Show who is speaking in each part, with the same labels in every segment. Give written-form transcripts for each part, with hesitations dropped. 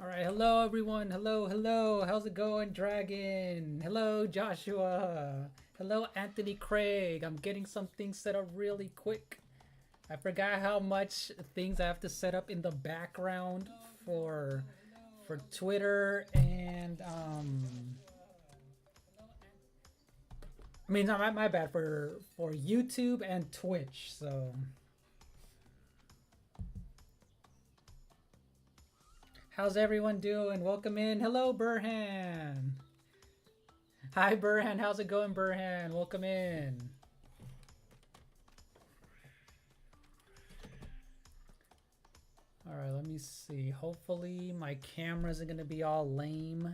Speaker 1: All right, hello everyone. Hello, hello. How's it going, Dragon? Hello, Joshua. Hello, Anthony Craig. I'm getting some things set up really quick. I forgot how much things I have to set up in the background for for Twitter and I mean, not my bad for YouTube and Twitch. So, how's everyone doing? Welcome in. Hello, Burhan. Hi, Burhan. How's it going, Burhan? Welcome in. All right, let me see. Hopefully my camera isn't gonna be all lame.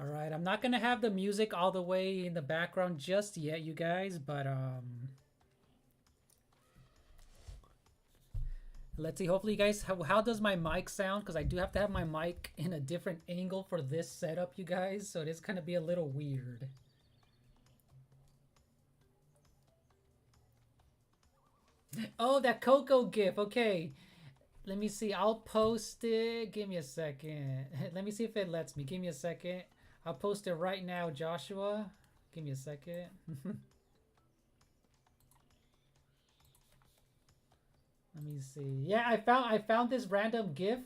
Speaker 1: All right, I'm not gonna have the music all the way in the background just yet, you guys, but let's see. Hopefully, you guys, how does my mic sound? Because I do have to have my mic in a different angle for this setup, you guys, so it is gonna be a little weird. Oh, that Coco gif. Okay, let me see. I'll post it. Give me a second. Let me see if it lets me. Give me a second. I'll post it right now, Joshua. Give me a second. Let me see. Yeah, I found this random GIF.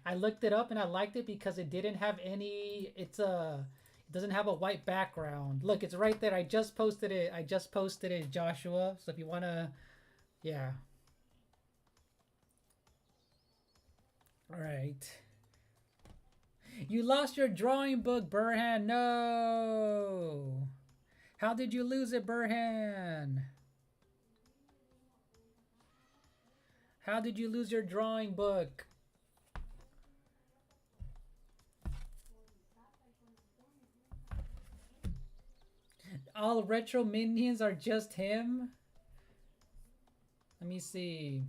Speaker 1: I looked it up and I liked it because it didn't have any. It doesn't have a white background. Look, it's right there. I just posted it. I just posted it, Joshua. So if you wanna, yeah. All right. You lost your drawing book, Burhan. No. How did you lose it, Burhan? How did you lose your drawing book? All retro minions are just him? Let me see.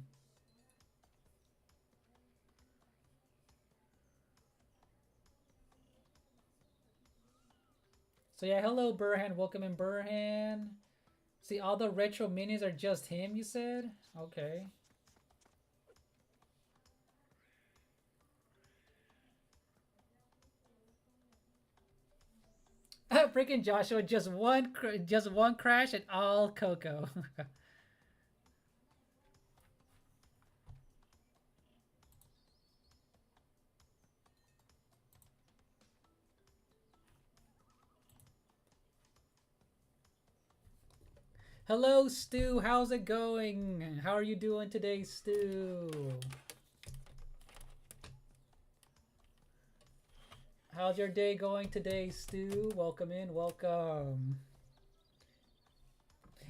Speaker 1: So yeah, hello Burhan. Welcome in, Burhan. See, all the retro minions are just him, you said? Okay. Freaking Joshua, just one crash and all Coco. Hello, Stu. How's it going? How are you doing today, Stu? How's your day going today, Stu? Welcome in. Welcome.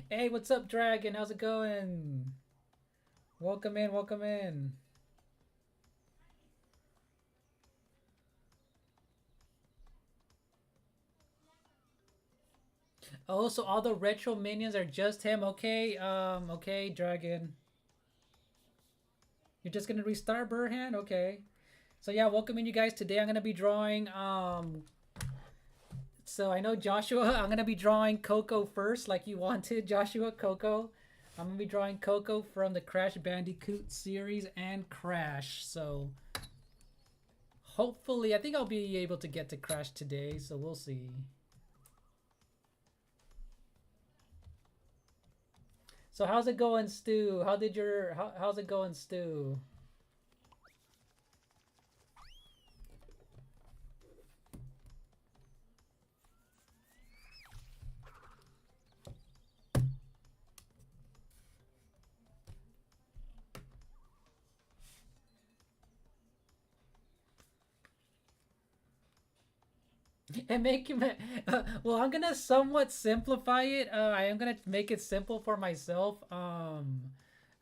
Speaker 1: Hey, what's up, Dragon? How's it going? Welcome in. Welcome in. Oh, so all the retro minions are just him. Okay, okay, Dragon. You're just gonna restart Burhan? Okay. So yeah, welcome in you guys. Today I'm gonna be drawing so I know Joshua, I'm gonna be drawing Coco first, like you wanted, Joshua, Coco. I'm gonna be drawing Coco from the Crash Bandicoot series and Crash. So hopefully I think I'll be able to get to Crash today, so we'll see. So how's it going, Stu? How's it going, Stu? And make him well, I'm gonna somewhat simplify it. I am gonna make it simple for myself. I'm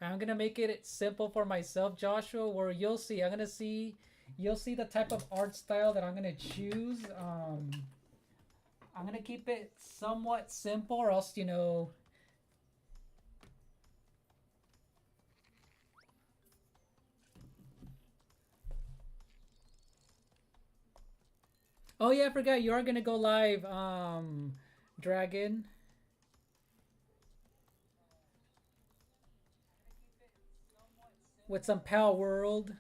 Speaker 1: gonna make it simple for myself, Joshua, where you'll see the type of art style that I'm gonna choose. I'm gonna keep it somewhat simple, or else, Oh yeah, I forgot you are gonna go live, Dragon. With some Pal World.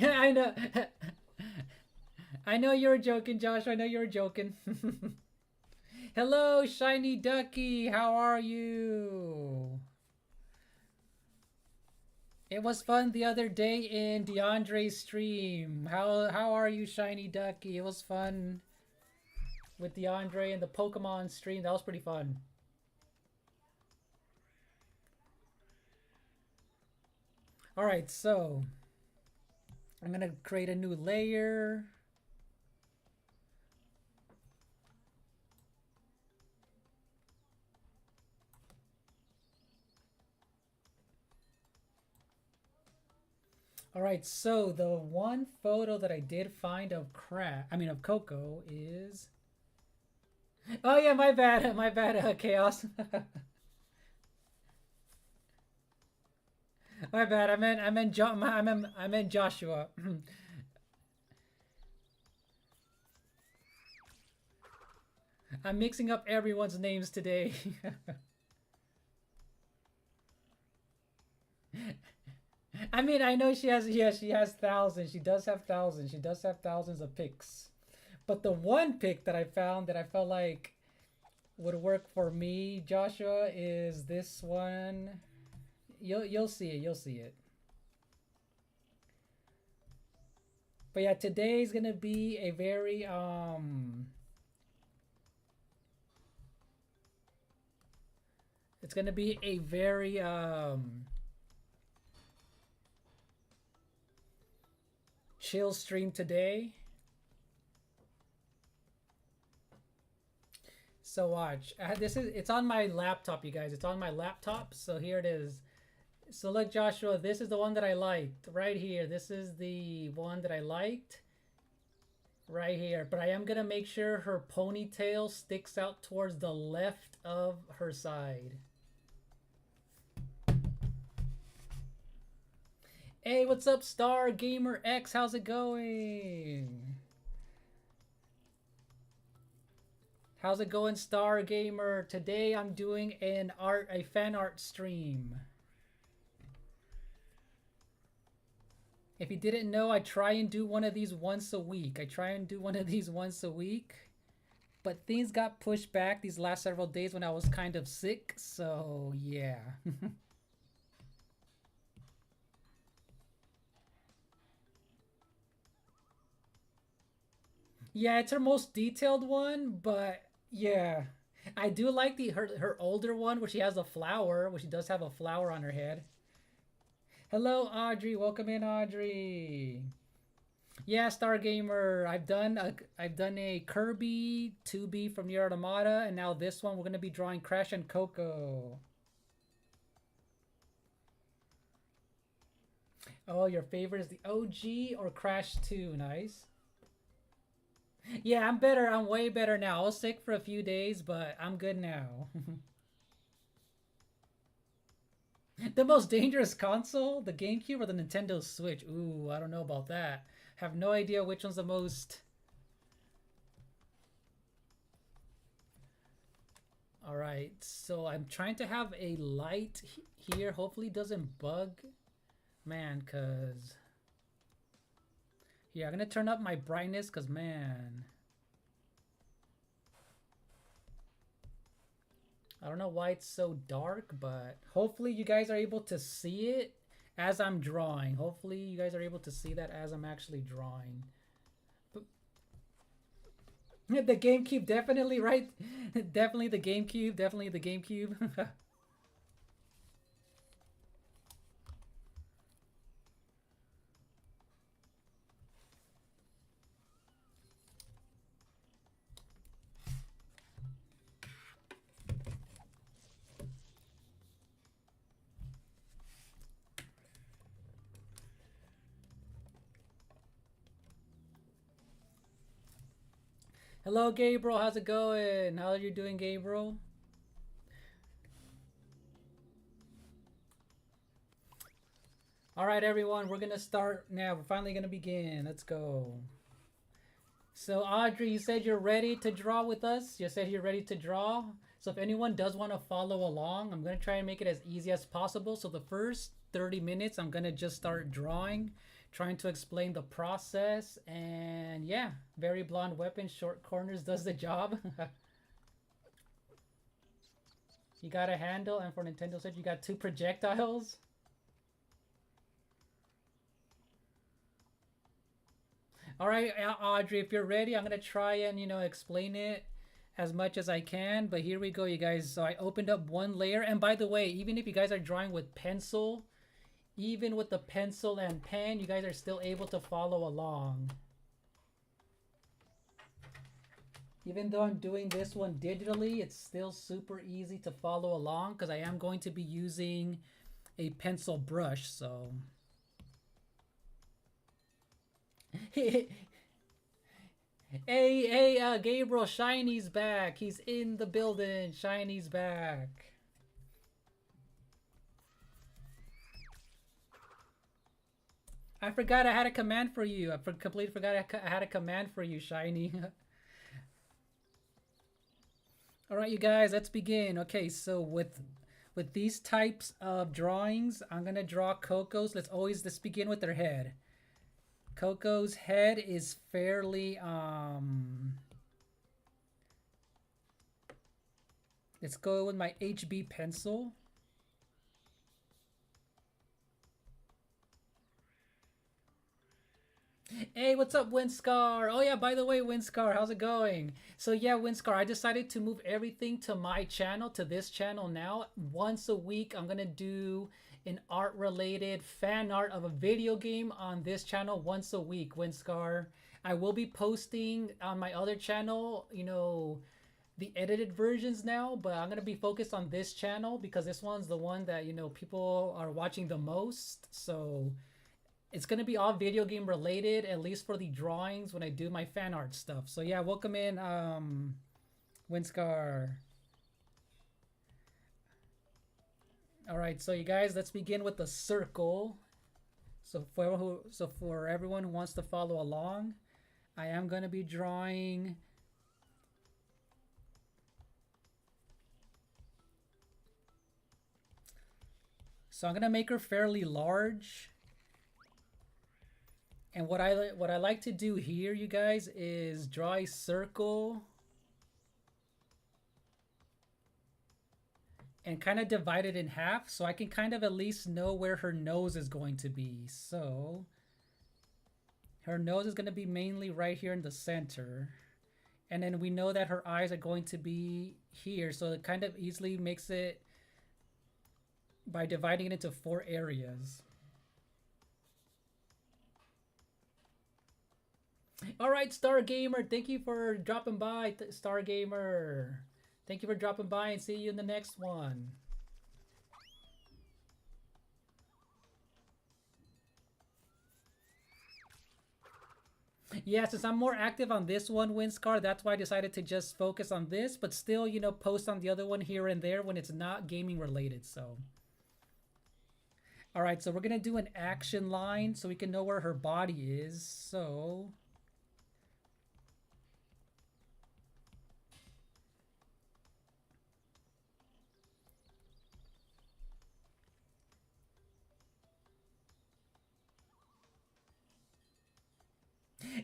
Speaker 1: I know. I know you were joking, Josh. I know you were joking. Hello, Shiny Ducky. How are you? It was fun the other day in DeAndre's stream. How are you, Shiny Ducky? It was fun with DeAndre and the Pokemon stream. That was pretty fun. All right, so I'm gonna create a new layer. All right, so the one photo that I did find of of Coco is. Oh yeah, my bad, my bad, Chaos. My bad. I meant Joshua. I'm mixing up everyone's names today. I mean, I know she has, yeah, she has thousands. She does have thousands. She does have thousands of pics. But the one pic that I found that I felt like would work for me, Joshua, is this one. You'll see it. You'll see it. But yeah, today's gonna be a very it's gonna be a very chill stream today. So watch. It's on my laptop, you guys. It's on my laptop. So here it is. So look, Joshua, this is the one that I liked right here. This is the one that I liked right here. But I am gonna make sure her ponytail sticks out towards the left of her side. Hey, what's up, Star Gamer X? How's it going? How's it going, Star Gamer? Today I'm doing a fan art stream. If you didn't know, I try and do one of these once a week. But things got pushed back these last several days when I was kind of sick, so yeah. Yeah, it's her most detailed one, but yeah. I do like her older one where she has a flower, where she does have a flower on her head. Hello, Audrey. Welcome in, Audrey. Yeah, Stargamer. I've done a Kirby 2B from Nier Automata, and now this one we're gonna be drawing Crash and Coco. Oh, your favorite is the OG or Crash 2? Nice. Yeah, I'm better. I'm way better now. I was sick for a few days, but I'm good now. The most dangerous console? The GameCube or the Nintendo Switch? Ooh, I don't know about that. Have no idea which one's the most. Alright, so I'm trying to have a light here. Hopefully it doesn't bug. Man, cause... Yeah, I'm gonna turn up my brightness, cause man... I don't know why it's so dark, but hopefully you guys are able to see it as I'm drawing. Hopefully you guys are able to see that as I'm actually drawing. But the GameCube, definitely, right? Definitely the GameCube, definitely the GameCube. Hello, Gabriel. How's it going? How are you doing, Gabriel? right, everyone, we're gonna start now. We're finally gonna begin. Let's go. So, Audrey, you said you're ready to draw with us. You said you're ready to draw. So, if anyone does want to follow along, I'm gonna try and make it as easy as possible. So, the first 30 minutes, I'm gonna just start drawing, trying to explain the process. And yeah, very blonde weapon, short corners does the job. You got a handle, and for Nintendo Switch, you got two projectiles. All right, Audrey, if you're ready, I'm gonna try and explain it as much as I can. But here we go, you guys. So I opened up one layer, and by the way, even if you guys are drawing with pencil, even with the pencil and pen, you guys are still able to follow along. Even though I'm doing this one digitally, it's still super easy to follow along because I am going to be using a pencil brush. So. Hey, Gabriel, Shiny's back. He's in the building. Shiny's back. I forgot I had a command for you. I completely forgot I had a command for you, Shiny. All right, you guys, let's begin. Okay, so with these types of drawings, I'm gonna draw Coco's. Let's begin with their head. Coco's head is fairly let's go with my HB pencil. Hey, what's up, Windscar? Oh yeah, by the way, Windscar, how's it going? So yeah, Windscar, I decided to move everything to my channel, to this channel now. Once a week, I'm gonna do an art-related fan art of a video game on this channel once a week, Windscar. I will be posting on my other channel, the edited versions now, but I'm gonna be focused on this channel because this one's the one that people are watching the most. So it's going to be all video game related, at least for the drawings when I do my fan art stuff. So yeah, welcome in, Windscar. All right, so you guys, let's begin with the circle. So for everyone who wants to follow along, I am going to be drawing so I'm going to make her fairly large. And what I like to do here, you guys, is draw a circle and kind of divide it in half so I can kind of at least know where her nose is going to be. So her nose is going to be mainly right here in the center. And then we know that her eyes are going to be here. So it kind of easily makes it by dividing it into 4 areas. All right, Star Gamer, thank you for dropping by, Star Gamer. Thank you for dropping by, and see you in the next one. Yeah, since I'm more active on this one, Windscar, that's why I decided to just focus on this, but still, post on the other one here and there when it's not gaming related, so. All right, so we're gonna do an action line so we can know where her body is, so.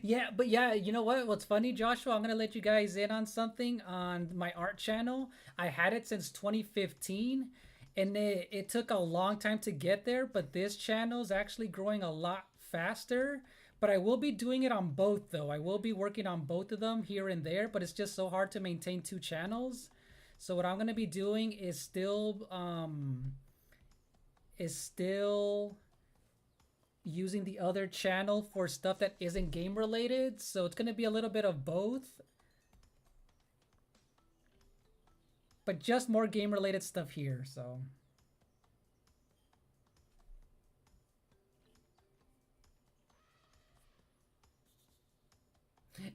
Speaker 1: Yeah, but yeah, you know what? What's funny, Joshua? I'm gonna let you guys in on something on my art channel. I had it since 2015, and it took a long time to get there, but this channel is actually growing a lot faster. But I will be doing it on both, though. I will be working on both of them here and there, but it's just so hard to maintain 2 channels. So what I'm gonna be doing is still using the other channel for stuff that isn't game related, so it's going to be a little bit of both, but just more game related stuff here. So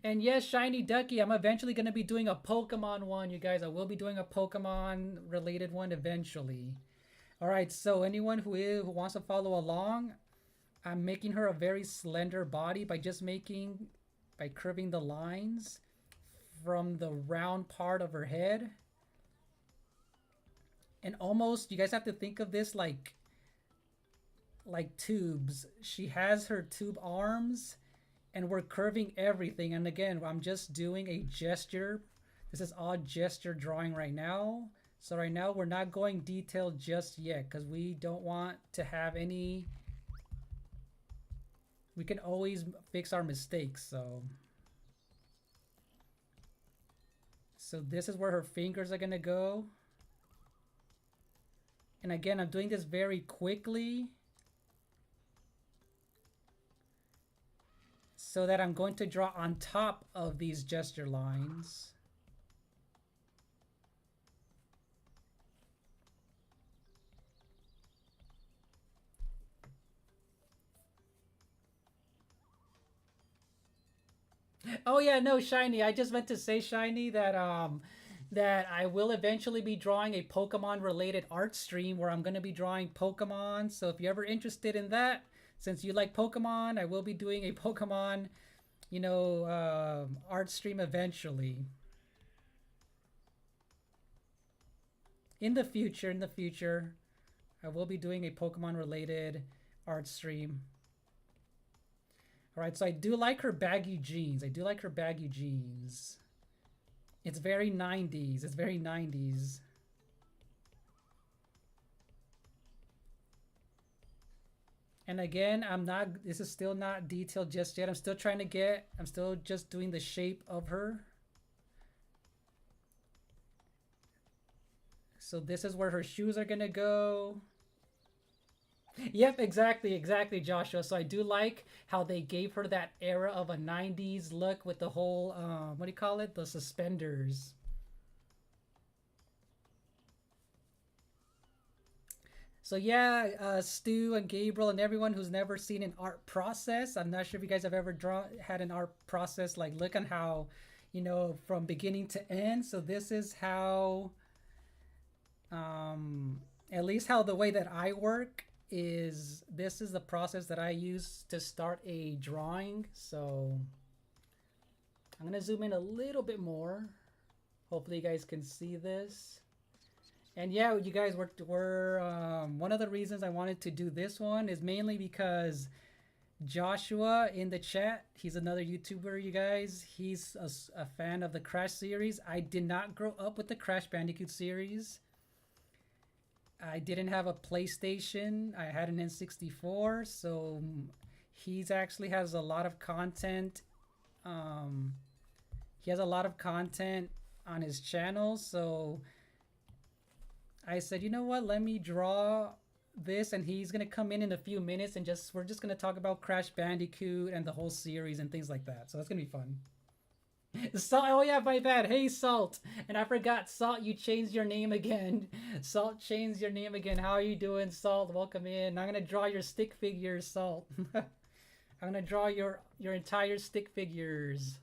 Speaker 1: and yes, Shiny Ducky, I'm eventually going to be doing a Pokemon one, you guys. I will be doing a Pokemon related one eventually. All right, so anyone who wants to follow along, I'm making her a very slender body by by curving the lines from the round part of her head. And almost, you guys have to think of this like tubes. She has her tube arms and we're curving everything. And again, I'm just doing a gesture. This is all gesture drawing right now. So right now we're not going detailed just yet because we don't want to have any. We can always fix our mistakes. So this is where her fingers are gonna go. And again, I'm doing this very quickly so that I'm going to draw on top of these gesture lines. Oh yeah, no, Shiny. I just meant to say, Shiny, that I will eventually be drawing a Pokemon related art stream where I'm going to be drawing Pokemon. So if you're ever interested in that, since you like Pokemon, I will be doing a Pokemon, art stream eventually. In the future, I will be doing a Pokemon related art stream. All right, so I do like her baggy jeans. I do like her baggy jeans. It's very 90s. It's very 90s. And again, this is still not detailed just yet. I'm still just doing the shape of her. So this is where her shoes are gonna go. Yep, exactly, Joshua. So I do like how they gave her that era of a 90s look with the whole, what do you call it? The suspenders. So yeah, Stu and Gabriel and everyone who's never seen an art process. I'm not sure if you guys have ever had an art process. Like, look at how, from beginning to end. So this is how, at least how the way that I work is, this is the process that I use to start a drawing. So I'm gonna zoom in a little bit more. Hopefully you guys can see this. And yeah, you guys were one of the reasons I wanted to do this one is mainly because Joshua in the chat, he's another YouTuber, you guys. He's a fan of the Crash series. I did not grow up with the Crash Bandicoot series. I didn't have a PlayStation. I had an N64, so he's actually has a lot of content. He has a lot of content on his channel, so I said, you know what? Let me draw this, and he's gonna come in a few minutes, and we're just gonna talk about Crash Bandicoot and the whole series and things like that. So that's gonna be fun. Salt, oh yeah, my bad. Hey, Salt. And I forgot, Salt, you changed your name again. Salt changed your name again. How are you doing, Salt? Welcome in. I'm gonna draw your stick figures, Salt. I'm gonna draw your entire stick figures.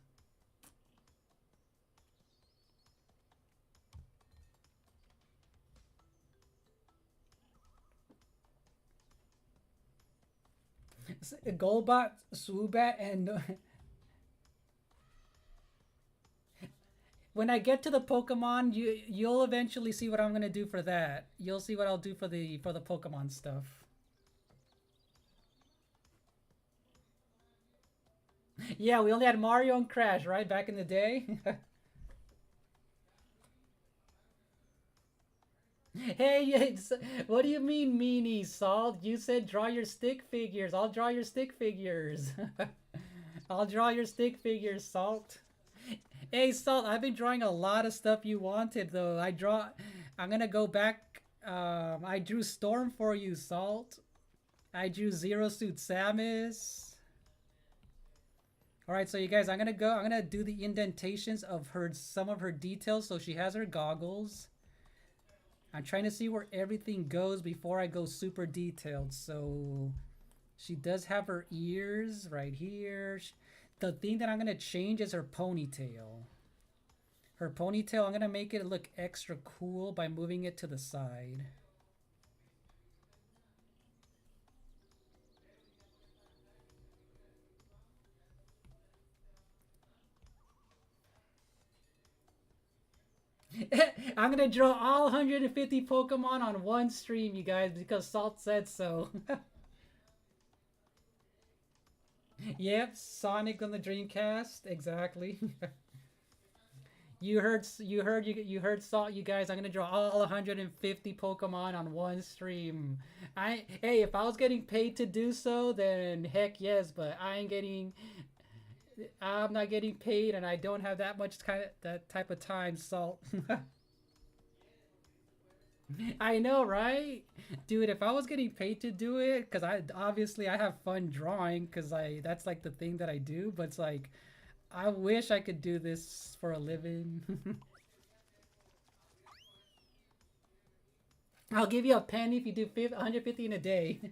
Speaker 1: Golbat, Swoobat, and when I get to the Pokemon, you'll eventually see what I'm gonna do for that. You'll see what I'll do for the Pokemon stuff. Yeah, we only had Mario and Crash, right? Back in the day. Hey, what do you mean, meanie, Salt? You said draw your stick figures. I'll draw your stick figures. I'll draw your stick figures, Salt. Hey, Salt, I've been drawing a lot of stuff you wanted, though. I'm gonna go back. I drew Storm for you, Salt. I drew Zero Suit Samus. All right, so you guys, I'm gonna do the indentations of some of her details. So she has her goggles. I'm trying to see where everything goes before I go super detailed. So she does have her ears right here. The thing that I'm going to change is her ponytail. Her ponytail, I'm going to make it look extra cool by moving it to the side. I'm gonna draw all 150 Pokemon on one stream, you guys, because Salt said so. Yep, Sonic on the Dreamcast, exactly. You heard Salt, you guys. I'm gonna draw all 150 Pokemon on one stream. Hey, if I was getting paid to do so, then heck yes. But I'm not getting paid, and I don't have that much kind of that type of time. Salt. I know, right, dude? If I was getting paid to do it, because I have fun drawing, because I that's like the thing that I do. But it's like I wish I could do this for a living. I'll give you a penny if you do 150 in a day.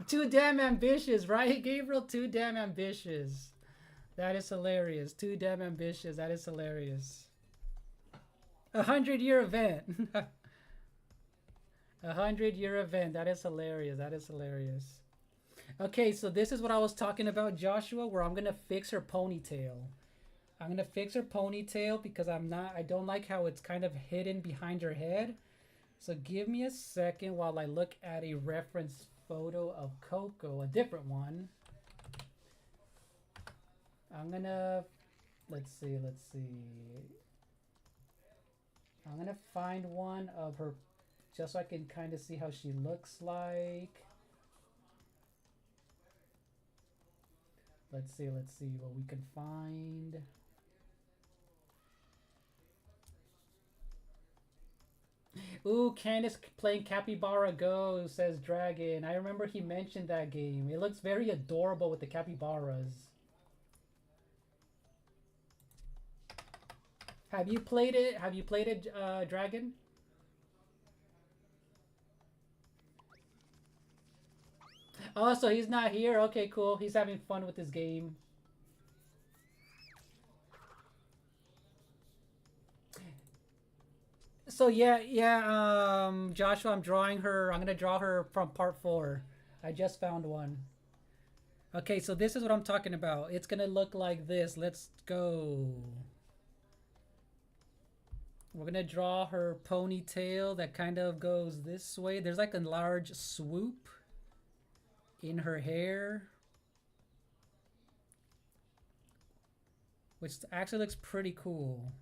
Speaker 1: Too damn ambitious, right, Gabriel? Too damn ambitious. That is hilarious. Too damn ambitious. That is hilarious. 100-year event. 100-year event. That is hilarious. That is hilarious. Okay, so this is what I was talking about, Joshua, where I'm gonna fix her ponytail. I'm gonna fix her ponytail because I don't like how it's kind of hidden behind her head. So give me a second while I look at a reference photo of Coco, a different one. I'm gonna, let's see. I'm gonna find one of her just so I can kind of see how she looks like. Let's see what we can find. Ooh, Candace playing Capybara Go, says Dragon. I remember he mentioned that game. It looks very adorable with the capybaras. Have you played it? Have you played it, Dragon? Oh, so he's not here? Okay, cool. He's having fun with this game. So yeah, Joshua, I'm drawing her. I'm gonna draw her from part 4. I just found one. Okay, so this is what I'm talking about. It's gonna look like this. Let's go. We're gonna draw her ponytail that kind of goes this way. There's like a large swoop in her hair, which actually looks pretty cool.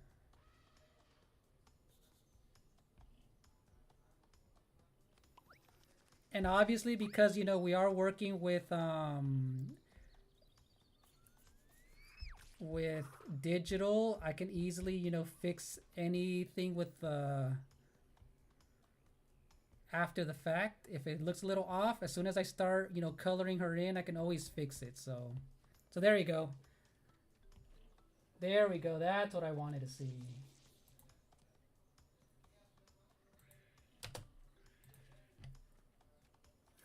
Speaker 1: And obviously, because you know we are working with digital, I can easily, you know, fix anything with the after the fact. If it looks a little off, as soon as I start, you know, coloring her in, I can always fix it. So there you go. There we go. That's what I wanted to see.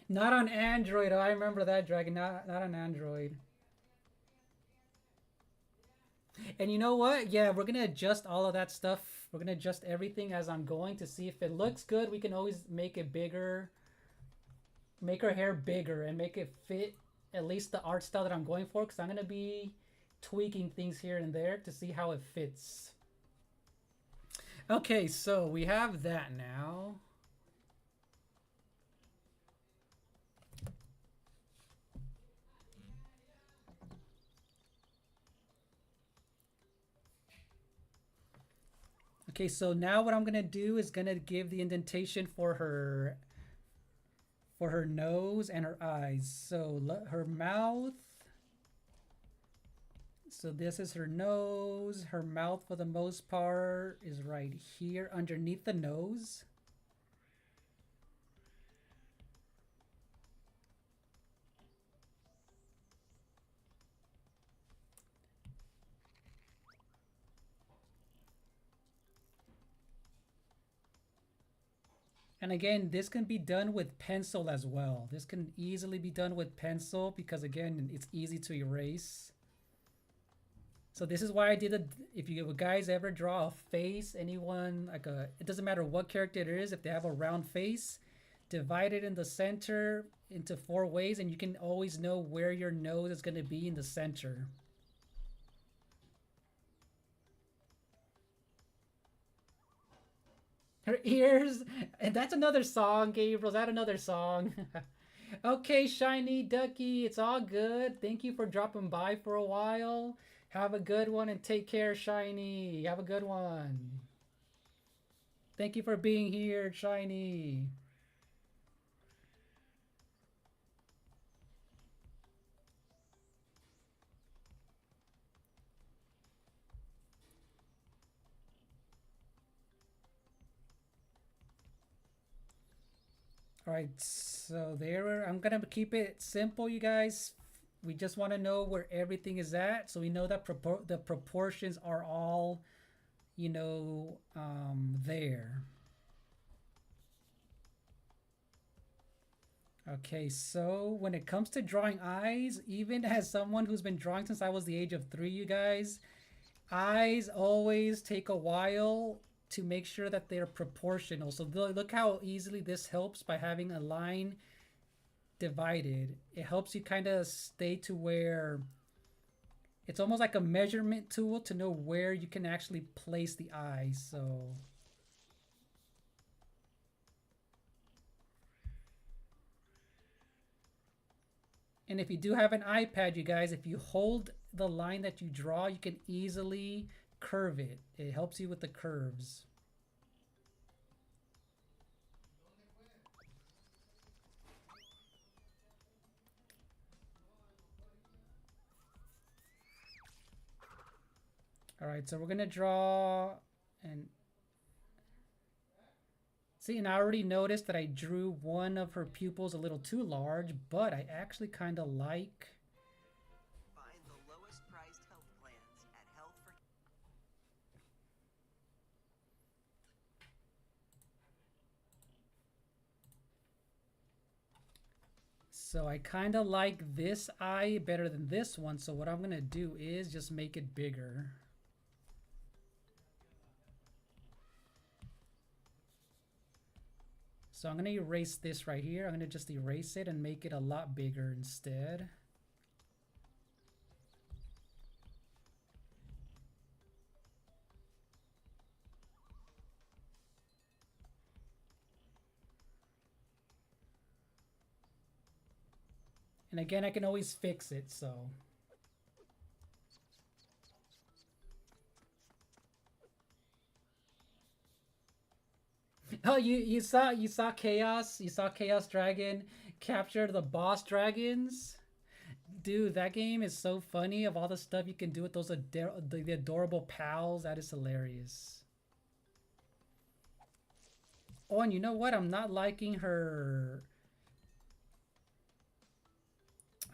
Speaker 1: Not on Android. Oh, I remember that, Dragon. Not on Android. And you know what? Yeah, we're gonna adjust all of that stuff. We're gonna adjust everything as I'm going to see if it looks good. We can always make it bigger, make her hair bigger, and make it fit at least the art style that I'm going for. Because I'm gonna be tweaking things here and there to see how it fits. Okay, so we have that now. Okay, so now what I'm gonna do is gonna give the indentation for her nose and her eyes. So her mouth. So this is her nose. Her mouth, for the most part, is right here underneath the nose. And again, this can be done with pencil as well. This can easily be done with pencil because, again, it's easy to erase. So this is why I did it. If you guys ever draw a face, anyone, like it doesn't matter what character it is, if they have a round face, divide it in the center into 4 ways, and you can always know where your nose is going to be in the center. Her ears. And that's another song, Gabriel. Is that another song? Okay, Shiny Ducky, it's all good. Thank you for dropping by for a while. Have a good one and take care, Shiny. Have a good one. Thank you for being here, Shiny. All right, so there, I'm gonna keep it simple, you guys. We just want to know where everything is at, so we know that the proportions are all, there. Okay, so when it comes to drawing eyes, even as someone who's been drawing since I was the age of 3, you guys, eyes always take a while to make sure that they're proportional. So look how easily this helps by having a line divided. It helps you kind of stay to where it's almost like a measurement tool to know where you can actually place the eyes. So and if you do have an iPad, you guys, if you hold the line that you draw, you can easily curve it. It helps you with the curves. All right, so we're gonna draw and see, and I already noticed that I drew one of her pupils a little too large, but I actually kind of like.
Speaker 2: Find the lowest priced health plans at Health for.
Speaker 1: So I kind of like this eye better than this one. So what I'm gonna do is just make it bigger. So I'm gonna erase this right here. I'm gonna just erase it and make it a lot bigger instead. And again, I can always fix it, so. Oh, you saw Chaos Dragon capture the boss dragons? Dude, that game is so funny of all the stuff you can do with those the adorable pals. That is hilarious. Oh, and you know what? I'm not liking her.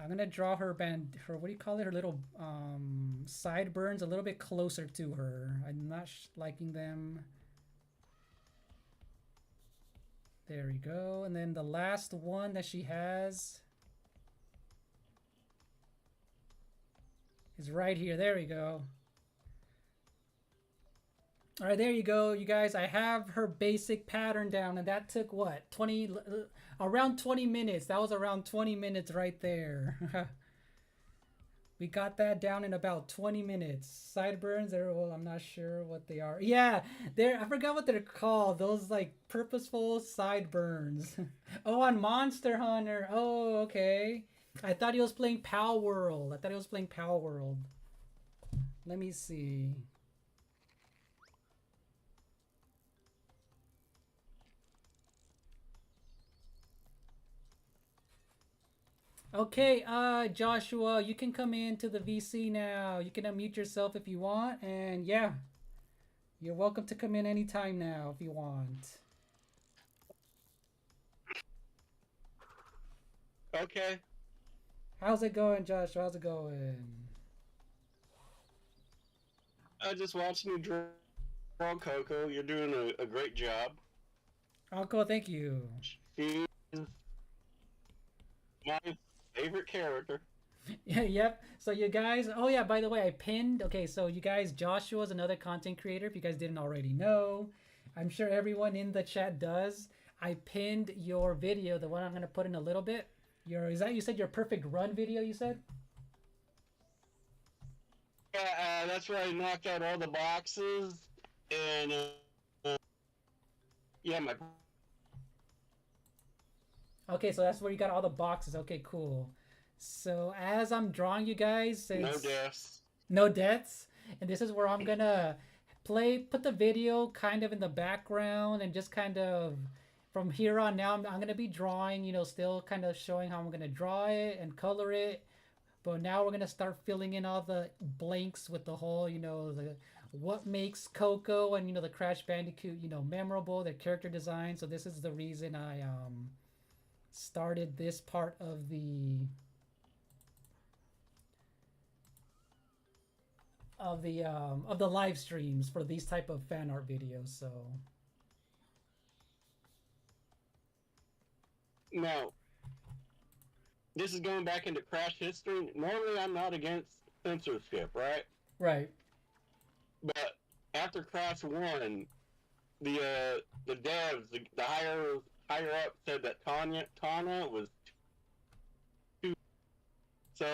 Speaker 1: I'm gonna draw her what do you call it? Her little sideburns a little bit closer to her. I'm not liking them. There we go. And then the last one that she has is right here. There we go. All right, there you go, you guys. I have her basic pattern down, and that took what, 20, around 20 minutes. That was around 20 minutes right there. We got that down in about 20 minutes. Sideburns, well, I'm not sure what they are. Yeah, I forgot what they're called. Those like purposeful sideburns. Oh, on Monster Hunter. Oh, okay. I thought he was playing Pal World. Let me see. Okay, Joshua, you can come into the VC now. You can unmute yourself if you want, and yeah, you're welcome to come in anytime now if you want.
Speaker 3: Okay.
Speaker 1: How's it going, Joshua? How's it going?
Speaker 3: I just watched you draw Coco. You're doing a great job.
Speaker 1: Oh, cool. Thank you.
Speaker 3: She is my favorite character.
Speaker 1: Yeah, yep. So you guys, oh yeah, by the way, I pinned. Okay, so you guys, Joshua's another content creator. If you guys didn't already know, I'm sure everyone in the chat does. I pinned your video, the one I'm gonna put in a little bit. You said your perfect run video? You said.
Speaker 3: Yeah, that's where I knocked out all the boxes, and Yeah, my
Speaker 1: Okay, so that's where you got all the boxes. Okay, cool. So as I'm drawing you guys,
Speaker 3: no
Speaker 1: since
Speaker 3: deaths.
Speaker 1: no deaths, and this is where I'm gonna put the video kind of in the background and just kind of from here on now I'm gonna be drawing, still kind of showing how I'm gonna draw it and color it. But now we're gonna start filling in all the blanks with the whole, the what makes Coco and the Crash Bandicoot, memorable, their character design. So this is the reason I started this part of the live streams for these type of fan art videos. So
Speaker 3: Now, this is going back into Crash history. Normally, I'm not against censorship, right?
Speaker 1: right.
Speaker 3: But after Crash 1, the devs, the higher up said that Tana was too. So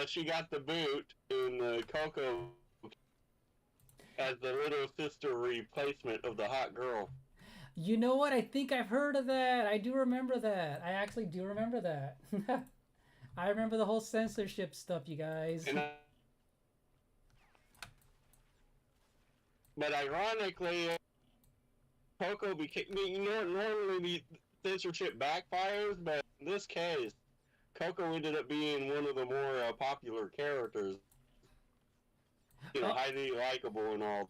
Speaker 3: she got the boot in the Coco as the little sister replacement of the hot girl.
Speaker 1: You know what? I think I've heard of that. I do remember that. I actually do remember that. I remember the whole censorship stuff, you guys.
Speaker 3: But ironically, Coco became. Normally the censorship backfires, but in this case, Coco ended up being one of the more popular characters.
Speaker 1: Oh.
Speaker 3: Highly likable and all.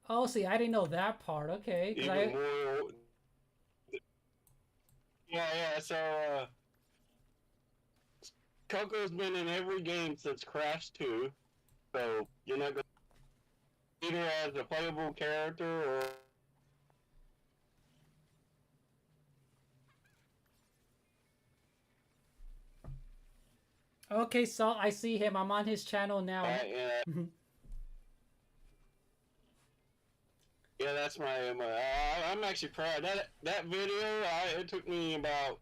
Speaker 1: Oh, see, I didn't know that part. Okay,
Speaker 3: Even more. Yeah. So Coco's been in every game since Crash 2, so you're not going to either as a playable character or.
Speaker 1: Okay, so I see him. I'm on his channel now.
Speaker 3: Yeah, that's my. I'm actually proud that video. It took me about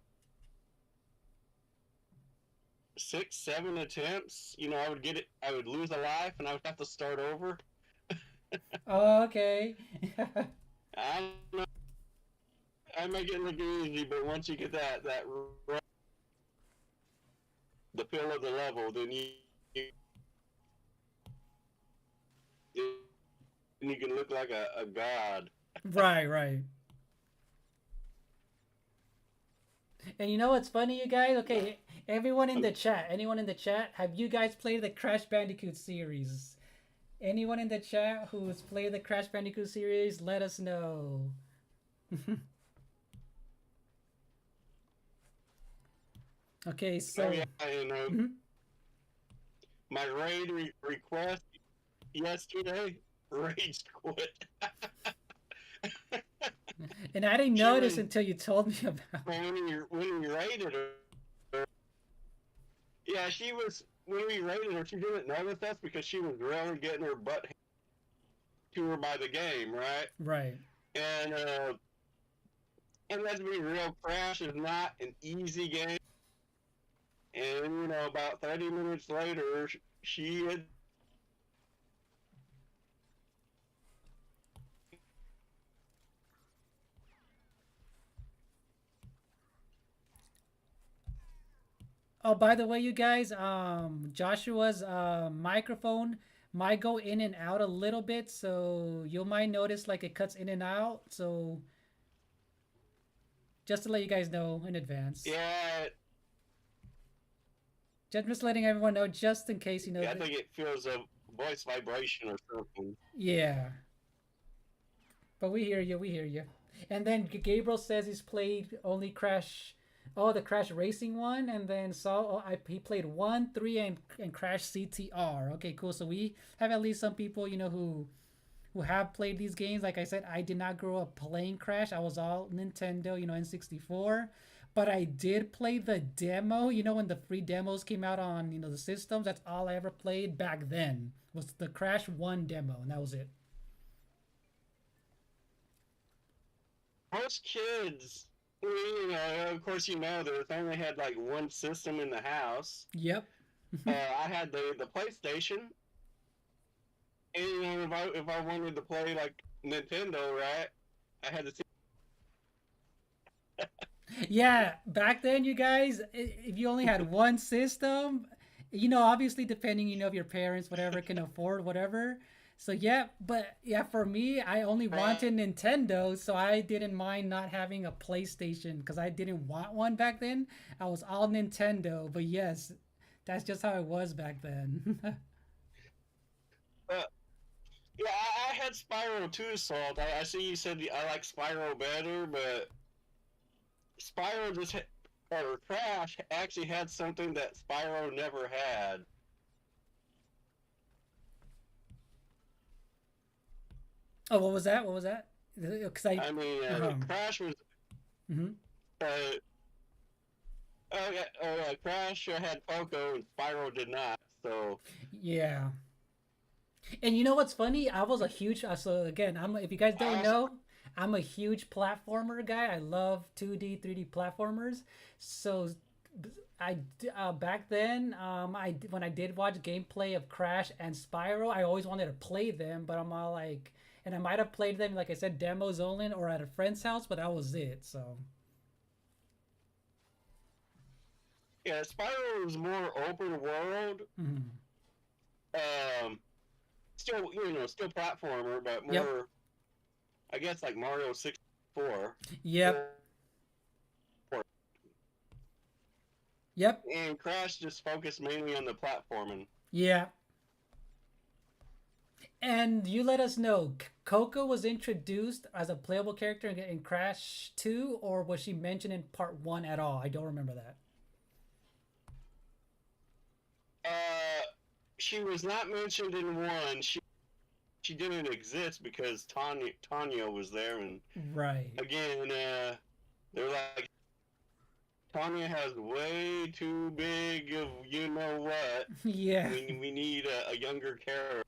Speaker 3: 6, 7 attempts. I would get it. I would lose a life, and I would have to start over.
Speaker 1: Oh, okay.
Speaker 3: I make it look easy, but once you get that the feel of the level, then you can look like a god.
Speaker 1: Right. And you know what's funny, you guys? Okay, anyone in the chat, have you guys played the Crash Bandicoot series? Anyone in the chat who's played the Crash Bandicoot series, let us know. Okay, so.
Speaker 3: Oh, yeah, my raid request yesterday, rage quit.
Speaker 1: And I didn't notice until you told me about
Speaker 3: it. When we raided her, yeah, she was, when we raided her, she didn't notice us because she was really getting her butt to her by the game, right?
Speaker 1: Right.
Speaker 3: And let's be real, Crash is not an easy game. And, about 30 minutes later, she had.
Speaker 1: Oh, by the way, you guys, Joshua's microphone might go in and out a little bit, so you might notice like it cuts in and out. So just to let you guys know in advance.
Speaker 3: Yeah.
Speaker 1: Just letting everyone know, just in case,
Speaker 3: Yeah, I think it feels a voice vibration or something.
Speaker 1: Yeah. But we hear you. And then Gabriel says he's played only Crash. Oh, the Crash Racing one, and then he played 1, 3, and Crash CTR. Okay, cool. So we have at least some people, who have played these games. Like I said, I did not grow up playing Crash. I was all Nintendo, N64. But I did play the demo, when the free demos came out on, the systems. That's all I ever played back then, was the Crash 1 demo, and that was it.
Speaker 3: Most kids, of course, they only had like one system in the house.
Speaker 1: Yep.
Speaker 3: I had the PlayStation, and if I wanted to play like Nintendo, right, I had to
Speaker 1: Yeah, back then, you guys, if you only had one system, obviously depending, if your parents, whatever, can afford whatever. So yeah, but yeah, for me, I only
Speaker 3: Uh,
Speaker 1: wanted Nintendo, so I didn't mind not having a PlayStation because I didn't want one back then. I was all Nintendo, but yes, that's just how it was back then.
Speaker 3: uh, yeah, I had Spyro too, Salt. I see you said I like Spyro better, but Spyro or Crash actually had something that Spyro never had.
Speaker 1: Oh, what was that? What was that? Because I,
Speaker 3: I mean,
Speaker 1: um,
Speaker 3: Crash was
Speaker 1: mhm.
Speaker 3: uh, Crash had Coco and Spyro did not. So
Speaker 1: Yeah. And you know what's funny? I was a huge so again, if you guys
Speaker 3: I
Speaker 1: don't
Speaker 3: also
Speaker 1: know, I'm a huge platformer guy. I love 2D, 3D platformers. So back then, when I did watch gameplay of Crash and Spyro, I always wanted to play them, but I'm all like, and I might have played them, like I said, demos only or at a friend's house, but that was it. So
Speaker 3: yeah, Spyro was more open world.
Speaker 1: mhm.
Speaker 3: Um, still still platformer, but
Speaker 1: Yep,
Speaker 3: more I guess like Mario 64.
Speaker 1: yep,
Speaker 3: Or,
Speaker 1: yep,
Speaker 3: and Crash just focused mainly on the platforming.
Speaker 1: yeah. And you let us know, Coco was introduced as a playable character in Crash 2, or was she mentioned in Part 1 at all? I don't remember that.
Speaker 3: Uh, she was not mentioned in one. She didn't exist because Tanya was there, and
Speaker 1: Right.
Speaker 3: again, they're like Tanya has way too big of you know what.
Speaker 1: Yeah.
Speaker 3: We need a younger character,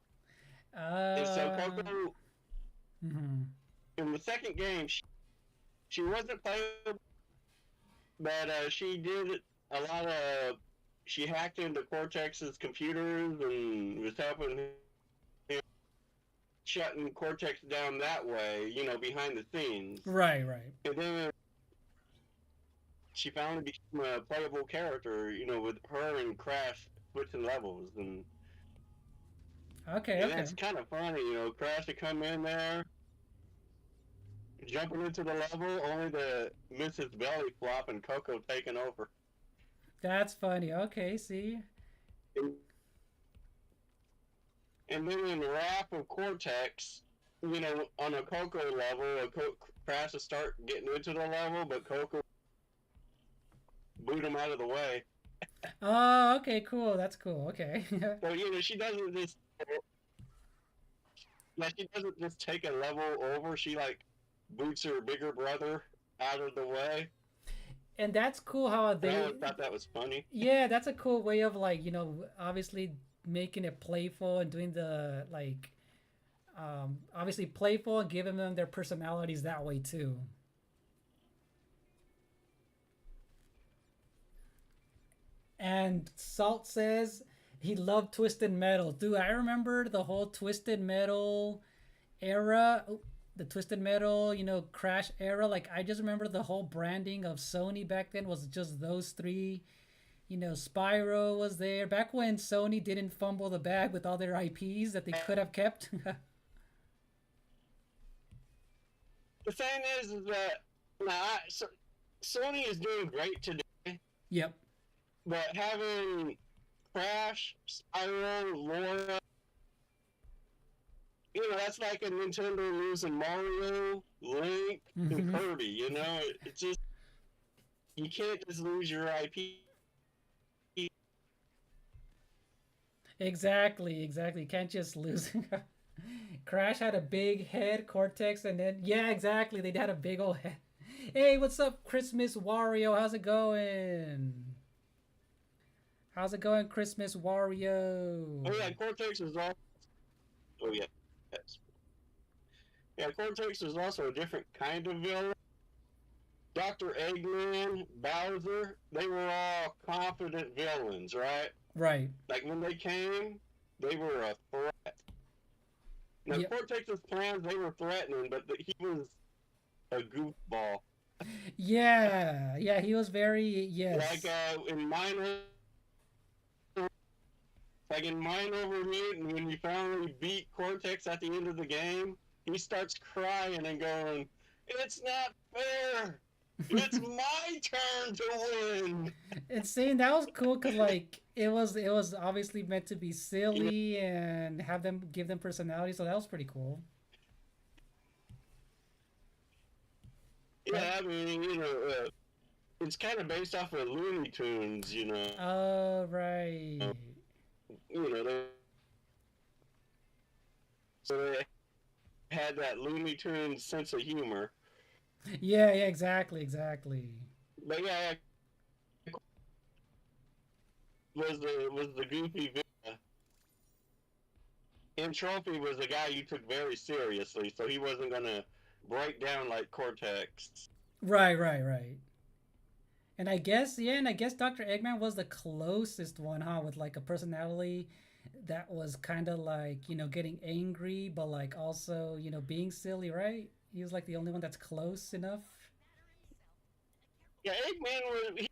Speaker 3: and so
Speaker 1: Uh.
Speaker 3: Coco
Speaker 1: Mhm.
Speaker 3: in the second game she wasn't playable, but she did a lot of. She hacked into Cortex's computers and was helping him shutting Cortex down that way, behind the scenes.
Speaker 1: Right, right.
Speaker 3: And then she finally became a playable character, with her and Crash switching levels,
Speaker 1: Okay,
Speaker 3: and
Speaker 1: okay.
Speaker 3: that's kind of funny, Crash to come in there, jumping into the level, only to miss his belly flop and Coco taking over.
Speaker 1: That's funny. Okay, see.
Speaker 3: And, and then in Wrath of Cortex, on a Coco level, Crash to start getting into the level, but Coco boot him out of the way.
Speaker 1: Oh, okay, cool. That's cool. Okay.
Speaker 3: So she doesn't just take a level over. She like boots her bigger brother out of the way.
Speaker 1: And that's cool how
Speaker 3: And I
Speaker 1: they
Speaker 3: always thought that was funny.
Speaker 1: yeah, that's a cool way of like, obviously making it playful and doing the like obviously playful and giving them their personalities that way too. And Salt says he loved Twisted Metal. Dude, I remember the whole Twisted Metal era. The Twisted Metal, Crash era. Like, I just remember the whole branding of Sony back then was just those three. Spyro was there. Back when Sony didn't fumble the bag with all their IPs that they could have kept.
Speaker 3: The thing is that now Sony is doing great today,
Speaker 1: Yep.
Speaker 3: but having Crash, Spyro, Laura, that's like a Nintendo losing Mario, Link, and
Speaker 1: Hmm.
Speaker 3: Kirby. It's just you can't just lose your IP.
Speaker 1: Exactly, exactly. Can't just lose. Crash had a big head, Cortex, and then yeah, exactly. They had a big old head. Hey, what's up, Christmas Wario? How's it going? How's it going, Christmas
Speaker 3: Oh
Speaker 1: Wario?
Speaker 3: yeah, Cortex is all. Oh yeah, yes. Yeah, Cortex is also a different kind of villain. Dr. Eggman, Bowser, they were all confident villains, right?
Speaker 1: Right.
Speaker 3: Like when they came, they were a threat. Now
Speaker 1: Yep.
Speaker 3: Cortex's plans, they were threatening, but he was a goofball.
Speaker 1: Yeah, yeah, he was very
Speaker 3: Like
Speaker 1: yes.
Speaker 3: in Mind Over Mutant, when you finally beat Cortex at the end of the game, he starts crying and going, "It's not fair. It's my turn to win."
Speaker 1: And seeing that was cool because like it was obviously meant to be
Speaker 3: You know,
Speaker 1: silly and have them give them personality, so that was pretty cool, right?
Speaker 3: yeah, I mean, it's kind of based off of Looney Tunes.
Speaker 1: Oh right.
Speaker 3: You know, so they had that Looney Tunes sense of humor.
Speaker 1: Yeah, yeah, exactly, exactly.
Speaker 3: But yeah, was the goofy villain. And Trophy was a guy you took very seriously, so he wasn't gonna break down like Cortex.
Speaker 1: Right, right, right. And I guess yeah, and I guess Dr. Eggman was the closest one, huh? With like a personality that was kind of like getting angry, but like also being silly, right? He was like the only one that's close enough.
Speaker 3: Yeah, Eggman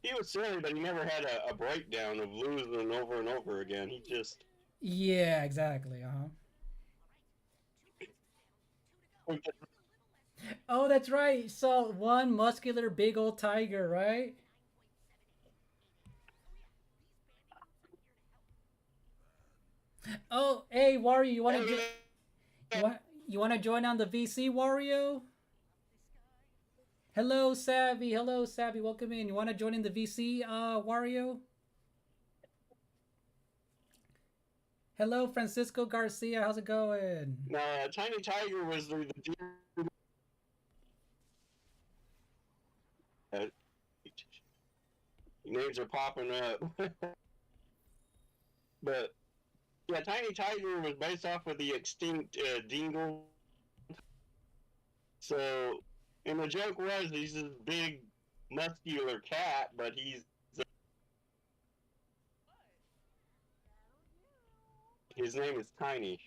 Speaker 3: he was silly, but he never had a breakdown of losing over and over again. He just
Speaker 1: Yeah, exactly. Uh huh. Oh, that's right. So one muscular big old tiger, right? Oh, hey Wario,
Speaker 3: oh
Speaker 1: you
Speaker 3: yeah,
Speaker 1: want you want to join on the VC Wario? Hello, Savvy. Hello, Savvy. Welcome in. You want to join in the VC, Wario? Hello, Francisco Garcia. How's it going?
Speaker 3: nah, Tiny Tiger was the uh, names are popping up, but yeah, Tiny Tiger was based off of the extinct Dingle. So, and the joke was he's this big, muscular cat, but his name is Tiny.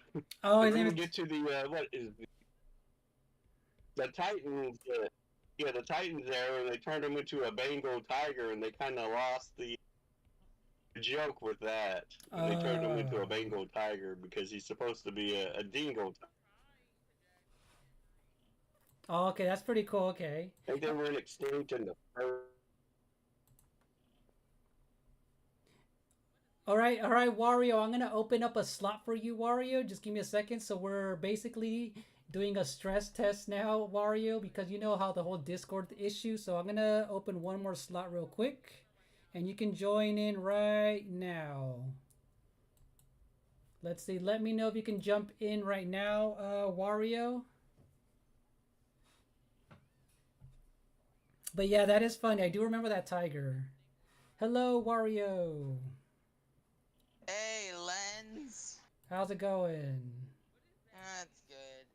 Speaker 1: Oh,
Speaker 3: And
Speaker 1: his
Speaker 3: then
Speaker 1: name
Speaker 3: we
Speaker 1: is.
Speaker 3: get to the Titans. Yeah, the Titans there, and they turned him into a Bengal tiger, and they kind of lost the joke with that when they turned him into a
Speaker 1: Oh.
Speaker 3: Bengal tiger because he's supposed to be a dingo.
Speaker 1: Oh, okay, that's pretty cool. Okay.
Speaker 3: I think they were extinct in the first.
Speaker 1: All right, Wario. I'm gonna open up a slot for you, Wario. Just give me a second. So we're basically doing a stress test now, Wario, because you know how the whole Discord issue. So I'm gonna open one more slot real quick, and you can join in right now. Let's see. Let me know if you can jump in right now, Wario. But yeah, that is funny. I do remember that tiger. Hello, Wario.
Speaker 2: Hey, Lens.
Speaker 1: How's it going?
Speaker 2: That's good.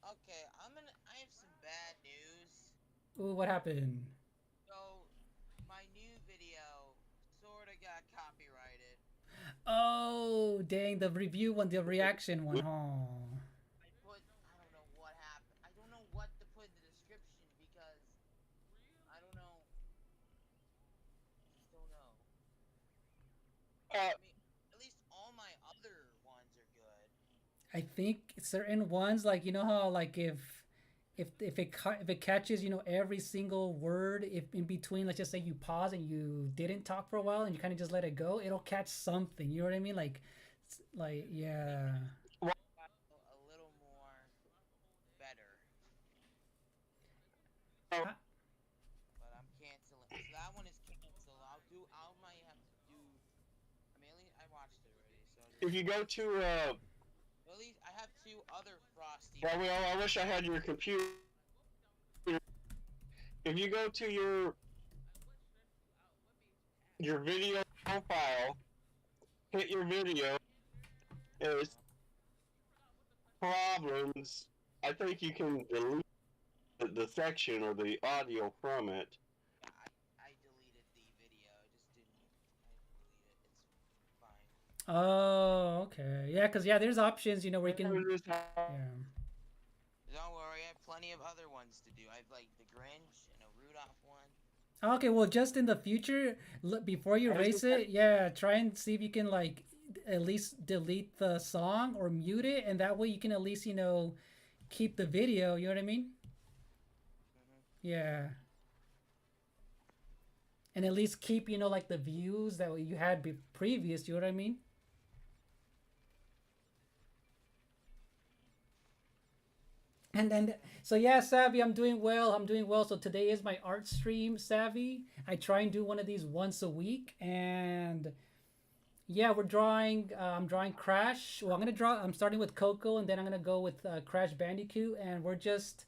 Speaker 2: Okay, I have some bad news.
Speaker 1: Ooh, what happened?
Speaker 2: So, my new video sorta got copyrighted.
Speaker 1: Oh, dang, the review one, the reaction one, huh?
Speaker 2: I don't know what happened. I don't know what to put in the description because I don't know. I just don't know.
Speaker 3: Uh,
Speaker 2: I mean, at least all my other ones are good.
Speaker 1: I think certain ones, like how like if it catches every single word, if in between, let's just say you pause and you didn't talk for a while and you kind of just let it go, it'll catch something. You know what I mean? Like yeah.
Speaker 2: A little more better,
Speaker 1: I,
Speaker 2: but I'm canceling. So that one is canceled. I might have to do. I mean, at least I watched it already, so I'll
Speaker 3: if
Speaker 2: just.
Speaker 3: you go to,
Speaker 2: At least I have two other Frosty
Speaker 3: well, I
Speaker 2: ones.
Speaker 3: wish I had your computer. If you go to your video profile, hit your video, there's problems. I think you can delete the section or the audio from it.
Speaker 2: Yeah, I deleted the video. I just didn't. I delete it. It's fine.
Speaker 1: oh, okay. Yeah, cuz yeah, there's options, where you can
Speaker 3: Whenever this
Speaker 1: yeah.
Speaker 2: Don't worry. I plenty of other ones to do. I've like the Grinch and a Rudolph one.
Speaker 1: Okay, well, just in the future, before you
Speaker 3: I was
Speaker 1: erase
Speaker 3: just like,
Speaker 1: it, yeah, try and see if you can like at least delete the song or mute it, and that way you can at least keep the video. You know what I mean?
Speaker 2: Hmm.
Speaker 1: Yeah, and at least keep like the views that you had previous. You know what I mean? And then, so yeah, Savvy, I'm doing well. I'm doing well. So today is my art stream, Savvy. I try and do one of these once a week, and yeah, we're drawing. I'm drawing Crash. Well, I'm gonna draw. I'm starting with Coco, and then I'm gonna go with Crash Bandicoot, and we're just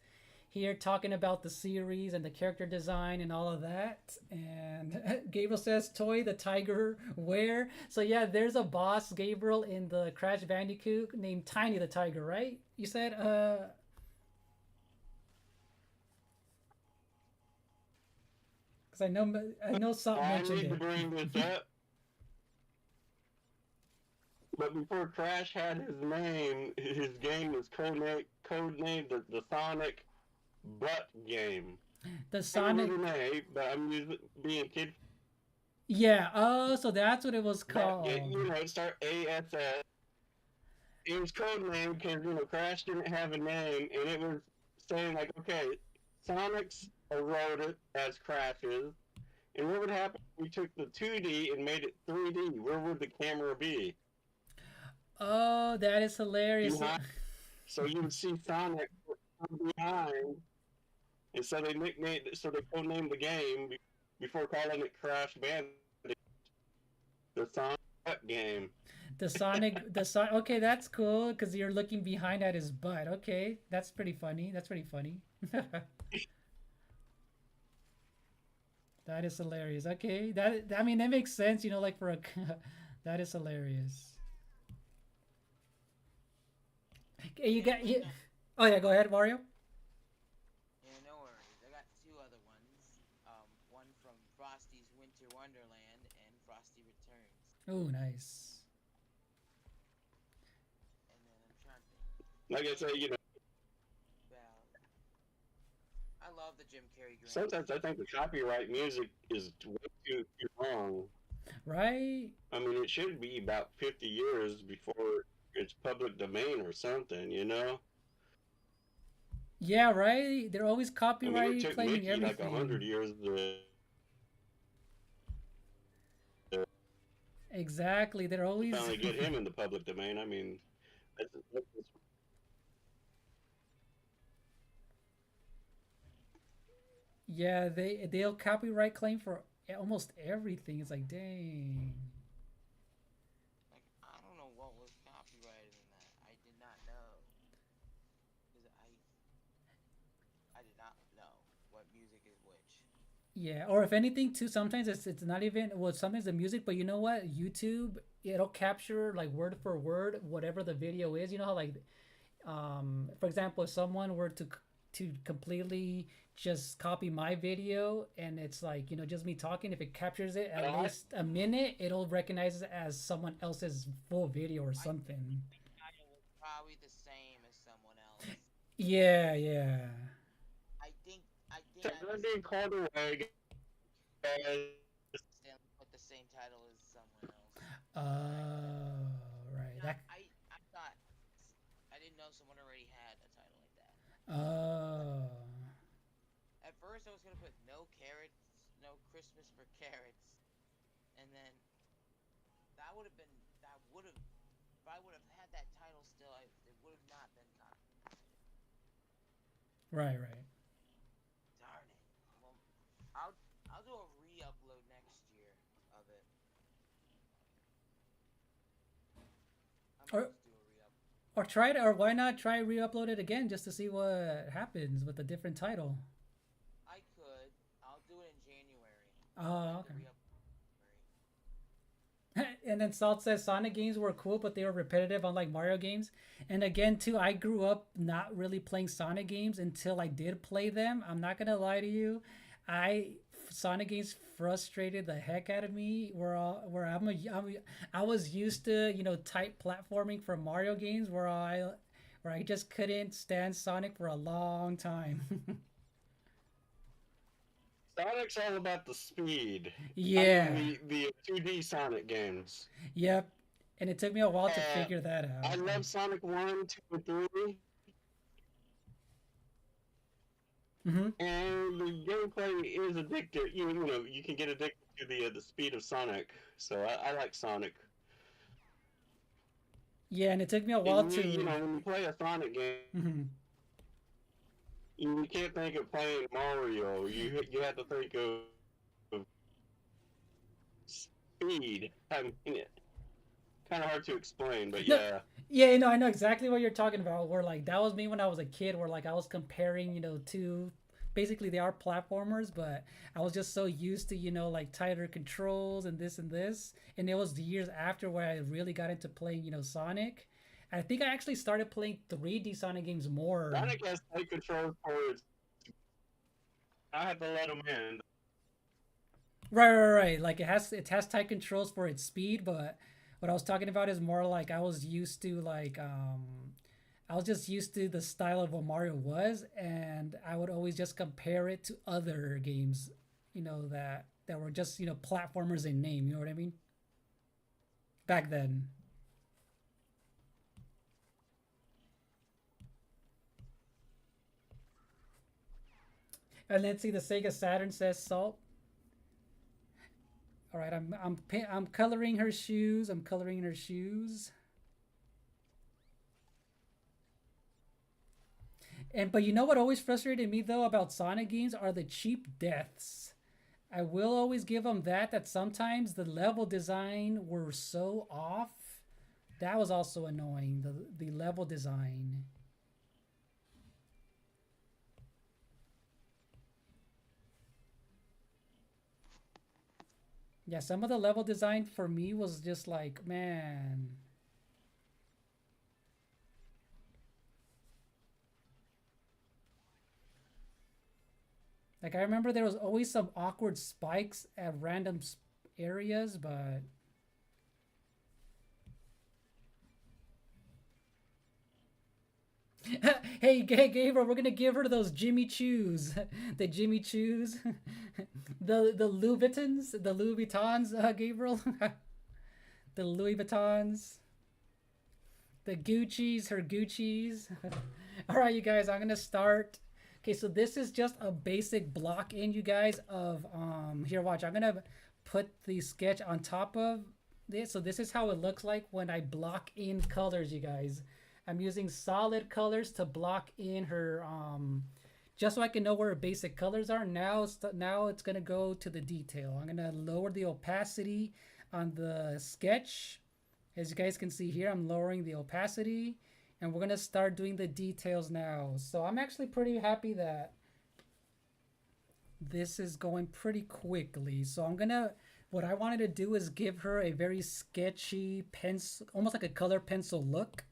Speaker 1: here talking about the series and the character design and all of that. And Gabriel says, "Toy the tiger, where?" So yeah, there's a boss, Gabriel, in the Crash Bandicoot named Tiny the Tiger, right? You said, because I know Sop
Speaker 3: I
Speaker 1: mentioned
Speaker 3: need to
Speaker 1: it.
Speaker 3: bring this up, but before Crash had his name, his game was codenamed the Sonic Butt Game.
Speaker 1: The
Speaker 3: I don't
Speaker 1: Sonic.
Speaker 3: know, but I'm using being kid.
Speaker 1: Yeah. Oh, so that's what it was
Speaker 3: But
Speaker 1: called.
Speaker 3: it start ASS. It was codenamed because Crash didn't have a name, and it was saying like, okay, Sonic's wrote it as Crash's, and what would happen if we took the 2D and made it 3D? Where would the camera be?
Speaker 1: Oh, that is hilarious.
Speaker 3: Behind. So you would see Sonic from behind, and so they codenamed the game before calling it Crash Bandicoot, the Sonic game.
Speaker 1: The Sonic. Okay, that's cool because you're looking behind at his butt. Okay, that's pretty funny. That's pretty funny. That is hilarious. Okay, I mean that makes sense. Like for a, that is hilarious. Okay, you
Speaker 2: Yeah,
Speaker 1: got
Speaker 2: but
Speaker 1: you.
Speaker 2: no,
Speaker 1: Oh yeah, go ahead, Mario.
Speaker 2: yeah, no worries. I got two other ones. One from Frosty's Winter Wonderland and Frosty Returns.
Speaker 1: Oh, nice.
Speaker 2: And then I'm trying to think.
Speaker 3: Like I say,
Speaker 2: Well, I love the Jim Carrey Grinch.
Speaker 3: sometimes I think the copyright music is way too long.
Speaker 1: Right?
Speaker 3: I mean, it should be about 50 years before it's public domain or something.
Speaker 1: Yeah, right. They're always
Speaker 3: I mean, it
Speaker 1: copyright
Speaker 3: took
Speaker 1: claiming
Speaker 3: Mickey like
Speaker 1: everything.
Speaker 3: 100 years
Speaker 1: Exactly. They're
Speaker 3: to
Speaker 1: always.
Speaker 3: finally get him in the public domain. I mean, that's
Speaker 1: Yeah, they'll copyright claim for almost everything. It's like, dang.
Speaker 2: Like, I don't know what was copyrighted in that. I did not know. Because I did not know what music is which.
Speaker 1: Yeah, or if anything, too, sometimes it's not even well. Sometimes the music, but you know what? YouTube, it'll capture like word for word whatever the video is. You know how like for example, if someone were to completely just copy my video and it's like just me talking, if it captures it at
Speaker 3: I,
Speaker 1: least a minute, it'll recognize it as someone else's full video or
Speaker 2: I
Speaker 1: something.
Speaker 2: think the title was probably the same as someone else.
Speaker 1: Yeah, yeah.
Speaker 2: I think I
Speaker 3: they're
Speaker 2: listened
Speaker 3: being
Speaker 2: to
Speaker 3: called away.
Speaker 2: accidentally put the same title as someone else.
Speaker 1: Oh, right.
Speaker 2: And
Speaker 1: That.
Speaker 2: I thought I didn't know someone already had a title like that.
Speaker 1: Oh.
Speaker 2: At first, I was gonna put no carrots, no Christmas for carrots, and then that would have if I would have had that title still, it would have not been copyrighted.
Speaker 1: Right, right.
Speaker 2: Darn it. Well, I'll I'll do a re-upload next year of it. I might
Speaker 1: Or
Speaker 2: just do a re-upload.
Speaker 1: or try it, or why not try re-upload it again just to see what happens with a different title.
Speaker 2: I could. I'll do it in January. I'll
Speaker 1: Oh,
Speaker 2: make the
Speaker 1: okay.
Speaker 2: re-upload.
Speaker 1: And then Salt says Sonic games were cool, but they were repetitive, unlike Mario games. And again, too, I grew up not really playing Sonic games until I did play them. I'm not gonna lie to you, I Sonic games frustrated the heck out of me. Where I was used to tight platforming from Mario games, where I just couldn't stand Sonic for a long time.
Speaker 3: Sonic's all about the speed. I
Speaker 1: Yeah.
Speaker 3: mean, the 2D Sonic games.
Speaker 1: Yep. And it took me a while to
Speaker 3: Uh,
Speaker 1: figure that
Speaker 3: I
Speaker 1: out.
Speaker 3: love Sonic 1, 2, and 3,
Speaker 1: Mm-hmm.
Speaker 3: and the gameplay is addictive. You know, you can get addicted to the speed of Sonic. So I like Sonic.
Speaker 1: Yeah, and it took me a while
Speaker 3: And you
Speaker 1: to.
Speaker 3: know, when you play a Sonic game,
Speaker 1: Mm-hmm.
Speaker 3: you can't think of playing Mario. You have to think of speed. I mean, kind of hard to explain, but
Speaker 1: No,
Speaker 3: yeah.
Speaker 1: yeah, I know exactly what you're talking about. Where like that was me when I was a kid. Where like I was comparing, two. Basically, they are platformers, but I was just so used to, like tighter controls and this. And it was the years after where I really got into playing, Sonic. I think I actually started playing 3D Sonic games more.
Speaker 3: Sonic has tight controls for its. I have to let him in.
Speaker 1: Right. Like it has tight controls for its speed, but what I was talking about is more like I was just used to the style of what Mario was, and I would always just compare it to other games, that were just platformers in name. You know what I mean? Back then. And let's see, the Sega Saturn says salt. All right, I'm coloring her shoes. I'm coloring her shoes. And but you know what always frustrated me though about Sonic games are the cheap deaths. I will always give them that sometimes the level design were so off. That was also annoying. The level design. Yeah, some of the level design for me was just like, man. Like I remember there was always some awkward spikes at random areas, but hey, Gabriel, we're gonna give her those Jimmy Choos, the Jimmy Choos, the Louis Vuittons, the Louis Vuittons, Gabriel, the Louis Vuittons, the Gucci's, her Gucci's. All right, you guys, I'm gonna start. Okay, so this is just a basic block in, you guys. Of here, watch. I'm gonna put the sketch on top of this. So this is how it looks like when I block in colors, you guys. I'm using solid colors to block in her just so I can know where her basic colors are. Now it's gonna go to the detail. I'm gonna lower the opacity on the sketch. As you guys can see here, I'm lowering the opacity, and we're gonna start doing the details now. So I'm actually pretty happy that this is going pretty quickly. So what I wanted to do is give her a very sketchy pencil, almost like a color pencil look.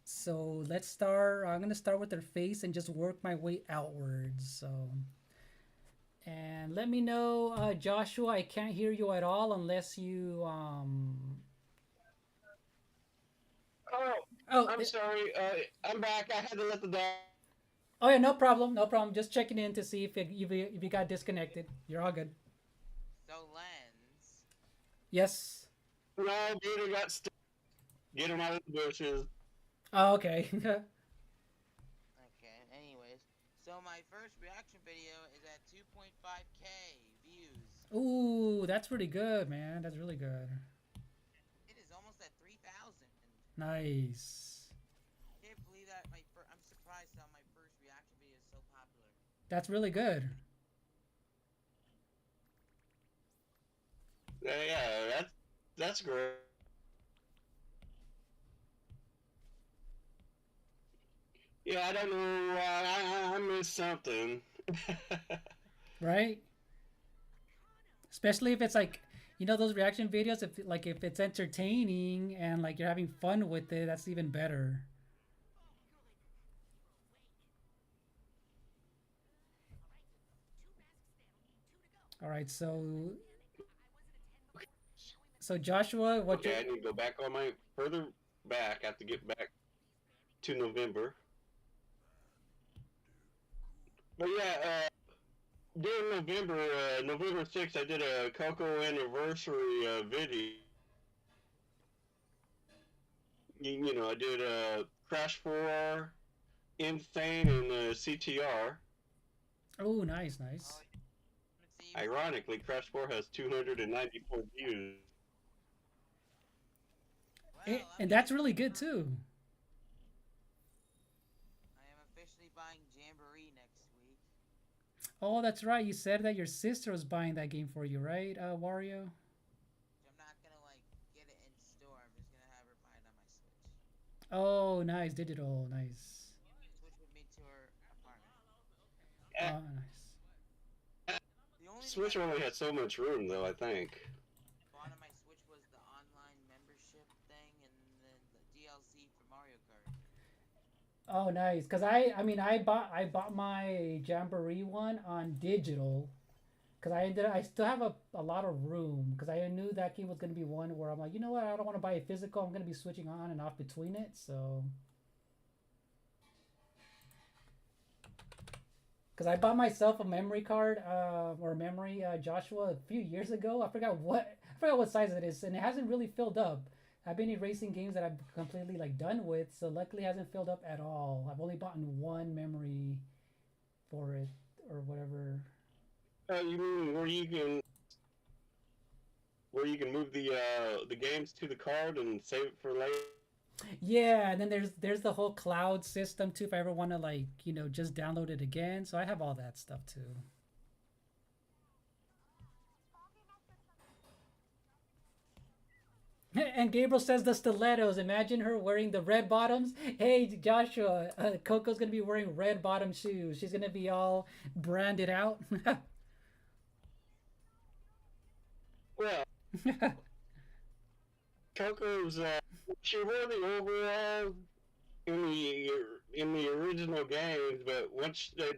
Speaker 1: So let's start. I'm gonna start with her face and just work my way outwards. So, and let me know, Joshua. I can't hear you at all unless you.
Speaker 3: Oh,
Speaker 1: Oh,
Speaker 3: I'm sorry. I'm back. I had to let the dog.
Speaker 1: oh yeah, no problem, no problem. Just checking in to see if you got disconnected. You're all good.
Speaker 2: So Lens,
Speaker 1: Yes.
Speaker 3: No, Gator got stuck. Get him out of the bushes.
Speaker 1: Oh, okay.
Speaker 2: okay. Anyways, so my first reaction video is at 2.5k views.
Speaker 1: Ooh, that's really good, man. That's really good.
Speaker 2: It is almost at 3,000.
Speaker 1: Nice.
Speaker 2: Can't believe that I'm surprised how my first reaction video is so popular.
Speaker 1: That's really good.
Speaker 3: Yeah, that's great. Yeah, I don't know. I missed something.
Speaker 1: Right? Especially if it's like, those reaction videos, if it's entertaining and like you're having fun with it, that's even better. All right, so Joshua,
Speaker 3: Okay, I need to go back on my further back. I have to get back. to November. But yeah, during November, November 6th, I did a Coco anniversary video. You know, I did Crash 4, Insane, and CTR.
Speaker 1: Oh, nice, nice.
Speaker 3: Ironically, Crash 4 has 294 views.
Speaker 1: And that's really good too.
Speaker 2: I am officially buying Jamboree next week.
Speaker 1: Oh, that's right. You said that your sister was buying that game for you, right, Wario?
Speaker 2: I'm not gonna like get it in store. I'm just gonna have her buy it on my Switch.
Speaker 1: Oh, nice. Digital. Nice.
Speaker 2: Switch with me to her apartment.
Speaker 1: Oh, nice.
Speaker 2: The only
Speaker 3: Switch
Speaker 2: thing
Speaker 3: only had so much room, though, I think.
Speaker 2: I bought on my Switch was the online membership thing and then the DLC for Mario Kart.
Speaker 1: Oh, nice. Cause I mean, I bought my Jamboree one on digital. Cause I still have a lot of room. Cause I knew that game was gonna be one where I'm like, you know what? I don't want to buy a physical. I'm gonna be switching on and off between it. So. Cause I bought myself a memory card, or memory, Joshua, a few years ago. I forgot what size it is, and it hasn't really filled up. I've been erasing games that I've completely like done with, so luckily it hasn't filled up at all. I've only bought one memory for it or whatever.
Speaker 3: You mean where you can move the games to the card and save it for later?
Speaker 1: Yeah, and then there's the whole cloud system too. If I ever want to like just download it again, so I have all that stuff too. And Gabriel says the stilettos. Imagine her wearing the red bottoms. Hey, Joshua, Coco's gonna be wearing red bottom shoes. She's gonna be all branded out.
Speaker 3: Well, Coco's she wore the overall in the original games, but once they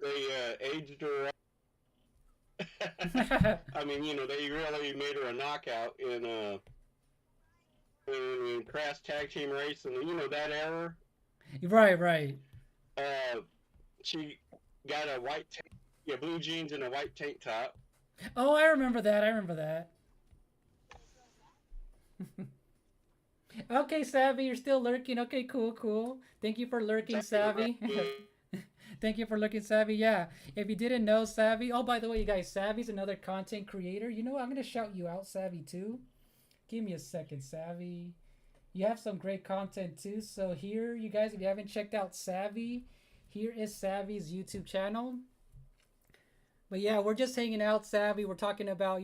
Speaker 3: aged her up, I mean, they really made her a knockout in Crash Tag Team Racing. That era.
Speaker 1: Right, right.
Speaker 3: She got a blue jeans and a white tank top.
Speaker 1: Oh, I remember that. I remember that. Okay, Savvy, you're still lurking. Okay, cool, cool. Thank you for lurking, Savvy. Thank you for lurking, Savvy. Yeah, if you didn't know, Savvy. Oh, by the way, you guys, Savvy's another content creator. You know what? I'm gonna shout you out, Savvy, too. Give me a second, Savvy. You have some great content too. So here, you guys, if you haven't checked out Savvy, here is Savvy's YouTube channel. But yeah, we're just hanging out, Savvy. We're talking about,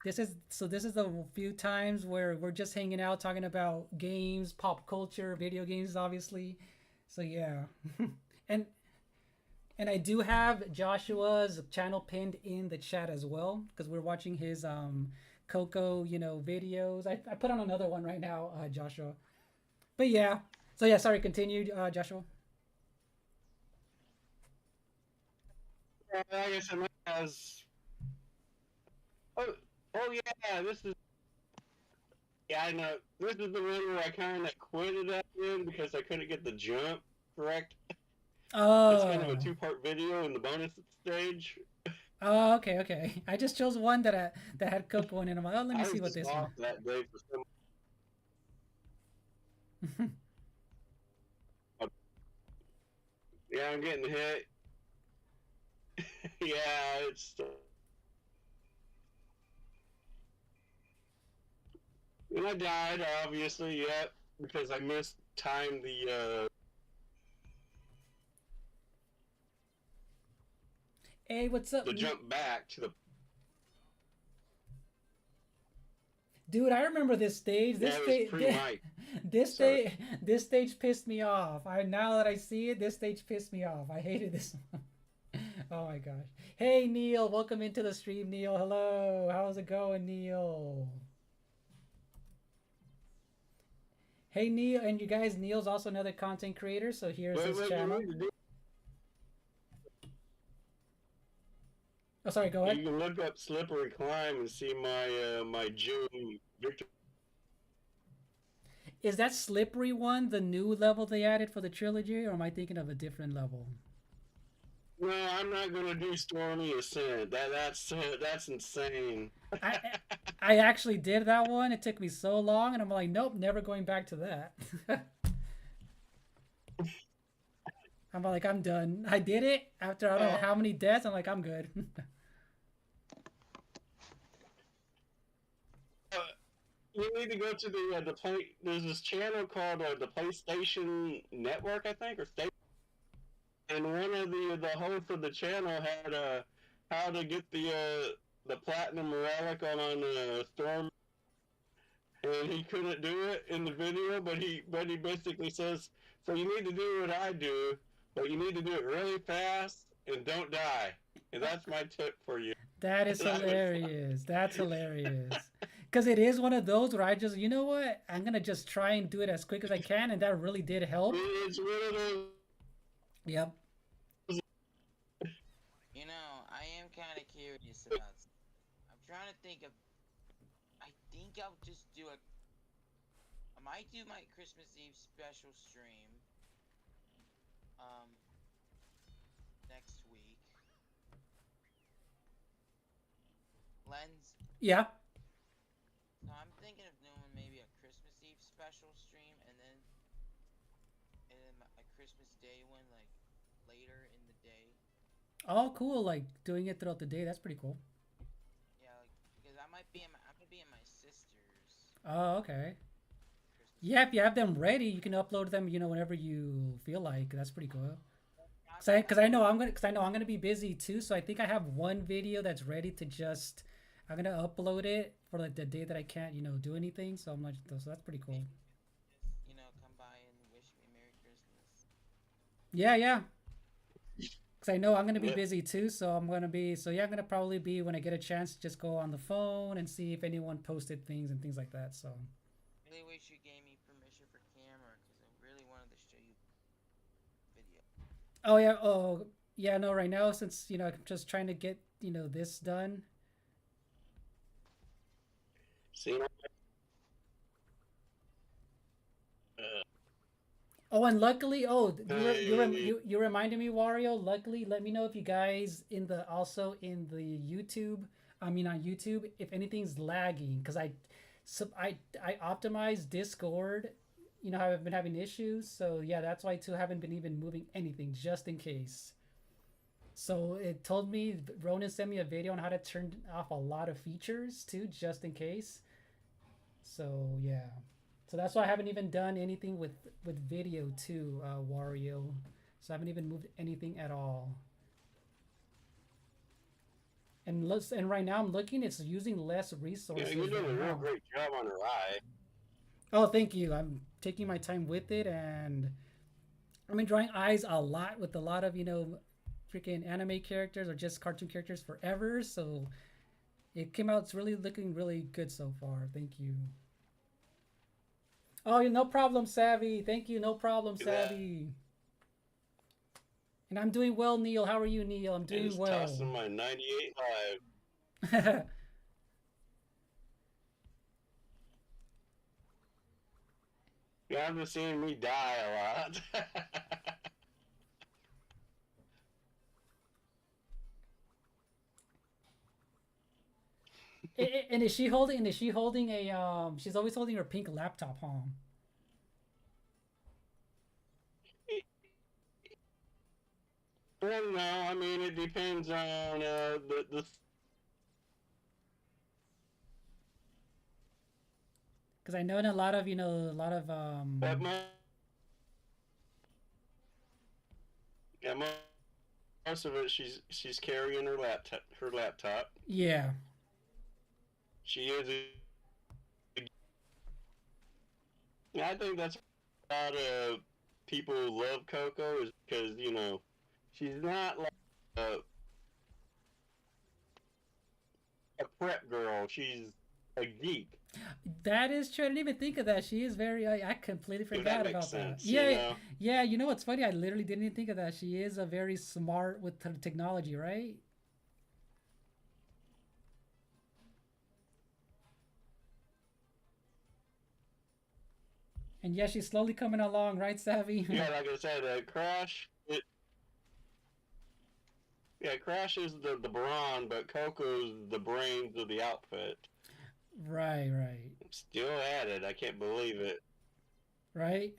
Speaker 1: this is the few times where we're just hanging out talking about games, pop culture, video games, obviously. So yeah. and I do have Joshua's channel pinned in the chat as well because we're watching his Coco, videos. I put on another one right now, Joshua. But yeah. So yeah, sorry, continue, Joshua.
Speaker 3: I guess it has. Oh yeah, this is. Yeah, I know. This is the one where I kind of quit it up in because I couldn't get the jump correct. It's kind of a two-part video in the bonus stage.
Speaker 1: Oh, okay, okay. I just chose one that had Coco in it. I'm like, oh, let me see what this one.
Speaker 3: That day for some... Yeah, I'm getting hit. Yeah, it's. And I died, obviously, because I missed time the.
Speaker 1: Hey, what's up?
Speaker 3: The jump back to the.
Speaker 1: Dude, I remember this stage. This stage pissed me off. Now that I see it, this stage pissed me off. I hated this one. Oh my gosh. Hey Neil, welcome into the stream, Neil. Hello. How's it going, Neil? Hey Neil, and you guys, Neil's also another content creator, so here's his channel. Oh, sorry, go ahead.
Speaker 3: You can look up Slippery Climb and see my June victory.
Speaker 1: Is that slippery one the new level they added for the trilogy, or am I thinking of a different level?
Speaker 3: No, I'm not gonna do Stormy Ascent. That's insane.
Speaker 1: I I actually did that one. It took me so long, and I'm like, nope, never going back to that. I'm like, I'm done. I did it after I don't know
Speaker 3: Uh,
Speaker 1: how many deaths. I'm like, I'm good.
Speaker 3: uh, you need to go to the play. There's this channel called the PlayStation Network, I think, or State. And one of the hosts of the channel had how to get the platinum relic on Storm, and he couldn't do it in the video, but he basically says, so you need to do what I do, but you need to do it really fast and don't die. And that's my tip for you.
Speaker 1: That is
Speaker 3: And I was
Speaker 1: hilarious. That's hilarious. Because it is one of those where I just, you know what? I'm going to just try and do it as quick as I can. And that really did help.
Speaker 3: it's one of those.
Speaker 1: Yep.
Speaker 2: You know, I am kind of curious about. I'm trying to think of. I think I'll just do a. I might do my Christmas Eve special stream. Um, next week. Lens.
Speaker 1: Yeah.
Speaker 2: So I'm thinking of doing maybe a Christmas Eve special stream, and then a Christmas Day one, like later in the day.
Speaker 1: Oh, cool. Like doing it throughout the day. That's pretty cool.
Speaker 2: Yeah, like because I'm gonna be in my sister's
Speaker 1: Oh, okay.
Speaker 2: Christmas
Speaker 1: Yeah,
Speaker 2: Eve.
Speaker 1: if you have them ready, you can upload them, whenever you feel like. That's pretty cool.
Speaker 2: I,
Speaker 1: Cause I know I'm gonna be busy too. So I think I have one video that's ready to just. I'm gonna upload it for like the day that I can't, do anything. So I'm like, so that's pretty cool.
Speaker 2: come by and wish me Merry Christmas.
Speaker 1: Yeah, yeah. Cause I know I'm gonna be
Speaker 3: Yeah,
Speaker 1: busy too. So yeah, I'm gonna probably be when I get a chance, just go on the phone and see if anyone posted things and things like that. So.
Speaker 2: Really wish you gave me permission for camera because I really wanted to show you video.
Speaker 1: Oh yeah. Oh yeah. No, right now since I'm just trying to get this done.
Speaker 3: see, uh,
Speaker 1: Oh, and luckily,
Speaker 3: hey,
Speaker 1: you reminded me, Wario. Luckily, let me know if you guys also in the YouTube. I mean, on YouTube, if anything's lagging, because I optimized Discord. You know how I've been having issues, so yeah, that's why too I haven't been even moving anything just in case. So it told me Ronan sent me a video on how to turn off a lot of features too, just in case. So yeah, so that's why I haven't even done anything with video too, Wario. So I haven't even moved anything at all. And right now I'm looking, it's using less
Speaker 3: you're
Speaker 1: resources
Speaker 3: doing
Speaker 1: right
Speaker 3: a real
Speaker 1: now.
Speaker 3: great job on the ride.
Speaker 1: Oh, thank you. I'm taking my time with it, and I've been drawing eyes a lot with a lot of freaking anime characters or just cartoon characters forever. So it came out. It's really looking really good so far. Thank you. Oh, no problem, Savvy. Thank you. No problem,
Speaker 3: That
Speaker 1: Savvy. And I'm doing well, Neil. How are you, Neil? I'm
Speaker 3: and
Speaker 1: doing
Speaker 3: it's
Speaker 1: well.
Speaker 3: tossing my 98 live. You haven't seen me die a lot.
Speaker 1: And is she holding? And is she holding a? She's always holding her pink laptop, huh?
Speaker 3: Well, no, I mean it depends on the
Speaker 1: Because I know in a lot of
Speaker 3: but yeah, most of it she's carrying her laptop. Her laptop.
Speaker 1: yeah.
Speaker 3: She is. I think that's a lot of people who love Coco is because she's not like a, a prep girl. She's a geek.
Speaker 1: That is true. I didn't even think of that. She is very. I completely
Speaker 3: If that
Speaker 1: forgot
Speaker 3: makes
Speaker 1: about that.
Speaker 3: sense,
Speaker 1: Yeah, yeah. You know what's funny? I literally didn't even think of that. She is a very smart with technology, right? And yeah, she's slowly coming along, right, Savvy?
Speaker 3: Yeah, like I said, Crash. Yeah, Crash is the brawn, but Coco's the brains of the outfit.
Speaker 1: Right, right,
Speaker 3: I'm still at it. I can't believe it.
Speaker 1: right.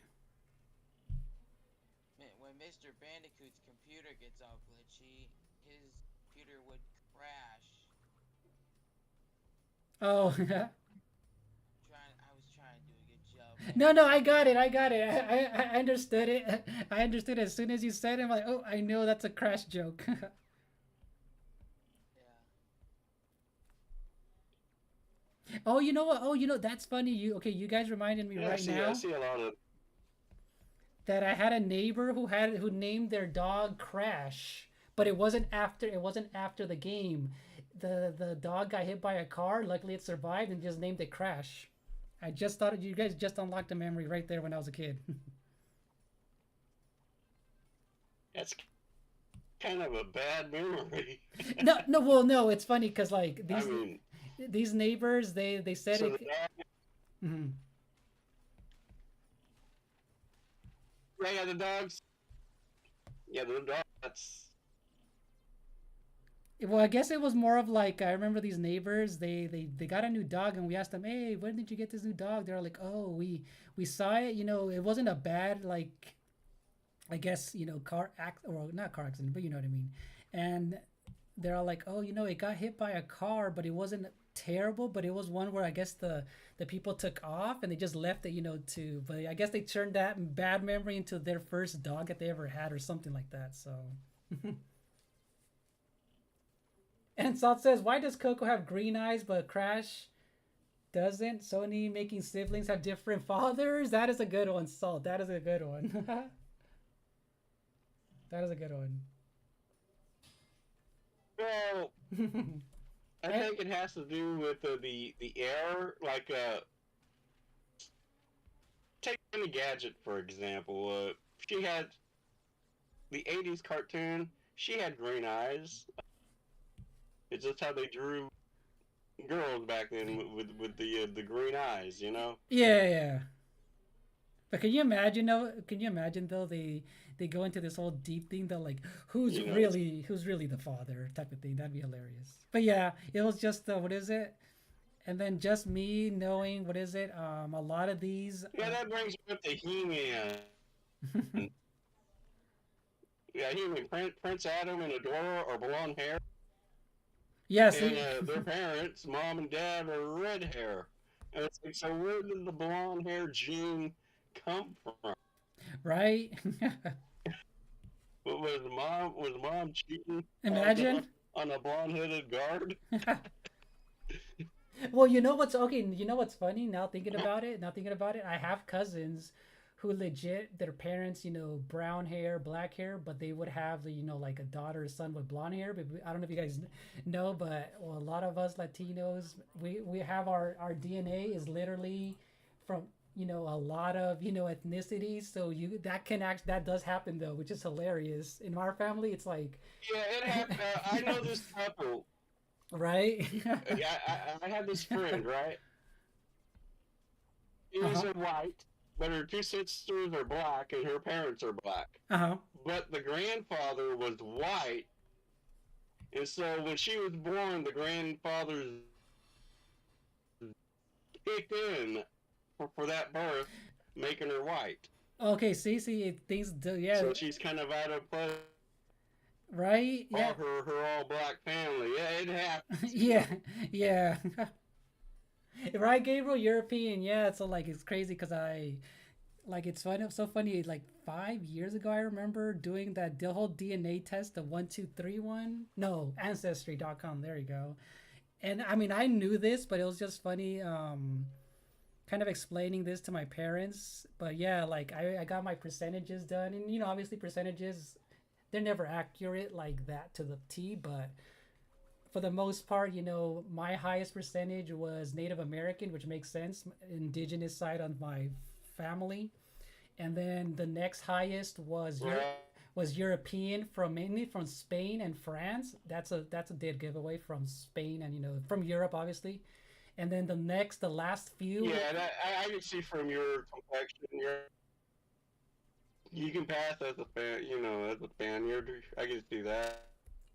Speaker 2: When Mr. Bandicoot's computer gets all glitchy, his computer would crash.
Speaker 1: Oh,
Speaker 2: I was trying to do a good job
Speaker 1: no,
Speaker 2: there.
Speaker 1: no, I got it. I got it. I understood it. I understood as soon as you said it. I'm like, oh, I know that's a Crash joke.
Speaker 2: Yeah.
Speaker 1: Oh, you know what? Oh, you know that's funny. You okay? You guys reminded me
Speaker 3: Yeah,
Speaker 1: right
Speaker 3: I
Speaker 1: now
Speaker 3: see a lot of.
Speaker 1: that I had a neighbor who named their dog Crash, but it wasn't after the game. The dog got hit by a car. Luckily, it survived and just named it Crash. I just thought you guys just unlocked a memory right there when I was a kid.
Speaker 3: That's kind of a bad memory.
Speaker 1: No, no, well, no, it's funny because like
Speaker 3: I
Speaker 1: these
Speaker 3: mean,
Speaker 1: these neighbors they said
Speaker 3: so the
Speaker 1: it.
Speaker 3: dog.
Speaker 1: Mhm.
Speaker 3: Yeah, the dogs. Yeah, the dog. That's.
Speaker 1: Well, I guess it was more of like I remember these neighbors. They got a new dog, and we asked them, "Hey, when did you get this new dog?" They're like, "Oh, we saw it. You know, it wasn't a bad like I guess car act or not car accident, but you know what I mean." And they're all like, "Oh, it got hit by a car, but it wasn't terrible. But it was one where I guess the people took off and they just left it, to. But I guess they turned that bad memory into their first dog that they ever had or something like that. So." And Salt says, "Why does Coco have green eyes but Crash doesn't? Sony making siblings have different fathers? That is a good one, Salt. That is a good one. That is a good one."
Speaker 3: Well, I think it has to do with the air. Like, take any gadget for example. She had the '80s cartoon. She had green eyes. It's just how they drew girls back then with the green eyes.
Speaker 1: Yeah, yeah. But can you imagine though? Can you imagine though? They go into this whole deep thing that like
Speaker 3: You know, it's,
Speaker 1: who's really the father type of thing. That'd be hilarious. But yeah, it was just what is it? And then just me knowing what is it? A lot of these.
Speaker 3: yeah, that brings me up to He-Man. Yeah, He-Man, Prince Adam and Adora are blonde hair,
Speaker 1: Yes,
Speaker 3: and their parents, mom and dad, are red hair. And it's like, so where did the blonde hair gene come from?
Speaker 1: right.
Speaker 3: Was mom cheating
Speaker 1: Imagine.
Speaker 3: on a blonde headed guard?
Speaker 1: Well, you know what's okay. You know what's funny now thinking about it. Now thinking about it, I have cousins who legit their parents, brown hair, black hair, but they would have like a daughter or son with blonde hair. But I don't know if you guys know, but well, a lot of us Latinos, we have our DNA is literally from a lot of ethnicities. So that does happen though, which is hilarious. In our family, it's like
Speaker 3: Yeah, it happened. I know this couple.
Speaker 1: right.
Speaker 3: Yeah, I had this friend, right? She was
Speaker 1: Uh-huh.
Speaker 3: a white, but her two sisters are black, and her parents are black.
Speaker 1: Uh-huh.
Speaker 3: But the grandfather was white, and so when she was born, the grandfather kicked in for that birth, making her white.
Speaker 1: Okay, see, things do, yeah,
Speaker 3: So she's kind of out of place.
Speaker 1: right, yeah,
Speaker 3: All her all black family. Yeah, it happens.
Speaker 1: yeah, yeah. Right, Gabriel, European, yeah. So like, it's crazy because it's funny, so funny. Like 5 years ago, I remember doing the whole DNA test, the 1231. No, Ancestry.com. There you go. And I mean, I knew this, but it was just funny. Kind of explaining this to my parents. But yeah, like I got my percentages done, and obviously percentages they're never accurate like that to the T, but for the most part, my highest percentage was Native American, which makes sense, indigenous side on my family, and then the next highest was
Speaker 3: Right.
Speaker 1: was European, from mainly from Spain and France. That's a dead giveaway from Spain and from Europe, obviously. and then the last few.
Speaker 3: Yeah, I can see from your complexion, you can pass as a fan. You know, as a fan, I can see that.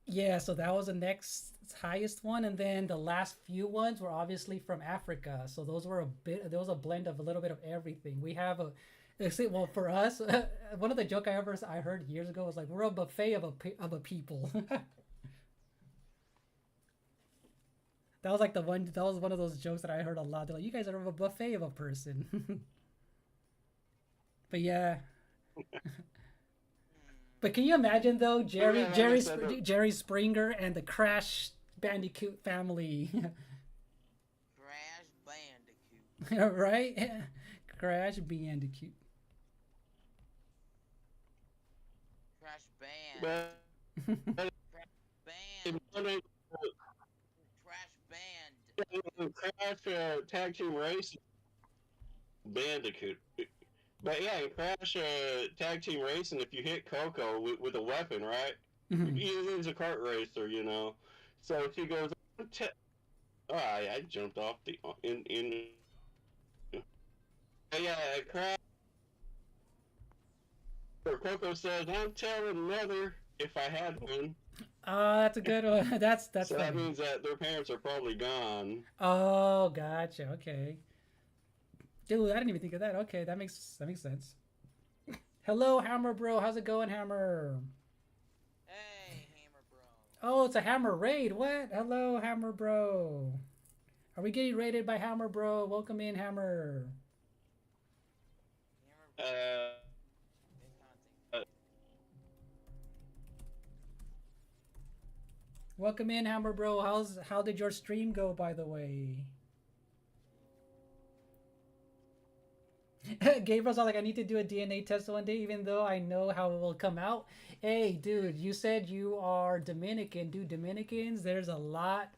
Speaker 1: Yeah, so that was the next highest one, and then the last few ones were obviously from Africa. So those were a bit. There was a blend of a little bit of everything. We have a, well, for us, one of the joke I heard years ago was like we're a buffet of a people. That was like the one. That was one of those jokes that I heard a lot. They're like, "You guys are a buffet of a person." But yeah. But can you imagine though,
Speaker 3: Yeah, like I said,
Speaker 1: Jerry Springer and the Crash Bandicoot family,
Speaker 2: Crash Bandicoot.
Speaker 1: right? Crash Bandicoot.
Speaker 2: Crash Band.
Speaker 3: but
Speaker 2: Crash Band. Crash Band.
Speaker 3: Crash Tag Team Racing Bandicoot. But yeah, in Crash Tag Team Racing, if you hit Coco with a weapon, right?
Speaker 1: Mhm.
Speaker 3: He's a kart racer, you know. So she goes, oh, I jumped off the in. Yeah, Crash. Coco says, "I'm telling mother if I had one."
Speaker 1: That's a good one. That's
Speaker 3: So that
Speaker 1: funny.
Speaker 3: means that their parents are probably gone.
Speaker 1: Oh, gotcha. Okay. Dude, I didn't even think of that. Okay, that makes sense. Hello, Hammer Bro. How's it going, Hammer?
Speaker 2: Hey, Hammer Bro.
Speaker 1: Oh, it's a Hammer raid. What? Hello, Hammer Bro. Are we getting raided by Hammer Bro? Welcome in, Hammer.
Speaker 2: Hammer Bro.
Speaker 3: Uh,
Speaker 2: It's content.
Speaker 1: Welcome in, Hammer Bro. How did your stream go, by the way? Gabriel's all like, I need to do a DNA test one day, even though I know how it will come out. Hey, dude, you said you are Dominican. Dude, Dominicans, there's a lot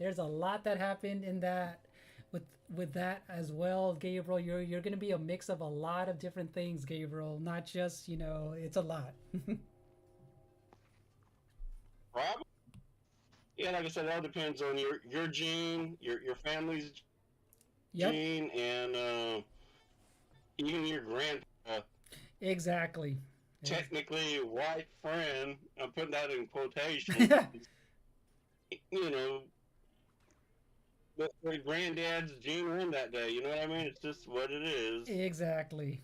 Speaker 1: that happened in that with that as well, Gabriel. You're gonna be a mix of a lot of different things, Gabriel. Not just, it's a lot.
Speaker 3: probably. Yeah, like I said, it all depends on your gene, your family's
Speaker 1: Yep,
Speaker 3: gene, and even your grandpa.
Speaker 1: exactly.
Speaker 3: Technically, white friend. I'm putting that in quotations. You know, the granddad's gene won that day. You know what I mean? It's just what it is.
Speaker 1: Exactly.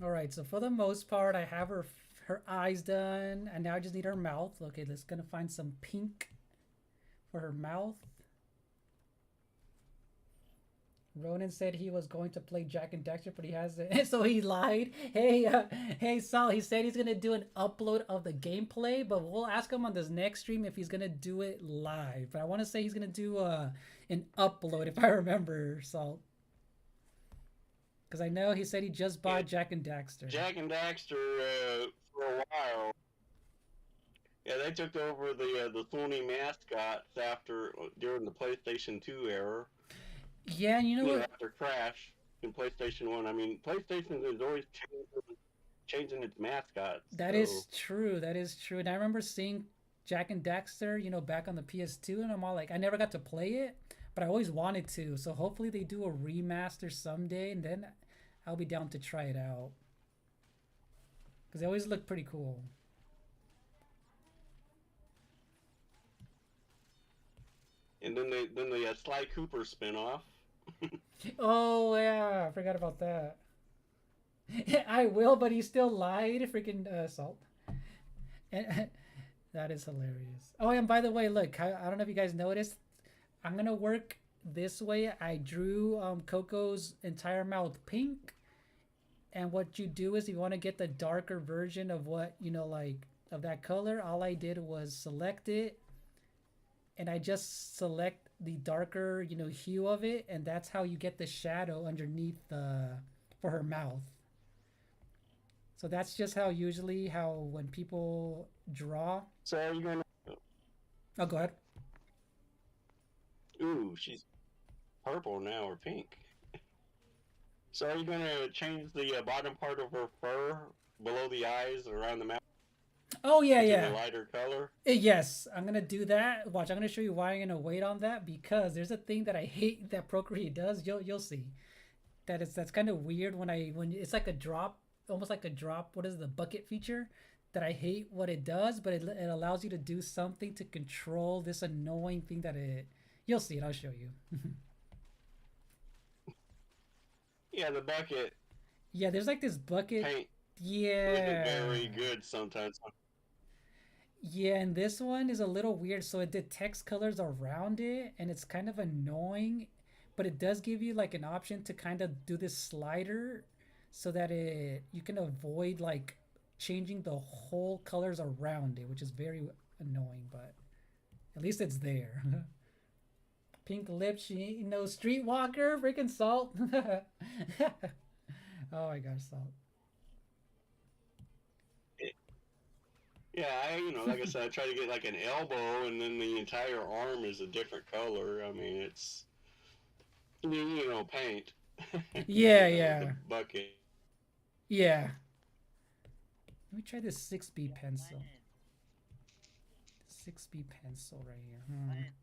Speaker 1: All right, so for the most part, I have her eyes done, and now I just need her mouth. Okay, let's gonna find some pink for her mouth. Ronan said he was going to play Jack and Dexter, but he hasn't, so he lied. Hey, Sal. He said he's gonna do an upload of the gameplay, but we'll ask him on this next stream if he's gonna do it live. But I want to say he's gonna do an upload, if I remember, Salt. Because I know he said he just bought Jack and Daxter.
Speaker 3: Jack and Daxter for a while. Yeah, they took over the Sony mascots during the PlayStation 2 era.
Speaker 1: Yeah, and you know what?
Speaker 3: After Crash in PlayStation 1, I mean, PlayStation is always changing its mascots.
Speaker 1: That is true. That is true. And I remember seeing Jack and Daxter, back on the PS2, and I'm all like, I never got to play it, but I always wanted to. So hopefully they do a remaster someday, and then I'll be down to try it out. Because they always look pretty cool.
Speaker 3: And then the Sly Cooper spinoff.
Speaker 1: Oh yeah, I forgot about that. I will, but he still lied. Freaking Salt. And, that is hilarious. Oh, and by the way, look, I don't know if you guys noticed. I'm gonna work this way. I drew Coco's entire mouth pink, and what you do is, if you want to get the darker version of what like of that color, all I did was select it, and I just select the darker hue of it, and that's how you get the shadow underneath for her mouth. So that's just how when people draw.
Speaker 3: So are you gonna?
Speaker 1: Oh, go ahead.
Speaker 3: Ooh, she's purple now or pink. So are you gonna change the bottom part of her fur below the eyes, around the mouth?
Speaker 1: Oh yeah,
Speaker 3: into the
Speaker 1: yeah.
Speaker 3: lighter color.
Speaker 1: Yes, I'm gonna do that. Watch, I'm gonna show you why I'm gonna wait on that because there's a thing that I hate that Procreate does. You'll see that that's kind of weird when it's like a drop, almost like a drop. What is the bucket feature? That I hate what it does, but it allows you to do something to control this annoying thing that it. You'll see it. I'll show you.
Speaker 3: Yeah, the bucket
Speaker 1: Yeah, there's like this bucket.
Speaker 3: paint isn't
Speaker 1: Yeah.
Speaker 3: very good sometimes.
Speaker 1: Yeah, and this one is a little weird. So it detects colors around it, and it's kind of annoying, but it does give you like an option to kind of do this slider so that it you can avoid like changing the whole colors around it, which is very annoying, but at least it's there. Pink lips, she ain't no streetwalker, freaking salt. Oh my gosh, salt.
Speaker 3: Yeah, like I said, I try to get like an elbow, and then the entire arm is a different color. I mean, it's paint.
Speaker 1: Yeah,
Speaker 3: The
Speaker 1: yeah,
Speaker 3: bucket.
Speaker 1: yeah. Let me try this 6B pencil.
Speaker 2: Lens.
Speaker 1: 6B pencil right here.
Speaker 2: Lens.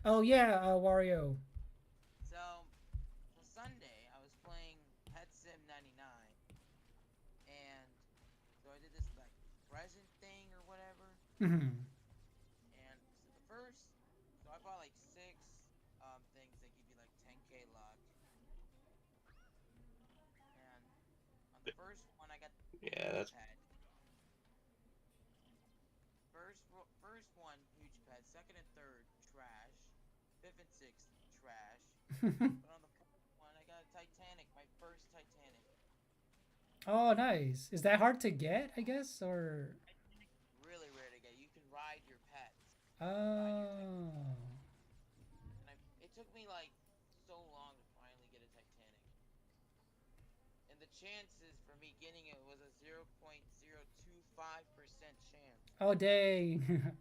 Speaker 1: Oh yeah, Wario.
Speaker 2: So, Sunday I was playing Pet Sim 99, and so I did this like present thing or whatever.
Speaker 1: Mhm.
Speaker 2: And so so I bought like six things that give you like 10K luck. And on the first one I got
Speaker 3: Yeah,
Speaker 2: huge
Speaker 3: that's
Speaker 2: pet. First one huge pet. Second and third trash. Fifth and sixth trash. But on the fourth one I got a Titanic, my first Titanic.
Speaker 1: Oh, nice. Is that hard to get? I guess, or
Speaker 2: Titanic's really rare to get. You can ride your pets. You can ride your Titanic.
Speaker 1: oh,
Speaker 2: And it took me like so long to finally get a Titanic. And the chances for me getting it was a 0.025% chance.
Speaker 1: oh, dang.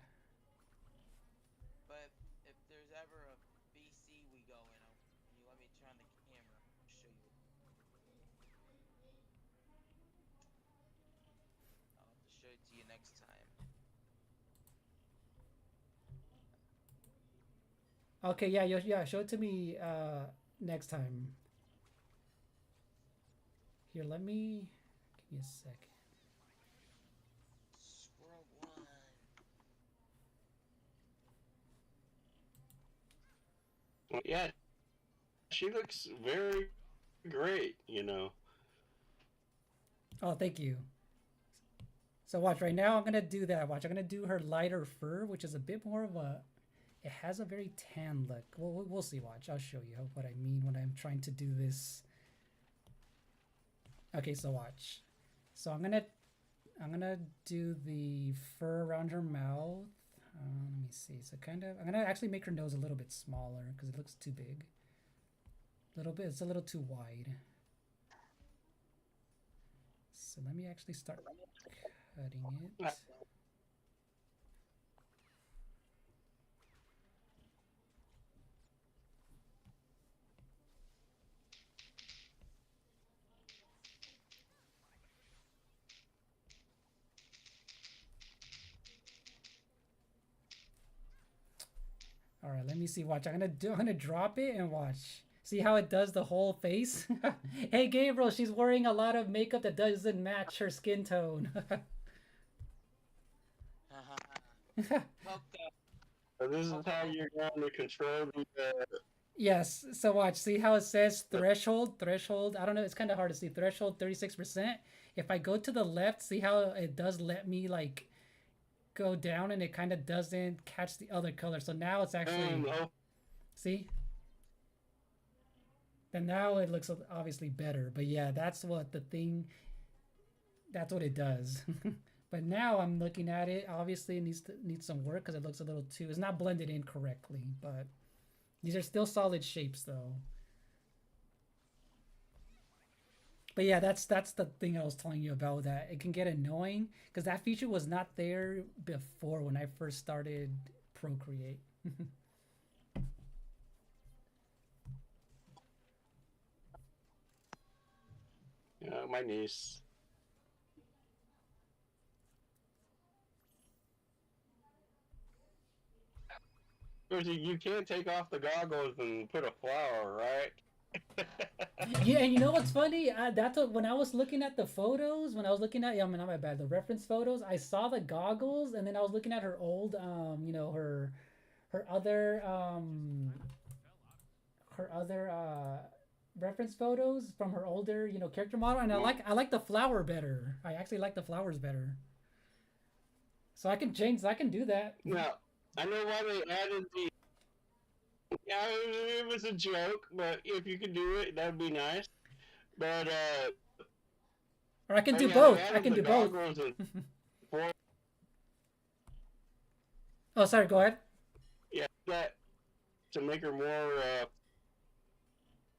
Speaker 2: But if there's ever a BC we go in, you let me turn on the camera. I'll show you. I'll have to show it to you next time.
Speaker 1: Okay, yeah, yeah. Show it to me next time. Here, give me a second.
Speaker 2: Scrub one.
Speaker 3: yeah. She looks very great.
Speaker 1: Oh, thank you. So watch right now. I'm gonna do that. Watch. I'm gonna do her lighter fur, which is a bit more of a. It has a very tan look. We'll see. Watch. I'll show you what I mean when I'm trying to do this. Okay, so watch. So I'm gonna do the fur around her mouth. Let me see. So I'm gonna actually make her nose a little bit smaller because it looks too big. A little bit. It's a little too wide. So let me actually start cutting it. All right, let me see. Watch. I'm gonna drop it and watch. See how it does the whole face? Hey Gabriel, she's wearing a lot of makeup that doesn't match her skin tone.
Speaker 2: Coco.
Speaker 3: So this is how you're going to control the.
Speaker 1: Yes. So watch. See how it says threshold? Threshold. I don't know. It's kind of hard to see. Threshold 36%. If I go to the left, see how it does let me like go down and it kind of doesn't catch the other color. So now it's actually see. And now it looks obviously better. But yeah, that's what the thing. That's what it does. But now I'm looking at it. Obviously, it needs some work because it looks a little too. It's not blended in correctly, but these are still solid shapes though. But yeah, that's the thing I was telling you about, that it can get annoying because that feature was not there before when I first started Procreate.
Speaker 3: My niece. Because you can't take off the goggles and put a flower, right?
Speaker 1: Yeah, and you know what's funny? That's what, when I was looking at the photos, when I was looking at, yeah, I mean, not my bad, the reference photos, I saw the goggles, and then I was looking at her old, her other, her other reference photos from her older, character model, and I like the flower better. I actually like the flowers better. So I can change. I can do that.
Speaker 3: Now, I know why they added the. Yeah, it was a joke, but if you could do it, that'd be nice. But
Speaker 1: Or I can
Speaker 3: oh
Speaker 1: do
Speaker 3: yeah, they
Speaker 1: both. I
Speaker 3: added
Speaker 1: can
Speaker 3: the
Speaker 1: do both.
Speaker 3: goggles and for
Speaker 1: Oh, sorry. Go ahead.
Speaker 3: yeah that to make her more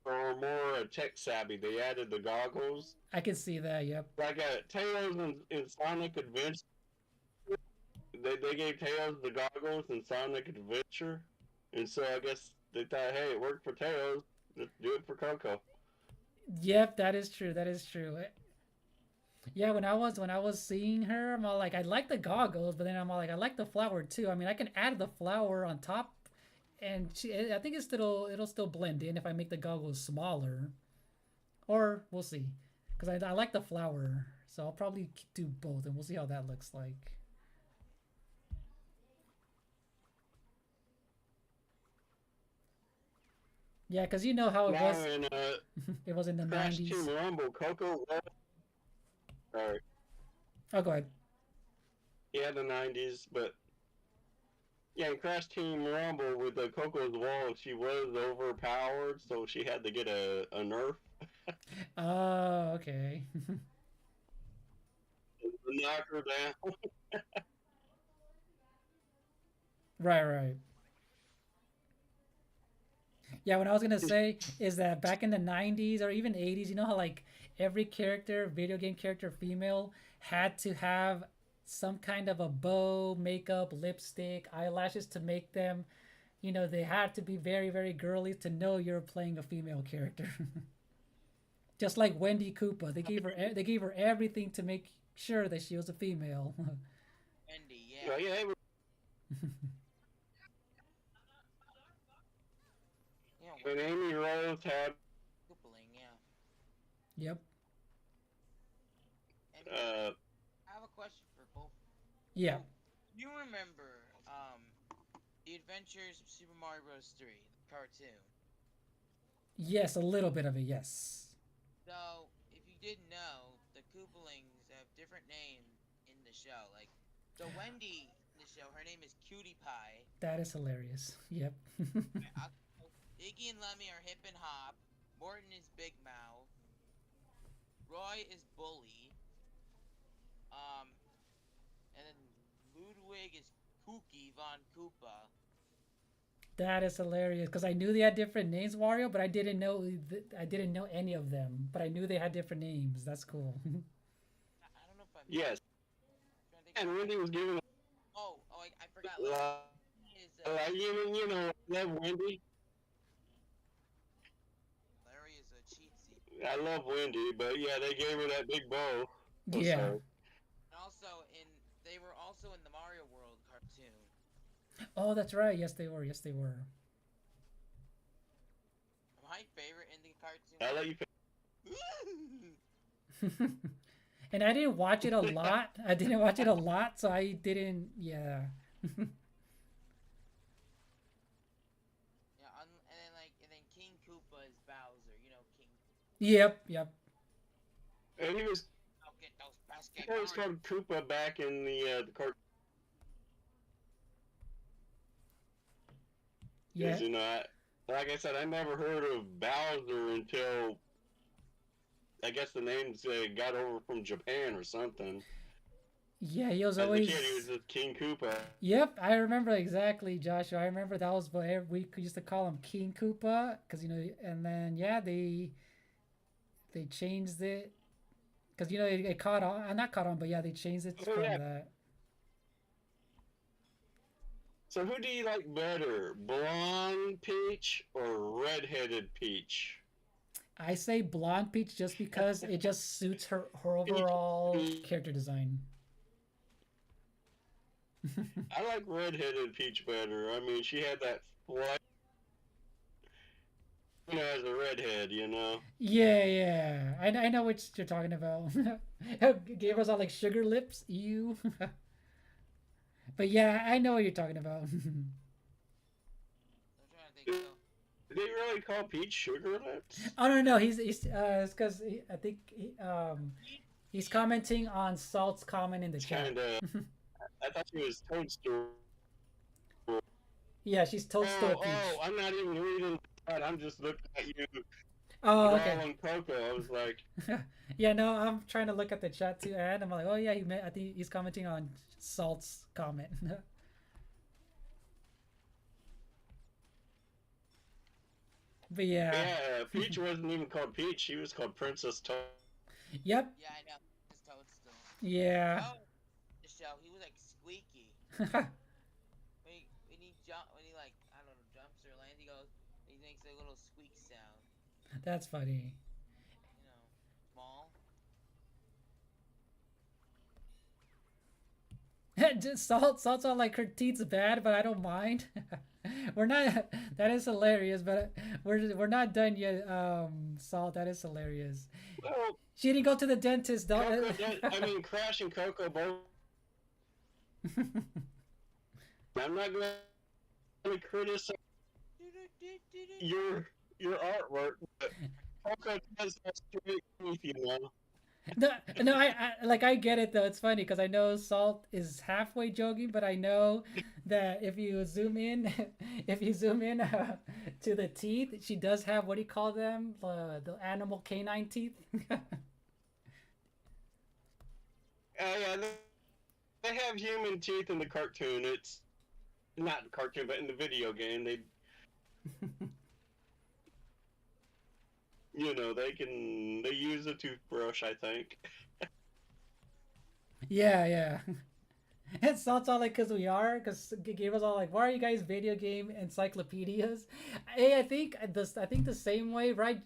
Speaker 3: or more tech savvy. They added the goggles
Speaker 1: I can see that. Yep.
Speaker 3: like Tails in Sonic Adventure. They gave Tails the goggles in Sonic Adventure, and so I guess they thought, hey, it worked for Tails. Let's do it for Coco.
Speaker 1: Yep. That is true. That is true. Yeah. When I was seeing her, I'm all like, I like the goggles, but then I'm all like, I like the flower too. I mean, I can add the flower on top, and I think it'll still blend in if I make the goggles smaller, or we'll see, because I like the flower, so I'll probably do both, and we'll see how that looks like. Yeah, because you know how it
Speaker 3: Now
Speaker 1: was.
Speaker 3: in
Speaker 1: It was in the
Speaker 3: Crash Team
Speaker 1: 90s.
Speaker 3: Rumble, Coco was sorry,
Speaker 1: Oh, go ahead.
Speaker 3: yeah, the 90s, but yeah, in Crash Team Rumble with the Coco's Wall, she was overpowered, so she had to get a nerf
Speaker 1: Oh, okay.
Speaker 3: to knock her down.
Speaker 1: Right, right. Yeah, what I was gonna say is that back in the 90s or even 80s, you know how like every character, video game character, female, had to have some kind of a bow, makeup, lipstick, eyelashes to make them, they had to be very, very girly to know you're playing a female character. Just like Wendy Koopa, they gave her everything to make sure that she was a female.
Speaker 2: Wendy, yeah.
Speaker 3: Well, yeah,
Speaker 2: Yeah,
Speaker 3: when Amy Rose had
Speaker 2: Koopaling, yeah.
Speaker 1: Yep.
Speaker 2: And
Speaker 3: uh,
Speaker 2: I have a question for both.
Speaker 1: Yeah.
Speaker 2: So, you remember the Adventures of Super Mario Bros. 3, the cartoon?
Speaker 1: Yes, a little bit of it. Yes.
Speaker 2: So, if you didn't know, the Koopalings have different names in the show. Like, so Wendy in the show, her name is Cutie Pie.
Speaker 1: That is hilarious. Yep.
Speaker 2: Iggy and Lemmy are Hip and Hop. Morton is Big Mouth. Roy is Bully. Um, and then Ludwig is Kooky Von Koopa.
Speaker 1: That is hilarious because I knew they had different names, Wario, but I didn't know any of them. But I knew they had different names. That's cool.
Speaker 2: I don't know if I'm
Speaker 3: yes,
Speaker 2: trying to think.
Speaker 3: and Wendy was given
Speaker 2: I forgot.
Speaker 3: uh,
Speaker 2: Is
Speaker 3: you know, I love Wendy.
Speaker 2: Larry is a cheat seat.
Speaker 3: I love Wendy, but yeah, they gave her that big bow. Oh,
Speaker 1: Yeah.
Speaker 3: sorry.
Speaker 2: And also they were also in the Mario World cartoon.
Speaker 1: Oh, that's right. Yes, they were. Yes, they were.
Speaker 2: My favorite in the cartoon.
Speaker 3: I'll let you.
Speaker 1: And I didn't watch it a lot. I didn't watch it a lot, so I didn't. Yeah.
Speaker 2: Yeah, and then King Koopa is Bowser. You know King.
Speaker 1: Yep. Yep.
Speaker 3: And he was
Speaker 2: I'll get those basket.
Speaker 3: always called Koopa back in the cartoon.
Speaker 1: Yeah.
Speaker 3: You know, like I said, I never heard of Bowser until I guess the names got over from Japan or something.
Speaker 1: Yeah. He was
Speaker 3: As a
Speaker 1: always.
Speaker 3: kid, he was just King Koopa.
Speaker 1: Yep, I remember exactly, Joshua. I remember that was what we used to call him King Koopa, because and then yeah, they changed it because it caught on, not caught on, but yeah, they changed it
Speaker 3: Oh
Speaker 1: from
Speaker 3: yeah.
Speaker 1: that.
Speaker 3: So who do you like better, blonde Peach or redheaded Peach?
Speaker 1: I say Blonde Peach just because it just suits her overall character design.
Speaker 3: I like redheaded Peach better. I mean, she had that slight, as a redhead,
Speaker 1: Yeah, yeah. I know what you're talking about. Gave us all like sugar lips. Ew. But yeah, I know what you're talking about.
Speaker 2: I'm trying to think.
Speaker 3: Did
Speaker 2: So
Speaker 3: they really call Peach Sugar Lips?
Speaker 1: Oh no, no, he's it's because I think
Speaker 2: Peach,
Speaker 1: he's commenting on Salt's comment in the
Speaker 3: It's
Speaker 1: chat.
Speaker 3: kind of. I thought she was Toadstool.
Speaker 1: Yeah, she's Toadstool
Speaker 3: Oh,
Speaker 1: Peach.
Speaker 3: I'm not even reading that. I'm just looking at you
Speaker 1: Oh, okay.
Speaker 3: drawing Coco. I was like,
Speaker 1: Yeah, no, I'm trying to look at the chat too, and I'm like, oh yeah, I think he's commenting on Salt's comment. But yeah,
Speaker 3: yeah, Peach wasn't even called Peach. She was called Princess Toad.
Speaker 1: yep,
Speaker 2: yeah, I know. It's Toadstool.
Speaker 1: yeah.
Speaker 2: Oh, the show. He was like squeaky when he like I don't know jumps or lands. He makes a little squeak sound.
Speaker 1: That's funny.
Speaker 2: You know, small.
Speaker 1: Just Salt's all like her teeth's bad, but I don't mind. We're not. That is hilarious, but we're not done yet. Salt, that is hilarious.
Speaker 3: Well,
Speaker 1: She didn't go to the dentist, though.
Speaker 3: I mean, Crash and Coco both. I'm not going to criticize your your artwork, but Coco does have straight teeth.
Speaker 1: No, no, I get it though. It's funny because I know Salt is halfway joking, but I know that if you zoom in, if you zoom in to the teeth, she does have what do you call them? The animal canine teeth.
Speaker 3: Yeah, they have human teeth in the cartoon. It's not cartoon, but in the video game, they use a toothbrush, I think.
Speaker 1: Yeah, yeah. And Salt's all like, because we are, because gave us all like, why are you guys video game encyclopedias? Hey, I think the same way, right?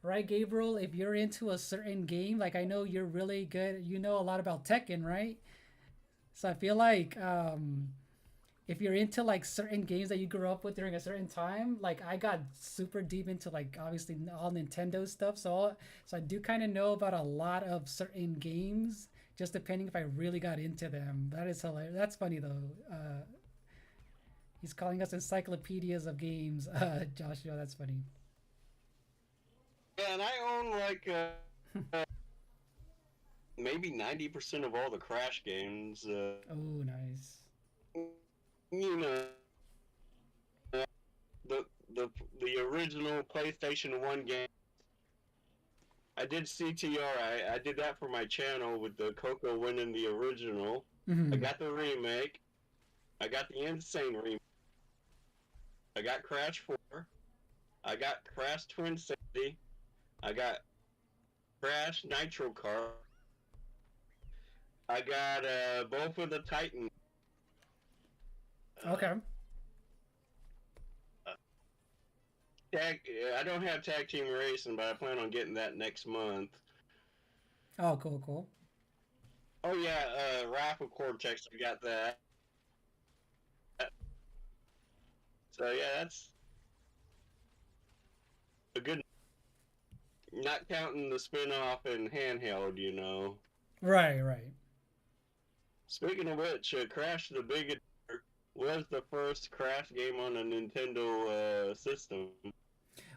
Speaker 1: Right, Gabriel. If you're into a certain game, like I know you're really good, you know a lot about Tekken, right? So I feel like if you're into like certain games that you grew up with during a certain time, like I got super deep into like obviously all Nintendo stuff, so I do kind of know about a lot of certain games, just depending if I really got into them. That is hilarious. That's funny though. He's calling us encyclopedias of games, Joshua. That's funny.
Speaker 3: Yeah, and I own like maybe 90% of all the Crash games.
Speaker 1: Oh, nice.
Speaker 3: You know, the the the original PlayStation One game. I did CTR. I did that for my channel with the Coco winning the original. I
Speaker 1: Mm-hmm.
Speaker 3: got the remake. I got the Insane remake. I got Crash 4. I got Crash Twin City. I got Crash Nitro Car. I got both of the Titan.
Speaker 1: Okay.
Speaker 3: I don't have Tag Team Racing, but I plan on getting that next month.
Speaker 1: Oh, cool, cool.
Speaker 3: Oh yeah, Raffle Cortex. I got that. So yeah, that's a good. Not counting the spin-off in handheld.
Speaker 1: Right, right.
Speaker 3: Speaking of which, Crash the Big Adventure was the first Crash game on a Nintendo system,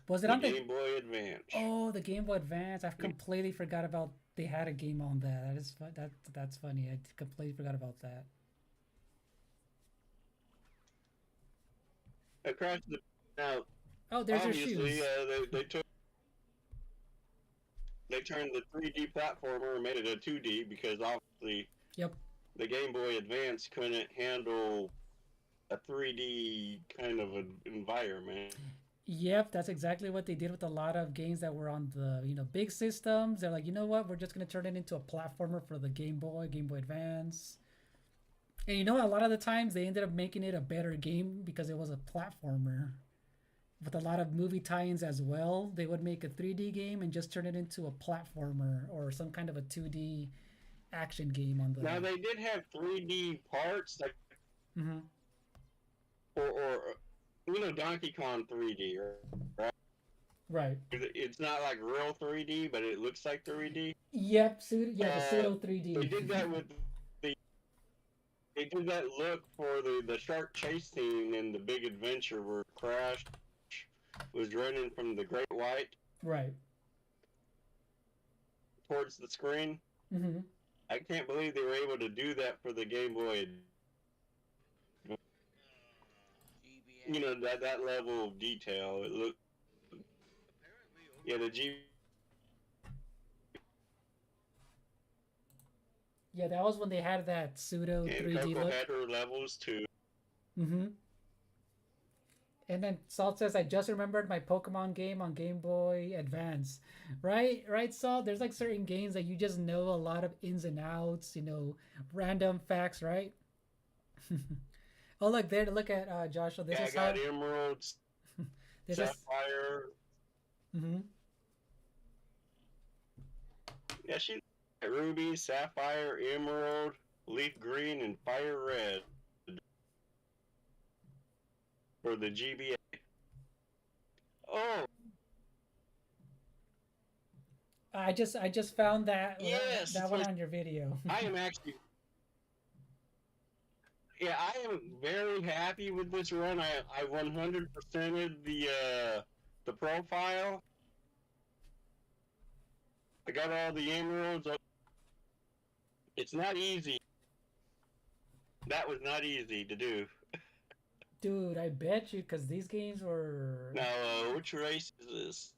Speaker 1: Was it
Speaker 3: the
Speaker 1: on the?
Speaker 3: Game Boy Advance.
Speaker 1: Oh, the Game Boy Advance. I've completely forgot about they had a game on that. That's funny. I completely forgot about that.
Speaker 3: Crash the now
Speaker 1: Oh, there's your
Speaker 3: obviously
Speaker 1: shoes.
Speaker 3: they turned the 3D platformer and made it a 2D because obviously
Speaker 1: Yep.
Speaker 3: the Game Boy Advance couldn't handle a 3D kind of an environment.
Speaker 1: Yep, that's exactly what they did with a lot of games that were on the, big systems. They're like, you know what? We're just gonna turn it into a platformer for the Game Boy Advance. And a lot of the times they ended up making it a better game because it was a platformer. With a lot of movie tie-ins as well, they would make a 3D game and just turn it into a platformer or some kind of a 2D action game on the.
Speaker 3: Now they did have 3D parts, like
Speaker 1: Mm-hmm.
Speaker 3: or Donkey Kong 3D, right?
Speaker 1: Right.
Speaker 3: It's not like real 3D, but it looks like 3D.
Speaker 1: Yep. Yeah, the pseudo
Speaker 3: They
Speaker 1: 3D.
Speaker 3: did that with the. They did that look for the shark chase scene in the Big Adventure where Crash was running from the Great White
Speaker 1: Right.
Speaker 3: towards the screen.
Speaker 1: Mm-hmm.
Speaker 3: I can't believe they were able to do that for the Game Boy.
Speaker 2: GBA.
Speaker 3: That level of detail. It looked. Yeah, the G.
Speaker 1: Yeah, that was when they had that pseudo
Speaker 3: And
Speaker 1: 3D
Speaker 3: Coco
Speaker 1: look.
Speaker 3: had her levels too.
Speaker 1: Mm-hmm. And then Salt says, I just remembered my Pokemon game on Game Boy Advance. Right, Salt? There's like certain games that you just know a lot of ins and outs, random facts, right? Oh, look there. Look at Joshua. This
Speaker 3: Yeah, I
Speaker 1: is
Speaker 3: got
Speaker 1: how.
Speaker 3: emeralds,
Speaker 1: This is.
Speaker 3: sapphire.
Speaker 1: Mm-hmm.
Speaker 3: Yeah, she ruby, sapphire, emerald, leaf green, and fire red for the GBA. Oh,
Speaker 1: I just found
Speaker 3: yes,
Speaker 1: that one on your video.
Speaker 3: I am actually. Yeah, I am very happy with this run. I 100%ed the profile. I got all the emeralds. It's not easy. That was not easy to do.
Speaker 1: Dude, I bet you, because these games were.
Speaker 3: Now, which race is this?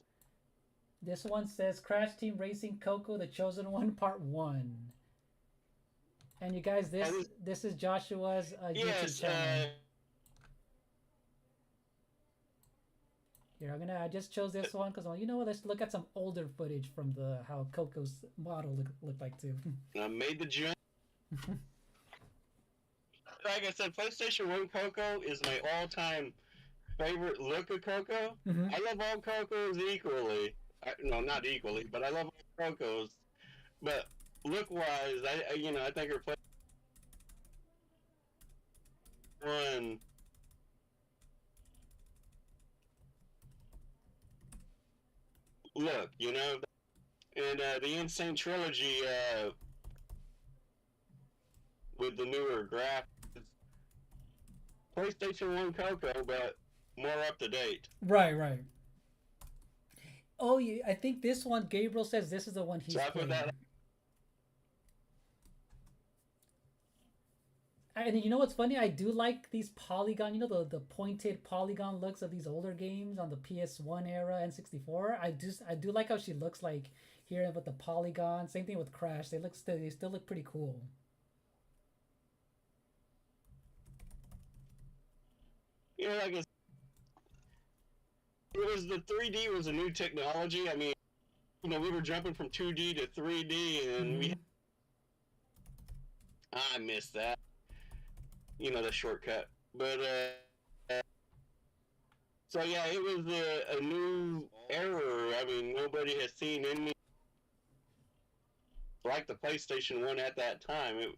Speaker 1: This one says Crash Team Racing Coco, The Chosen One, Part 1. And you guys, this is Joshua's YouTube
Speaker 3: Yes.
Speaker 1: channel. Here, I just chose this one because, you know what, let's look at some older footage from how Coco's model looked like too.
Speaker 3: I made the jump. Like I said, PlayStation 1 Coco is my all-time favorite look of Coco.
Speaker 1: Mm-hmm.
Speaker 3: I love all Cocos equally. No, not equally, but I love all Cocos. But look-wise, I think her one. Look, and the Insane Trilogy with the newer graphics. PlayStation 1 Coco, but more up to date.
Speaker 1: Right. Oh, yeah, I think this one, Gabriel says this is the one he's playing.
Speaker 3: That.
Speaker 1: And you know what's funny? I do like these polygon, the pointed polygon looks of these older games on the PS1 era, N64. I do like how she looks like here with the polygon. Same thing with Crash. They still look pretty cool.
Speaker 3: Like it was the 3D was a new technology. I mean, we were jumping from 2D to 3D, and I missed that. The shortcut. But so yeah, it was a new era. I mean, nobody has seen any like the PlayStation 1 at that time. And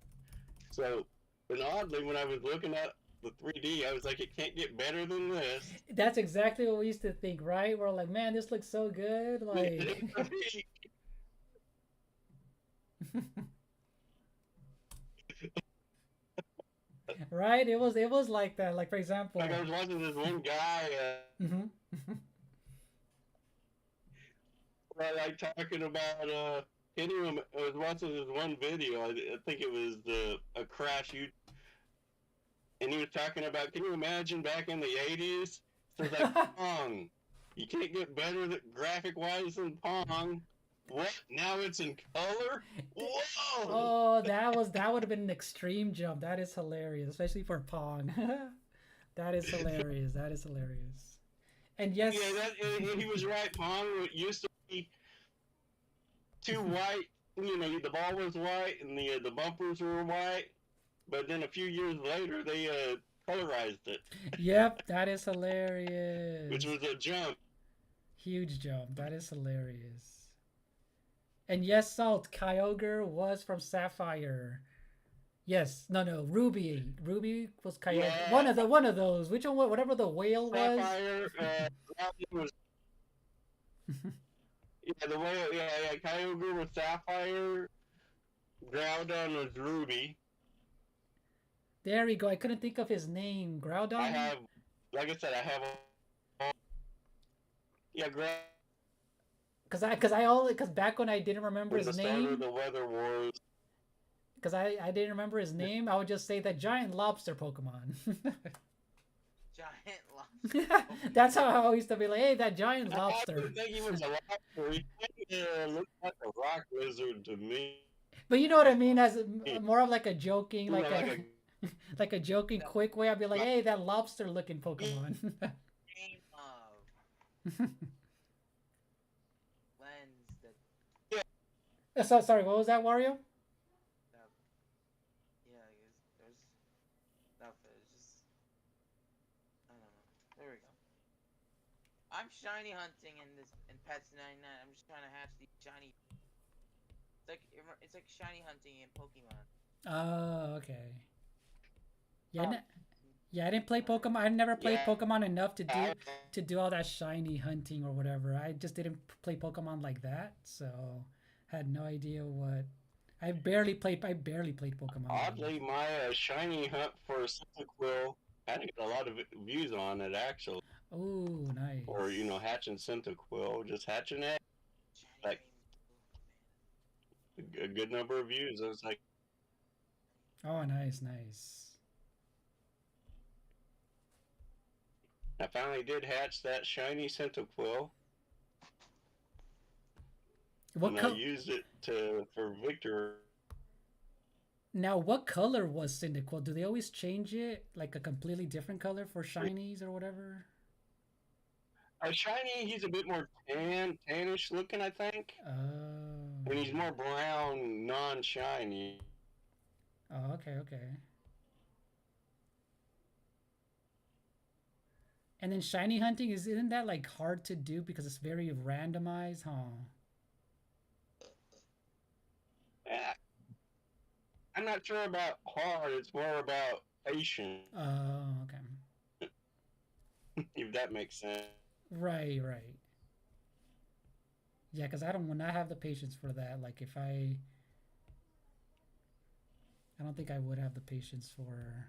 Speaker 3: oddly, when I was looking at the 3D, I was like, it can't get better than this.
Speaker 1: That's exactly what we used to think, right? We're like, man, this looks so good. Like, right? It was like that. Like, for example,
Speaker 3: like I was watching this one guy, like talking about I was watching this one video. I think it was a Crash and he was talking about, can you imagine back in the 80s? So it's like Pong. You can't get better graphic-wise than Pong. What? Now it's in color? Whoa!
Speaker 1: Oh, that would have been an extreme jump. That is hilarious, especially for Pong. That is hilarious. And yes,
Speaker 3: yeah, he was right. Pong used to be too white. The ball was white and the bumpers were white. But then a few years later, they colorized it.
Speaker 1: Yep, that is hilarious.
Speaker 3: Which was a jump.
Speaker 1: Huge jump. That is hilarious. And yes, Salt, Kyogre was from Sapphire. Yes, no, Ruby. Ruby was Kyogre.
Speaker 3: Yeah,
Speaker 1: One of those. Which one? Whatever the whale was.
Speaker 3: Sapphire. Groudon was yeah the way yeah Kyogre was Sapphire. Groudon was Ruby.
Speaker 1: There we go. I couldn't think of his name.
Speaker 3: I
Speaker 1: Groudon.
Speaker 3: have, like I said, I have all, yeah Groudon
Speaker 1: Cause back when I didn't remember
Speaker 3: was
Speaker 1: his
Speaker 3: the starter of
Speaker 1: name,
Speaker 3: the Weather Wars.
Speaker 1: because I didn't remember his name, I would just say that giant lobster Pokemon.
Speaker 2: Giant lobster.
Speaker 1: That's how I used to be like, hey, that giant
Speaker 3: I
Speaker 1: lobster.
Speaker 3: didn't think he was a lobster. He looked like a rock lizard to me.
Speaker 1: But you know what I mean, as more of like a joking,
Speaker 3: You know,
Speaker 1: like a like a joking quick way. I'd be like, hey, that lobster looking Pokemon.
Speaker 2: Game of lens that
Speaker 1: So sorry, what was that, Wario?
Speaker 2: yeah, there's stuff that is just I don't know. There we go. I'm shiny hunting in Pets 99. I'm just trying to hatch these shiny. It's like shiny hunting in Pokemon.
Speaker 1: Oh, okay. Yeah, yeah. I didn't play Pokemon. I never played
Speaker 3: Yeah.
Speaker 1: Pokemon enough to do all that shiny hunting or whatever. I just didn't play Pokemon like that, so had no idea what. I barely played Pokemon.
Speaker 3: Oddly, my shiny hunt for Cyndaquil, I didn't get a lot of views on it actually.
Speaker 1: Oh, nice.
Speaker 3: Or hatching Cyndaquil, just hatching it,
Speaker 2: Shiny
Speaker 3: like a good number of views. I was like,
Speaker 1: Oh, nice.
Speaker 3: I finally did hatch that shiny Cyndaquil,
Speaker 1: What
Speaker 3: and I used it for Victor.
Speaker 1: Now, what color was Cyndaquil? Do they always change it like a completely different color for shinies or whatever?
Speaker 3: Shiny, he's a bit more tannish looking, I think.
Speaker 1: Oh.
Speaker 3: And he's more brown, non-shiny.
Speaker 1: Oh, okay. And then shiny hunting isn't that like hard to do because it's very randomized, huh?
Speaker 3: Eh, I'm not sure about hard. It's more about patience,
Speaker 1: Oh, okay.
Speaker 3: if that makes sense.
Speaker 1: Right. Yeah, because I don't have the patience for that. Like if I don't think I would have the patience for.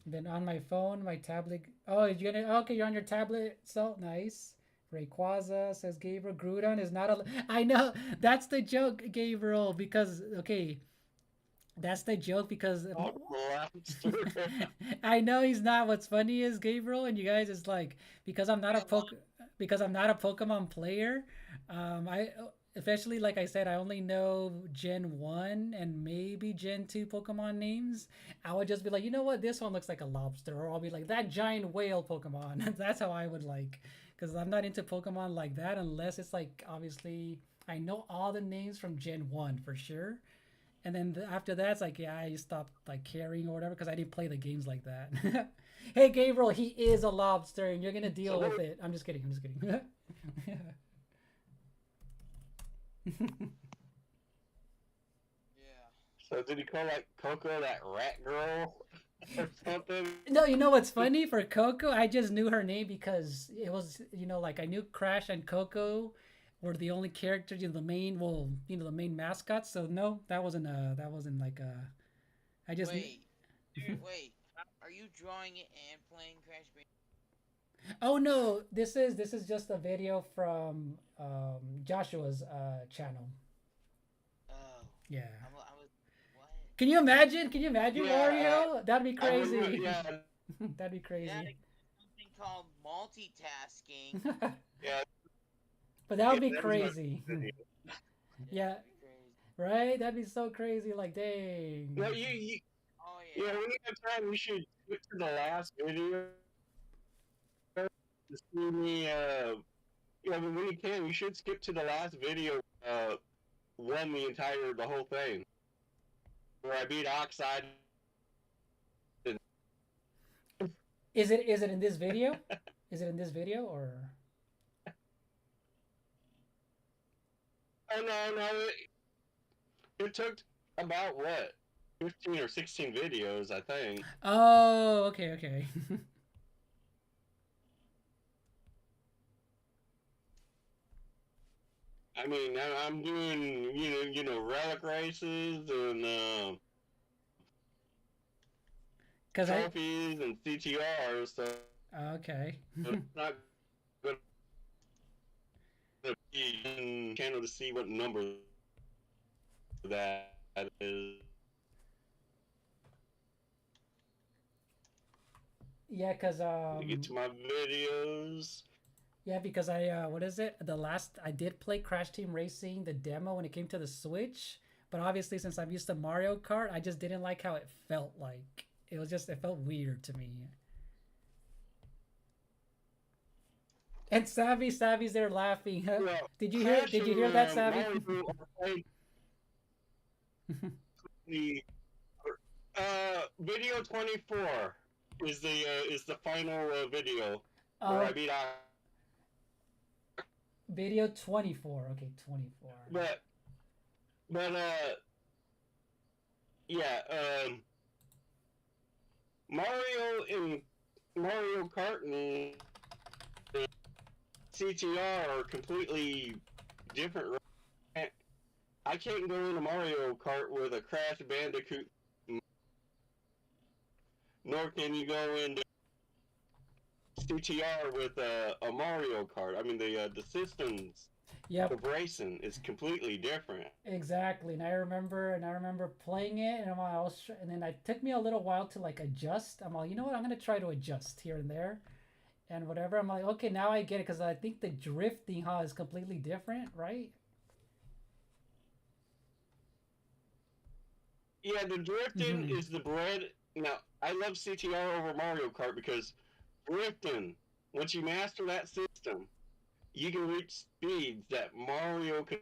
Speaker 1: Then on my phone, my tablet. Oh, you're gonna okay? You're on your tablet. So nice. Rayquaza says Gabriel Groudon is not a. I know that's the joke, Gabriel. Because okay, that's the joke because I know he's not. What's funny is Gabriel and you guys is like because I'm not a Pokemon player. I especially like I said, I only know Gen 1 and maybe Gen 2 Pokemon names. I would just be like, you know what, this one looks like a lobster, or I'll be like that giant whale Pokemon. That's how I would like, because I'm not into Pokemon like that unless it's like obviously I know all the names from Gen 1 for sure. And then after that, it's like, yeah, I stopped like caring or whatever because I didn't play the games like that. Hey, Gabriel, he is a lobster, and you're gonna deal with it. I'm just kidding.
Speaker 2: Yeah.
Speaker 3: So did he call like Coco that rat girl or something?
Speaker 1: No, you know what's funny for Coco? I just knew her name because it was, like I knew Crash and Coco were the only characters, the main, the main mascots. So no, that wasn't like a. I just
Speaker 2: wait. Wait. Are you drawing it and playing Crash Bandicoot?
Speaker 1: Oh no, this is just a video from Joshua's channel.
Speaker 2: Oh.
Speaker 1: Yeah.
Speaker 2: I was what?
Speaker 1: Can you imagine?
Speaker 3: Yeah,
Speaker 1: Wario? That'd be crazy.
Speaker 3: Yeah,
Speaker 1: That'd be crazy.
Speaker 2: Yeah, something called multitasking.
Speaker 3: yeah.
Speaker 1: But that would be
Speaker 3: that was
Speaker 1: crazy. Yeah.
Speaker 2: That'd be crazy.
Speaker 1: Right? That'd be so crazy. Like, dang.
Speaker 3: No, you
Speaker 2: Oh yeah.
Speaker 3: yeah. When you have time, you should skip to the last video to see me. Yeah, but when you can, you should skip to the last video. Won the whole thing, where I beat Oxide.
Speaker 1: Is it in this video? Is it in this video or?
Speaker 3: Oh no, it took about what 15 or 16 videos, I think.
Speaker 1: Oh, okay, okay.
Speaker 3: I mean, I'm doing relic races and
Speaker 1: Cause I
Speaker 3: trophies and CTRs, so
Speaker 1: okay.
Speaker 3: it's not going to be in channel to see what number that is.
Speaker 1: Yeah, cause
Speaker 3: To get to my videos.
Speaker 1: yeah, because I what is it? The last I did play Crash Team Racing the demo when it came to the Switch, but obviously since I'm used to Mario Kart, I just didn't like how it felt like. It felt weird to me. And Savvy's there laughing. Huh?
Speaker 3: Well,
Speaker 1: Did you hear that, Savvy?
Speaker 3: Mario are the video 24 is the final video where I beat
Speaker 1: Video 24. Okay, 24.
Speaker 3: but yeah, Mario and Mario Kart and CTR are completely different. I can't go into Mario Kart with a Crash Bandicoot, nor can you go into CTR with a Mario Kart. I mean, the systems,
Speaker 1: Yep.
Speaker 3: the racing is completely different.
Speaker 1: Exactly, and I remember playing it, and and then it took me a little while to like adjust. I'm like, you know what? I'm gonna try to adjust here and there, and whatever. I'm like, okay, now I get it because I think the drifting, is completely different, right?
Speaker 3: Yeah, the drifting is the bread. Now, I love CTR over Mario Kart because drifting, once you master that system, you can reach speeds that Mario can.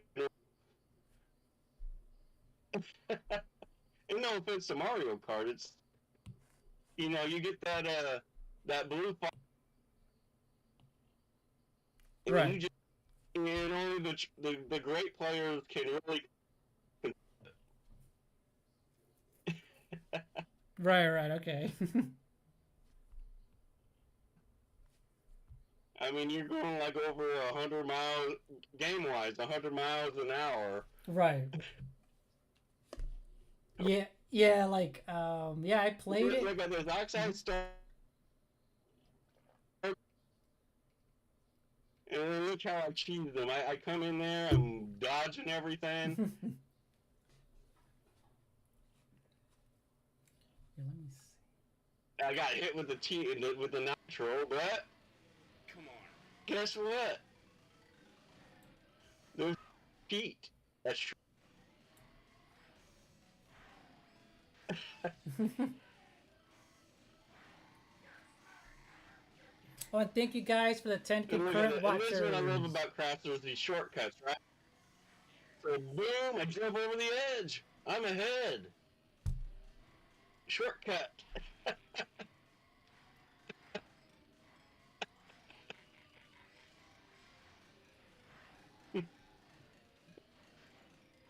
Speaker 3: And no offense to Mario Kart, it's you get that blue fire, and
Speaker 1: Right.
Speaker 3: you just and only the great players can really.
Speaker 1: Right. Okay.
Speaker 3: I mean, you're going like over 100 miles, game-wise, 100 miles an hour.
Speaker 1: Right. Yeah, like yeah, I played it.
Speaker 3: Look at this oxide star, and look how I cheese them. I come in there, I'm dodging everything.
Speaker 1: Here, let me see.
Speaker 3: I got hit with with the nitro, but come on, guess what? There's cheat. That's true.
Speaker 1: Oh, and thank you guys for the 10 concurrent watchers.
Speaker 3: And this is what I love about Craft. There's these shortcuts, right? So boom, I jump over the edge. I'm ahead. Shortcut.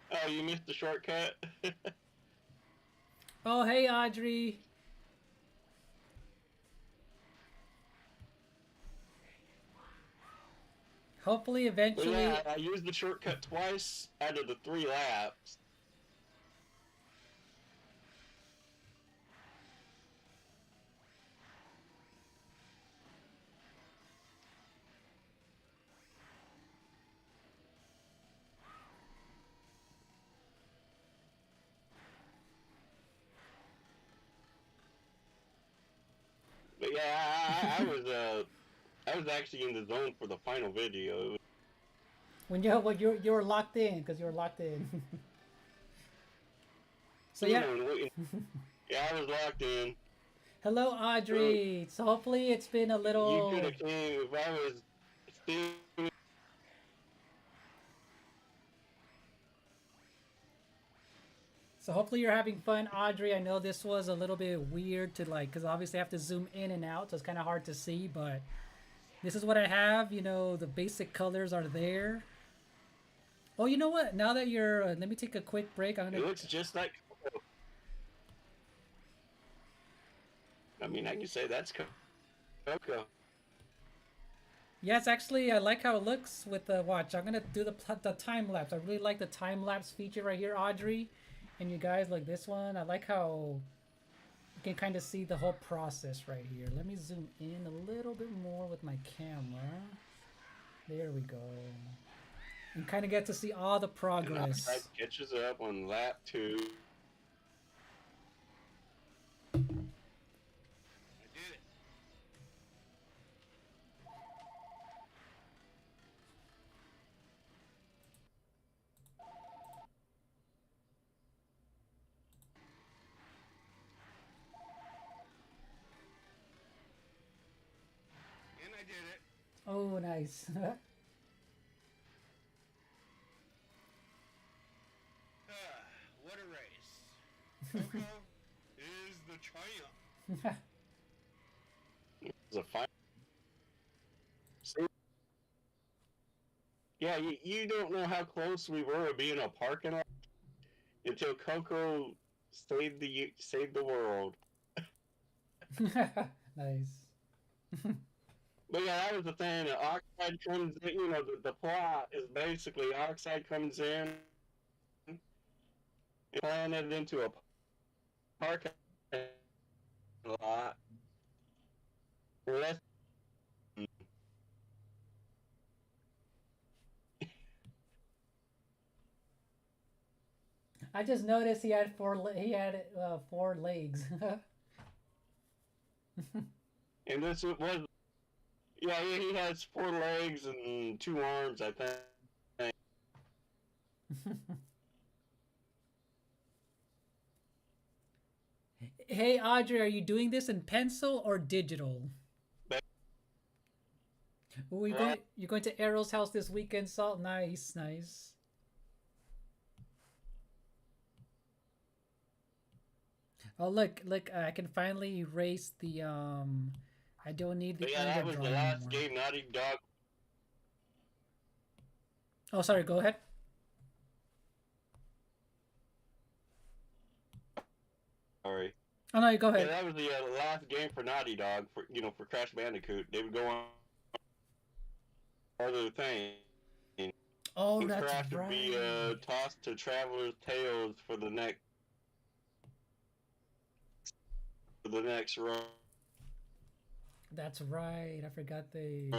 Speaker 3: Oh, you missed the shortcut?
Speaker 1: Oh, hey, Audrey. Hopefully, eventually.
Speaker 3: Yeah, I used the shortcut twice out of the 3 laps. But yeah, I was actually in the zone for the final video.
Speaker 1: When you were locked in because you were locked in. So yeah.
Speaker 3: Yeah, I was locked in.
Speaker 1: Hello, Audrey. So hopefully it's been a little.
Speaker 3: You could have came if I was still.
Speaker 1: So hopefully you're having fun, Audrey. I know this was a little bit weird to like, because obviously I have to zoom in and out, so it's kind of hard to see. But This is what I have. You know, the basic colors are there. Oh, you know what? Now that you're, let me take a quick break. I'm
Speaker 3: It
Speaker 1: gonna.
Speaker 3: looks just like Coco. I mean, I can say that's Coco.
Speaker 1: Yeah, it's actually I like how it looks with the watch. I'm gonna do the time lapse. I really like the time lapse feature right here, Audrey, and you guys like this one. I like how you can kind of see the whole process right here. Let me zoom in a little bit more with my camera. There we go. And kind of get to see all the
Speaker 3: And Oxide
Speaker 1: progress.
Speaker 3: catches up on lap 2. I did it. And I did it.
Speaker 1: Oh, nice.
Speaker 3: What a race. Coco is the triumph. It's a fine. See? Yeah, you don't know how close we were to being a parking lot until Coco saved the world.
Speaker 1: Nice.
Speaker 3: But yeah, that was the thing. Oxide comes in, the plot is basically Oxide comes in and planted into a parking lot. Less,
Speaker 1: I just noticed he had he had 4 legs.
Speaker 3: and this was, yeah, he has 4 legs and 2 arms, I think.
Speaker 1: Hey Audrey, are you doing this in pencil or digital?
Speaker 3: But,
Speaker 1: Oh, you're going to Arrow's house this weekend, Salt? Nice, nice. Oh look, I can finally erase the I don't need
Speaker 3: but
Speaker 1: the
Speaker 3: yeah,
Speaker 1: anger
Speaker 3: that was the
Speaker 1: drawing
Speaker 3: last
Speaker 1: anymore.
Speaker 3: game Naughty Dog.
Speaker 1: Oh, sorry, go ahead.
Speaker 3: Sorry.
Speaker 1: Oh no, you go
Speaker 3: Yeah,
Speaker 1: ahead.
Speaker 3: that was the last game for Naughty Dog for Crash Bandicoot. They would go on other things.
Speaker 1: Oh,
Speaker 3: And
Speaker 1: that's
Speaker 3: Crash would be
Speaker 1: right.
Speaker 3: tossed to Traveler's Tales for the next run.
Speaker 1: That's right. I forgot they.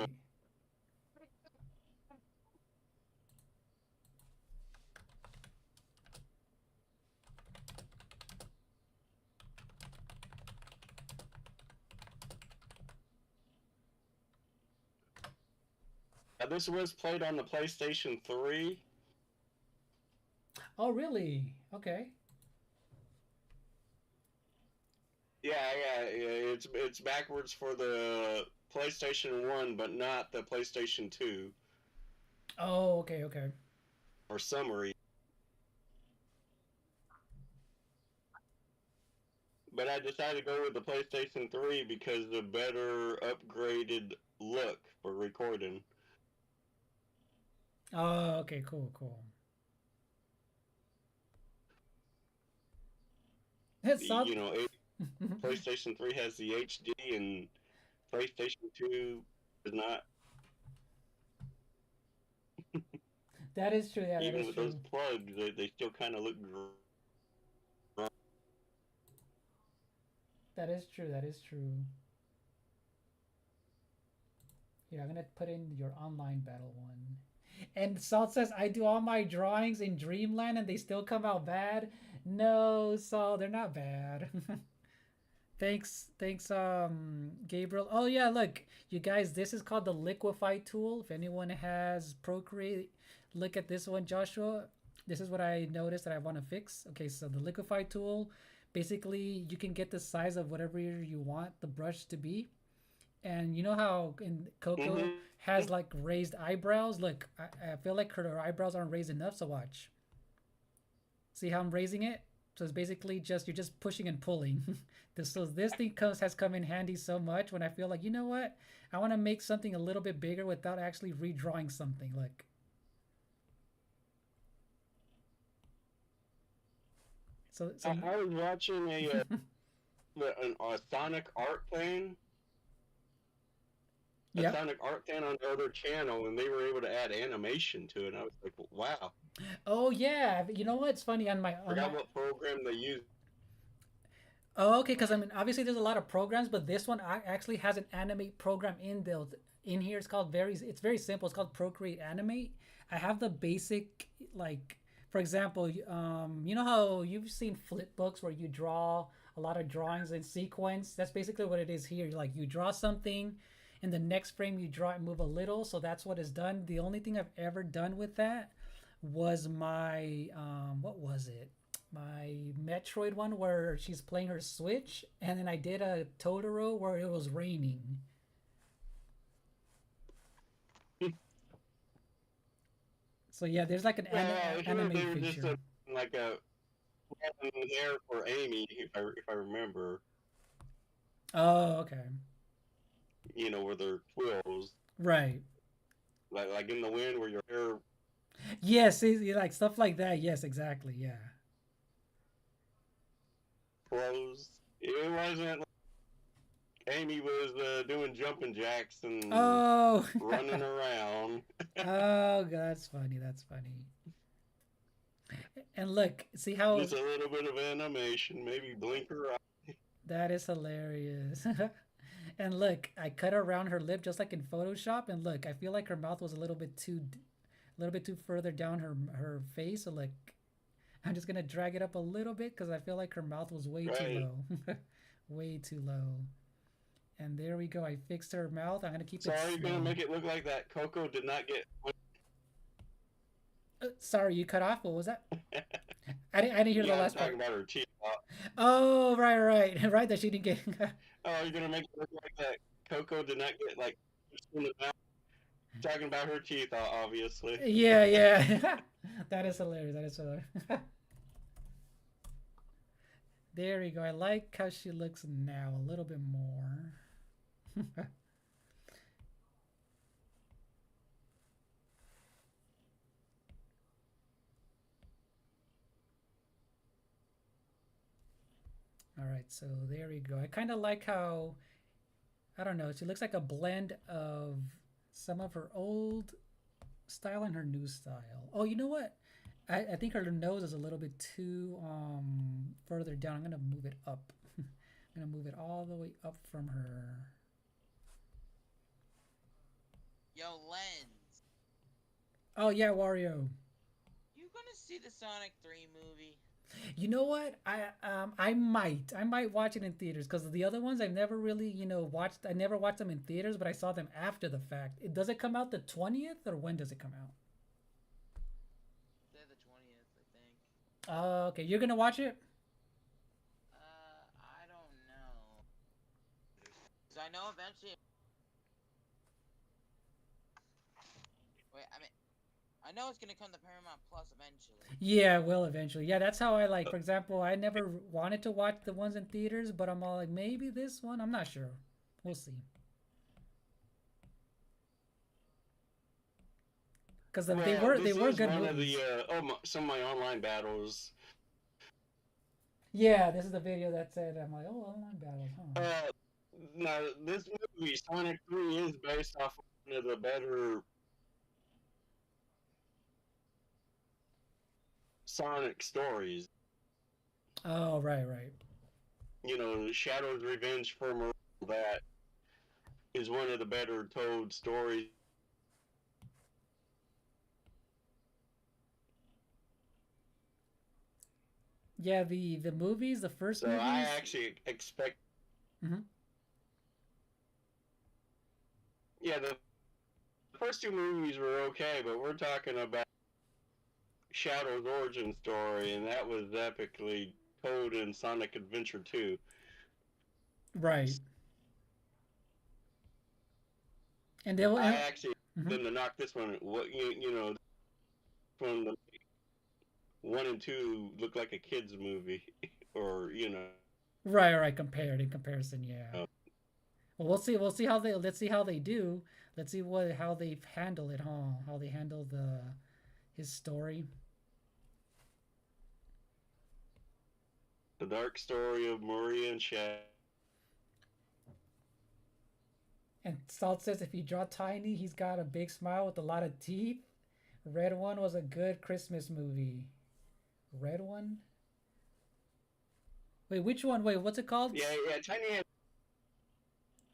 Speaker 3: This was played on the PlayStation 3.
Speaker 1: Oh, really? Okay.
Speaker 3: Yeah, yeah. It's backwards for the PlayStation 1, but not the PlayStation 2
Speaker 1: Oh, okay, okay.
Speaker 3: for some reason. But I decided to go with the PlayStation 3 because the better upgraded look for recording.
Speaker 1: Oh, okay, cool, cool. It's
Speaker 3: You
Speaker 1: salt.
Speaker 3: know, PlayStation 3 has the HD and PlayStation 2 does not.
Speaker 1: That is true. Yeah, that
Speaker 3: Even
Speaker 1: is
Speaker 3: with those
Speaker 1: true.
Speaker 3: plugs, they still kind of look.
Speaker 1: That is true. That is true. Here, I'm gonna put in your online battle one. And Salt says I do all my drawings in Dreamland and they still come out bad. No, Salt, they're not bad. Thanks, Gabriel. Oh yeah, look, you guys, this is called the Liquify tool. If anyone has Procreate, look at this one, Joshua. This is what I noticed that I want to fix. Okay, so the Liquify tool, basically, you can get the size of whatever you want the brush to be. And you know how in Coco
Speaker 3: Mm-hmm.
Speaker 1: has like raised eyebrows? Look, I feel like her eyebrows aren't raised enough, so watch. See how I'm raising it? So it's basically just you're just pushing and pulling. This thing has come in handy so much when I feel like, you know what, I want to make something a little bit bigger without actually redrawing something. Like, so
Speaker 3: I was watching a Sonic art thing, a
Speaker 1: yep.
Speaker 3: Sonic art thing on the other channel, and they were able to add animation to it. And I was like, wow,
Speaker 1: Oh yeah, you know what's funny on my
Speaker 3: forgot what program they used.
Speaker 1: Oh, okay, because I mean, obviously there's a lot of programs, but this one actually has an animate program in here. It's called it's very simple. It's called Procreate Animate. I have the basic, like, for example, you know how you've seen flip books where you draw a lot of drawings in sequence. That's basically what it is here. Like you draw something, in the next frame you draw it, move a little. So that's what is done. The only thing I've ever done with that was my what was it? My Metroid one where she's playing her Switch, and then I did a Totoro where it was raining. So yeah, there's like an
Speaker 3: Yeah, here
Speaker 1: anime
Speaker 3: they were just
Speaker 1: feature.
Speaker 3: like a hair for Amy, if I remember.
Speaker 1: Oh, okay.
Speaker 3: Where they're twirls,
Speaker 1: Right.
Speaker 3: like in the wind, where your hair
Speaker 1: Yes, like stuff like that. Yes, exactly. Yeah.
Speaker 3: froze. It wasn't like Amy was doing jumping jacks and
Speaker 1: Oh.
Speaker 3: running around.
Speaker 1: Oh, that's funny. That's funny. And look, see how
Speaker 3: Just a little bit of animation, maybe blink her eye.
Speaker 1: that is hilarious. And look, I cut around her lip just like in Photoshop. And look, I feel like her mouth was a little bit too further down her face. So like, I'm just gonna drag it up a little bit because I feel like her mouth was way too
Speaker 3: Right.
Speaker 1: low, way too low. And there we go. I fixed her mouth. I'm gonna keep
Speaker 3: So
Speaker 1: it
Speaker 3: are you gonna
Speaker 1: slow.
Speaker 3: make it look like that Coco did not get?
Speaker 1: Sorry, you cut off. What was that? I didn't hear the
Speaker 3: Yeah, I'm
Speaker 1: last
Speaker 3: talking
Speaker 1: part.
Speaker 3: about her teeth.
Speaker 1: Oh, right, right, right. That she didn't get.
Speaker 3: Oh, you're gonna make it look like that Coco did not get like in the mouth. Talking about her teeth, obviously.
Speaker 1: Yeah, yeah. That is hilarious. That is hilarious. There we go. I like how she looks now a little bit more. All right, so there we go. I kind of like how, I don't know, she looks like a blend of some of her old style and her new style. Oh, you know what? I think her nose is a little bit too further down. I'm gonna move it up. I'm gonna move it all the way up from her.
Speaker 2: Yo, Lens,
Speaker 1: Oh yeah, Wario.
Speaker 2: you gonna see the Sonic 3 movie?
Speaker 1: You know what? I might watch it in theaters because the other ones I've never really watched. I never watched them in theaters, but I saw them after the fact. Does it come out the 20th or when does it come out?
Speaker 2: They're the 20th, I think.
Speaker 1: Okay, you're gonna watch it.
Speaker 2: I don't know. Cause I know eventually. Wait, I know it's gonna come to Paramount Plus eventually.
Speaker 1: Yeah, will eventually. Yeah, that's how I like. For example, I never wanted to watch the ones in theaters, but I'm all like, maybe this one. I'm not sure. We'll see. Because
Speaker 3: Well,
Speaker 1: they
Speaker 3: this
Speaker 1: were
Speaker 3: is
Speaker 1: good
Speaker 3: one of the
Speaker 1: movies.
Speaker 3: some of my online battles.
Speaker 1: Yeah, this is the video that said I'm like, oh, online battles, huh?
Speaker 3: Now this movie Sonic 3 is based off of one of the better Sonic stories.
Speaker 1: Oh, right, right.
Speaker 3: Shadow's Revenge for Morale, that is one of the better told stories.
Speaker 1: Yeah, the movies, the first
Speaker 3: So I
Speaker 1: movies.
Speaker 3: actually expect,
Speaker 1: Hmm.
Speaker 3: yeah, the first two movies were okay, but we're talking about Shadow's origin story, and that was epically told in Sonic Adventure 2.
Speaker 1: Right. And they
Speaker 3: So
Speaker 1: will.
Speaker 3: I actually
Speaker 1: Mhm.
Speaker 3: them to knock this one. What you know from the 1 and 2 look like a kids movie, or
Speaker 1: Right, right. Compared in comparison, yeah.
Speaker 3: uh,
Speaker 1: Well, we'll see. We'll see how they. Let's see how they do. Let's see what how they handle it, huh? How they handle the his story.
Speaker 3: the dark story of Maria and Shaq.
Speaker 1: And Salt says if you draw Tiny, he's got a big smile with a lot of teeth. Red One was a good Christmas movie. Red One? Wait, which one? Wait, what's it called?
Speaker 3: Yeah, yeah. Tiny had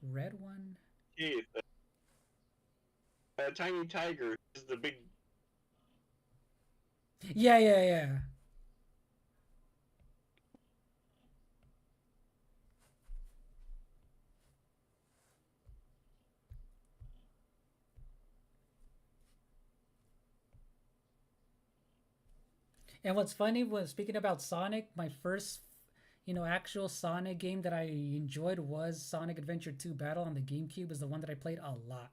Speaker 1: Red One?
Speaker 3: teeth. Tiny Tiger is the big.
Speaker 1: Yeah, yeah, yeah. And what's funny was speaking about Sonic, my first, actual Sonic game that I enjoyed was Sonic Adventure 2 Battle on the GameCube. Is the one that I played a lot.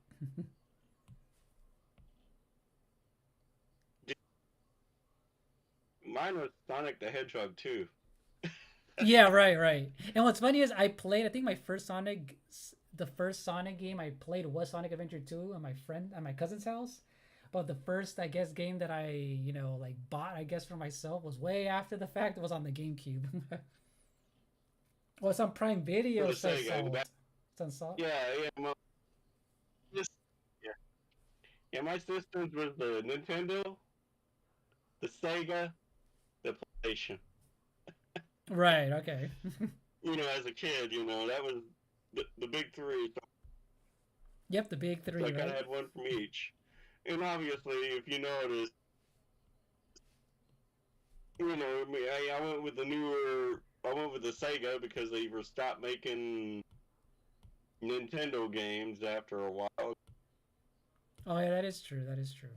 Speaker 3: Mine was Sonic the Hedgehog too.
Speaker 1: Yeah, right, right. And what's funny is I played. I think the first Sonic game I played was Sonic Adventure 2 at my cousin's house. But the first, I guess, game that I, like bought, I guess, for myself was way after the fact. It was on the GameCube. Well, it's on Prime Video.
Speaker 3: For the Sega.
Speaker 1: It's on Salt.
Speaker 3: Yeah, yeah. This, yeah, yeah. My systems was the Nintendo, the Sega, the PlayStation.
Speaker 1: Right. Okay.
Speaker 3: As a kid, that was the big three.
Speaker 1: Yep, the big three.
Speaker 3: So I
Speaker 1: Right.
Speaker 3: kind of had one from each. And obviously, if you notice, I went with I went with the Sega because they were stopped making Nintendo games after a while.
Speaker 1: Oh yeah, that is true. That is true.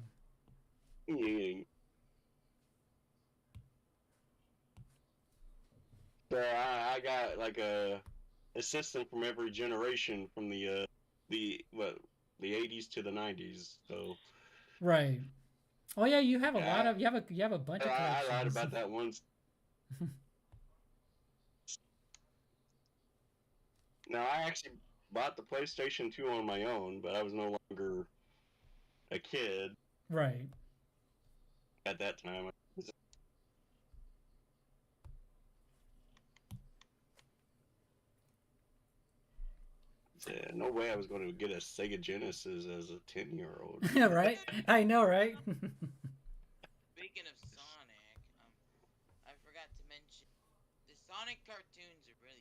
Speaker 3: So I got like a system from every generation from the 80s to the 90s. So
Speaker 1: Right. Oh yeah, you have a lot
Speaker 3: I,
Speaker 1: of you have a bunch of
Speaker 3: I lied
Speaker 1: collections.
Speaker 3: about that once. Now I actually bought the PlayStation 2 on my own, but I was no longer a kid
Speaker 1: Right.
Speaker 3: at that time. No way I was going to get a Sega Genesis as a 10-year-old.
Speaker 1: Right. I know, right?
Speaker 2: Speaking of Sonic, I forgot to mention the Sonic cartoons are really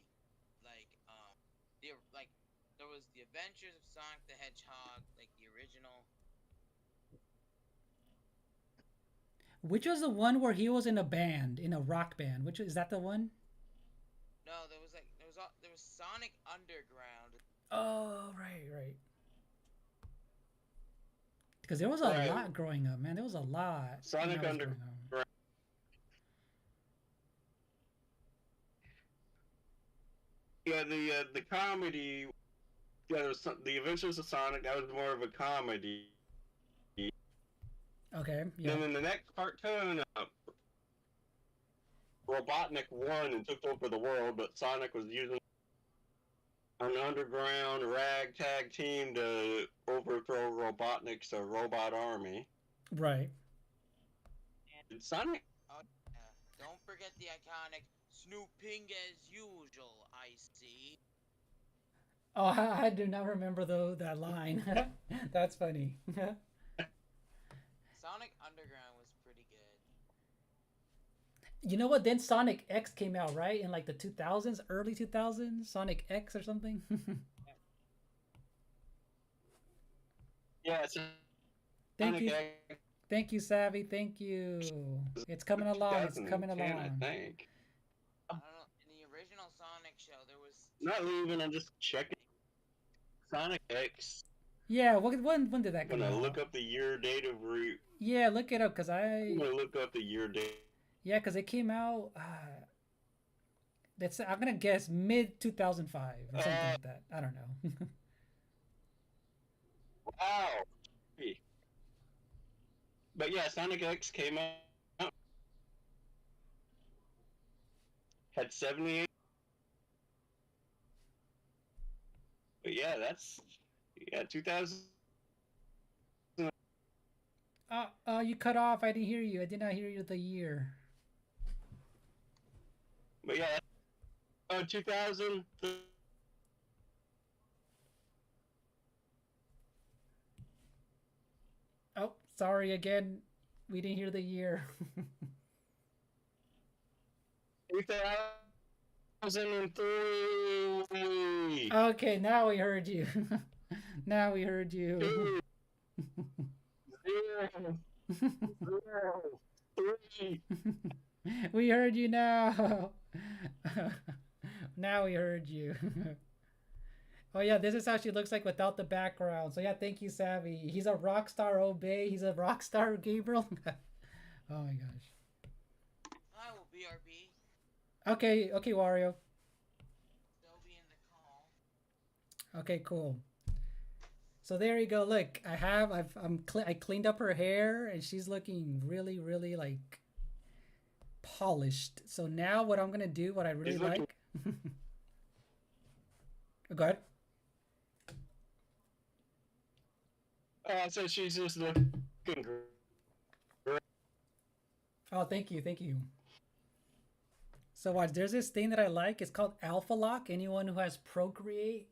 Speaker 2: there was the Adventures of Sonic the Hedgehog, like the original.
Speaker 1: Which was the one where he was in a band, in a rock band? Which is that the one?
Speaker 2: No, there was Sonic Underground.
Speaker 1: Oh, right, right. Because there was a
Speaker 3: Right.
Speaker 1: lot growing up, man. There was a lot.
Speaker 3: Sonic
Speaker 1: when I was
Speaker 3: Underground.
Speaker 1: growing up.
Speaker 3: Yeah, the comedy. Yeah, there was the Adventures of Sonic. That was more of a comedy.
Speaker 1: Okay. Yeah.
Speaker 3: Then in the next cartoon, Robotnik won and took over the world, but Sonic was using an underground ragtag team to overthrow Robotnik's robot army.
Speaker 1: Right.
Speaker 3: And Sonic.
Speaker 2: Oh yeah, don't forget the iconic snooping as usual. I see.
Speaker 1: Oh, I do not remember that line. That's funny.
Speaker 2: Sonic Underground was pretty good.
Speaker 1: You know what? Then Sonic X came out, right? In like the 2000s, early 2000s, Sonic X or something.
Speaker 3: Yeah,
Speaker 1: Thank you.
Speaker 3: Sonic X
Speaker 1: Thank you, Savvy. Thank you. It's coming along. It's coming
Speaker 3: 2010,
Speaker 1: along.
Speaker 3: I think.
Speaker 2: I don't know. In the original Sonic show, there was
Speaker 3: Not leaving. I'm just checking. Sonic X.
Speaker 1: Yeah, when did that
Speaker 3: I'm
Speaker 1: come
Speaker 3: gonna
Speaker 1: out?
Speaker 3: look up the year date of
Speaker 1: Yeah, look it up,
Speaker 3: I'm gonna look up the year date.
Speaker 1: Yeah, because it came out. I'm gonna guess mid 2005 or something like that. I don't know.
Speaker 3: Wow. But yeah, Sonic X came out. at 78. But yeah, that's 2000.
Speaker 1: You cut off. I didn't hear you. I did not hear you the year.
Speaker 3: But yeah, 2000.
Speaker 1: Oh, sorry again. We didn't hear the year.
Speaker 3: 2003.
Speaker 1: Okay, now we heard you. Now we heard you.
Speaker 3: 0, 3.
Speaker 1: We heard you now. Now we heard you. Oh yeah, this is how she looks like without the background. So yeah, thank you, Savvy. He's a rock star, Obey. He's a rock star, Gabriel. Oh my gosh.
Speaker 2: I will BRB.
Speaker 1: Okay, okay, Wario.
Speaker 2: They'll be in the call.
Speaker 1: Okay, cool. So there you go. Look, I cleaned up her hair, and she's looking really, really like polished. So now what I'm gonna do, what I really like. Go ahead.
Speaker 3: So she's just looking great.
Speaker 1: Oh, thank you, thank you. So watch, there's this thing that I like. It's called Alpha Lock. Anyone who has Procreate,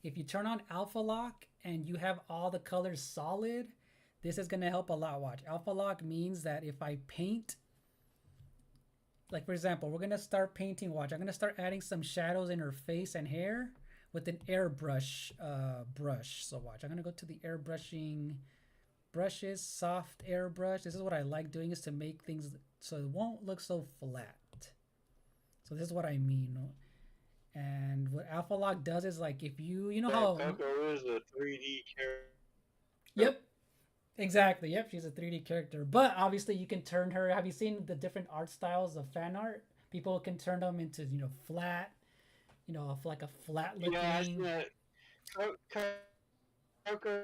Speaker 1: if you turn on Alpha Lock and you have all the colors solid, this is gonna help a lot. Watch, Alpha Lock means that if I paint, like for example, we're gonna start painting. Watch, I'm gonna start adding some shadows in her face and hair with an airbrush brush. So watch, I'm gonna go to the airbrushing brushes, soft airbrush. This is what I like doing, is to make things so it won't look so flat. So this is what I mean. And what Alpha Lock does is, like, if you know how
Speaker 3: Coco is a 3D character.
Speaker 1: Yep. Exactly. Yep, she's a 3D character. But obviously you can turn her. Have you seen the different art styles of fan art? People can turn them into, flat, like a flat looking.
Speaker 3: Yeah, I see that. Coco.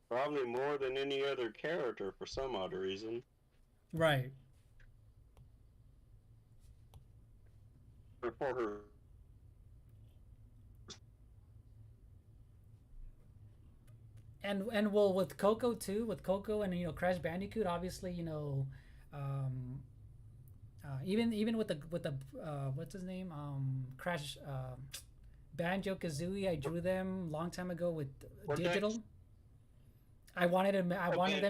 Speaker 3: Probably more than any other character for some odd reason.
Speaker 1: Right.
Speaker 3: For her.
Speaker 1: And well, with Coco too, with Coco and Crash Bandicoot, obviously, even with the what's his name, Crash, Banjo Kazooie, I drew them long time ago with digital. I wanted them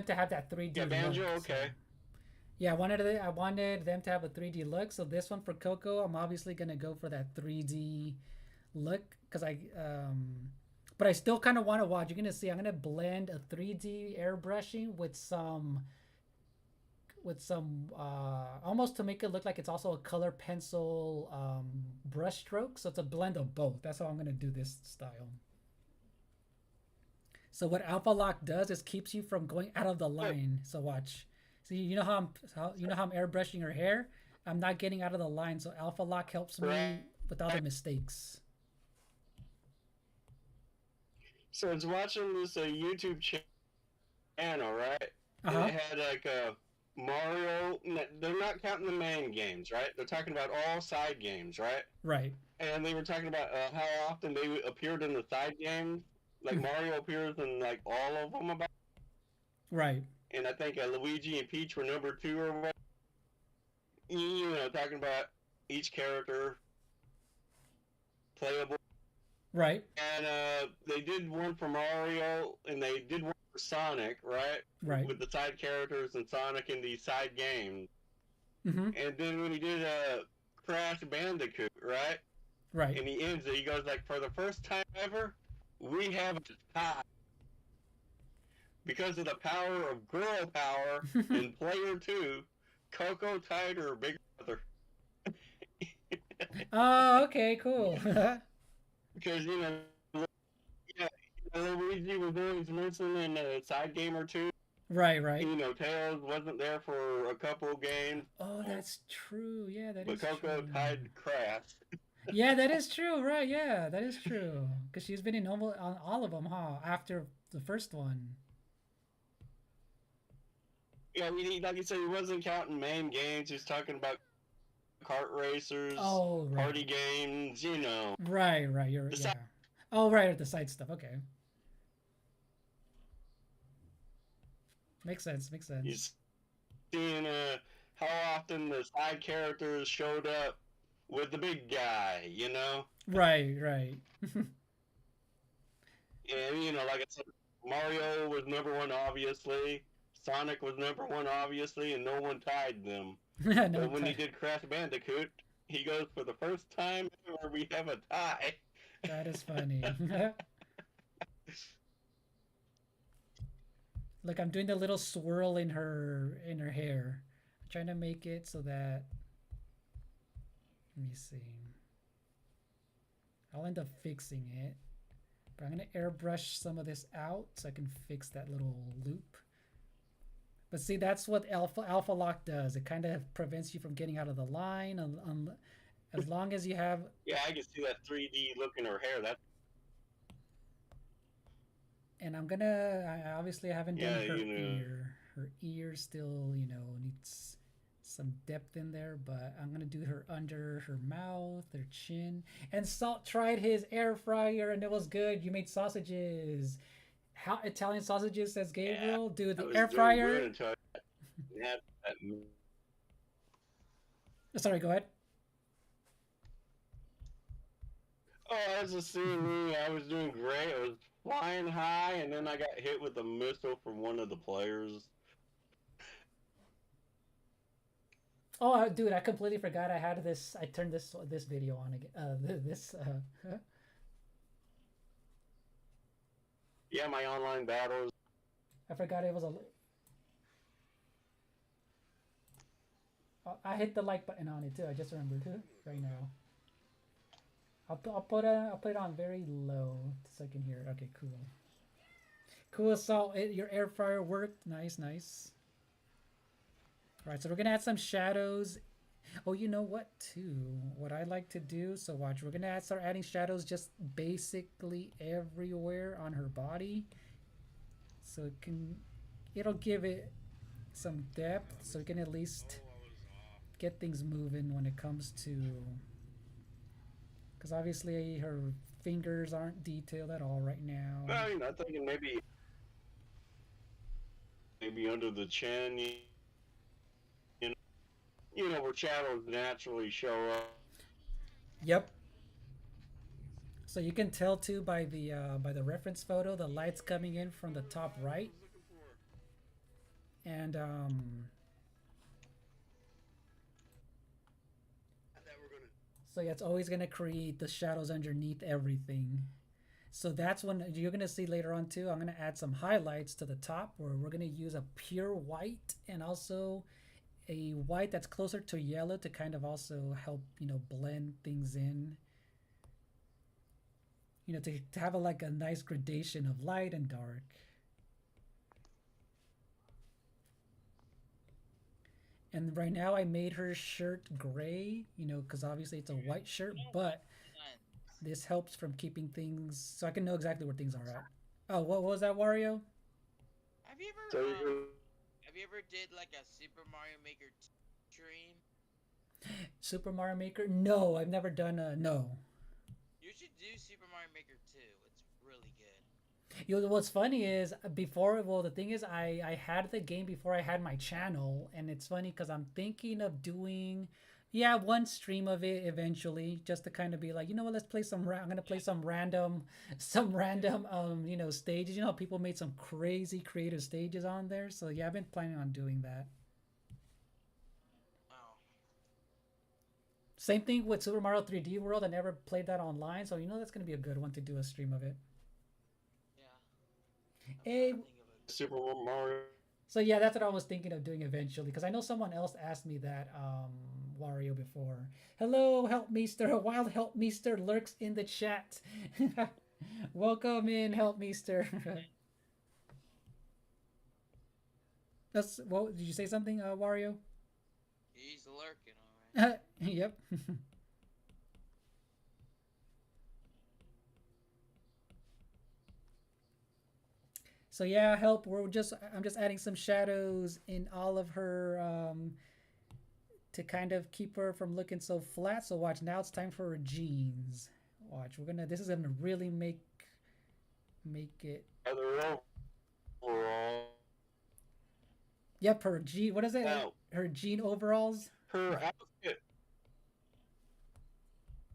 Speaker 1: to have that 3D.
Speaker 3: Yeah, Banjo,
Speaker 1: look,
Speaker 3: okay.
Speaker 1: So. Yeah, I wanted them to have a 3D look. So this one for Coco, I'm obviously gonna go for that 3D look because but I still kind of want to watch. You're gonna see. I'm gonna blend a 3D airbrushing with some almost to make it look like it's also a color pencil brush stroke. So it's a blend of both. That's how I'm gonna do this style. So what Alpha Lock does is keeps you from going out of the line. So watch. See, you know how I'm airbrushing her hair. I'm not getting out of the line. So Alpha Lock helps me with all the mistakes.
Speaker 3: So I was watching this YouTube channel, right? And it had like a Mario. They're not counting the main games, right? They're talking about all side games, right?
Speaker 1: Right.
Speaker 3: And they were talking about how often they appeared in the side games. Like Mario appears in like all of them about.
Speaker 1: Right.
Speaker 3: And I think Luigi and Peach were number 2 or what. Talking about each character playable.
Speaker 1: Right.
Speaker 3: And they did one for Mario, and they did one for Sonic, right?
Speaker 1: Right.
Speaker 3: With the side characters and Sonic in the side games.
Speaker 1: Mm-hmm.
Speaker 3: And then when he did Crash Bandicoot, right?
Speaker 1: Right.
Speaker 3: And he ends it, he goes like, for the first time ever, we have a tie. Because of the power of girl power in Player 2, Coco tied her big brother.
Speaker 1: Oh, okay, cool.
Speaker 3: Because, Luigi was always missing in a side game or two.
Speaker 1: Right, right.
Speaker 3: Tails wasn't there for a couple games.
Speaker 1: Oh, that's true. Yeah, that
Speaker 3: but
Speaker 1: is
Speaker 3: Coco
Speaker 1: true.
Speaker 3: tied Crash.
Speaker 1: Yeah, that is true, right? Yeah, that is true. Because she's been in almost on all of them, huh? After the first one.
Speaker 3: Yeah, like you said, he wasn't counting main games. He was talking about kart racers,
Speaker 1: Oh, right.
Speaker 3: party games.
Speaker 1: Right, right. You're,
Speaker 3: The
Speaker 1: yeah.
Speaker 3: side
Speaker 1: Oh, right, the side stuff. Okay. Makes sense, makes
Speaker 3: you
Speaker 1: sense.
Speaker 3: seeing how often the side characters showed up with the big guy.
Speaker 1: Right, right.
Speaker 3: And like I said, Mario was number one, obviously. Sonic was number one, obviously, and no one tied them.
Speaker 1: No
Speaker 3: But when he
Speaker 1: time.
Speaker 3: did Crash Bandicoot, he goes, for the first time ever, we have a tie.
Speaker 1: That is funny. Look, I'm doing the little swirl in her hair. I'm trying to make it so that let me see. I'll end up fixing it. But I'm gonna airbrush some of this out so I can fix that little loop. But see, that's what alpha lock does. It kind of prevents you from getting out of the line. As long as you have,
Speaker 3: Yeah, I can see that 3D look in her hair. That
Speaker 1: and I'm gonna. I obviously haven't done
Speaker 3: yeah,
Speaker 1: her ear. Her ear still, needs some depth in there. But I'm gonna do her under her mouth, her chin. And Salt tried his air fryer, and it was good. You made sausages. How Italian sausages, says
Speaker 3: yeah.
Speaker 1: Gabriel. Dude,
Speaker 3: I
Speaker 1: the
Speaker 3: was
Speaker 1: air
Speaker 3: doing good
Speaker 1: fryer.
Speaker 3: until I had that.
Speaker 1: Sorry, go ahead.
Speaker 3: Oh, as a seeing me, I was doing great. I was flying high, and then I got hit with a missile from one of the players.
Speaker 1: Oh, dude, I completely forgot I had this. I turned this video on again. This.
Speaker 3: Yeah, my online battles.
Speaker 1: I forgot it was a. I hit the like button on it too. I just remembered right now. I'll put it on very low so I can hear it. Okay, cool. Cool. So your air fryer worked. Nice, nice. All right, so we're gonna add some shadows. Oh, you know what too? What I like to do. So watch, we're gonna start adding shadows just basically everywhere on her body. So it'll give it some depth. So we can at least get things moving when it comes to, because obviously her fingers aren't detailed at all right now.
Speaker 3: Well, I'm thinking maybe under the chin. Where shadows naturally show up.
Speaker 1: Yep. So you can tell too by the reference photo, the light's coming in from the top right, and so yeah, it's always gonna create the shadows underneath everything. So that's when you're gonna see later on too. I'm gonna add some highlights to the top where we're gonna use a pure white and also a white that's closer to yellow to kind of also help blend things in. To have like a nice gradation of light and dark. And right now I made her shirt gray, because obviously it's a white shirt, but this helps from keeping things so I can know exactly where things are at. Oh, what was that, Wario?
Speaker 2: Have you ever
Speaker 3: So
Speaker 2: have you ever did like a Super Mario Maker stream?
Speaker 1: Super Mario Maker? No, I've never done a no.
Speaker 2: You should do Super Mario Maker 2. It's really good.
Speaker 1: What's funny is before. Well, the thing is, I had the game before I had my channel, and it's funny because I'm thinking of doing, yeah, one stream of it eventually, just to kind of be like, you know what, let's play some. I'm gonna play some random, stages. People made some crazy creative stages on there. So yeah, I've been planning on doing that.
Speaker 2: Oh.
Speaker 1: Same thing with Super Mario 3D World. I never played that online, so that's gonna be a good one to do a stream of it.
Speaker 2: Yeah.
Speaker 1: Hey,
Speaker 3: Super Mario.
Speaker 1: so yeah, that's what I was thinking of doing eventually, because I know someone else asked me that, Wario, before. Hello, Help Meester. Wild Help Meester lurks in the chat. Welcome in, Help Meester. That's what did you say something, Wario?
Speaker 2: He's lurking, alright.
Speaker 1: Yep. So yeah, help. I'm just adding some shadows in all of her to kind of keep her from looking so flat. So watch, now it's time for her jeans. Watch, this is gonna really make it.
Speaker 3: Other overall.
Speaker 1: Yep, her jean. What is it?
Speaker 3: Now,
Speaker 1: Her jean overalls.
Speaker 3: her outfit.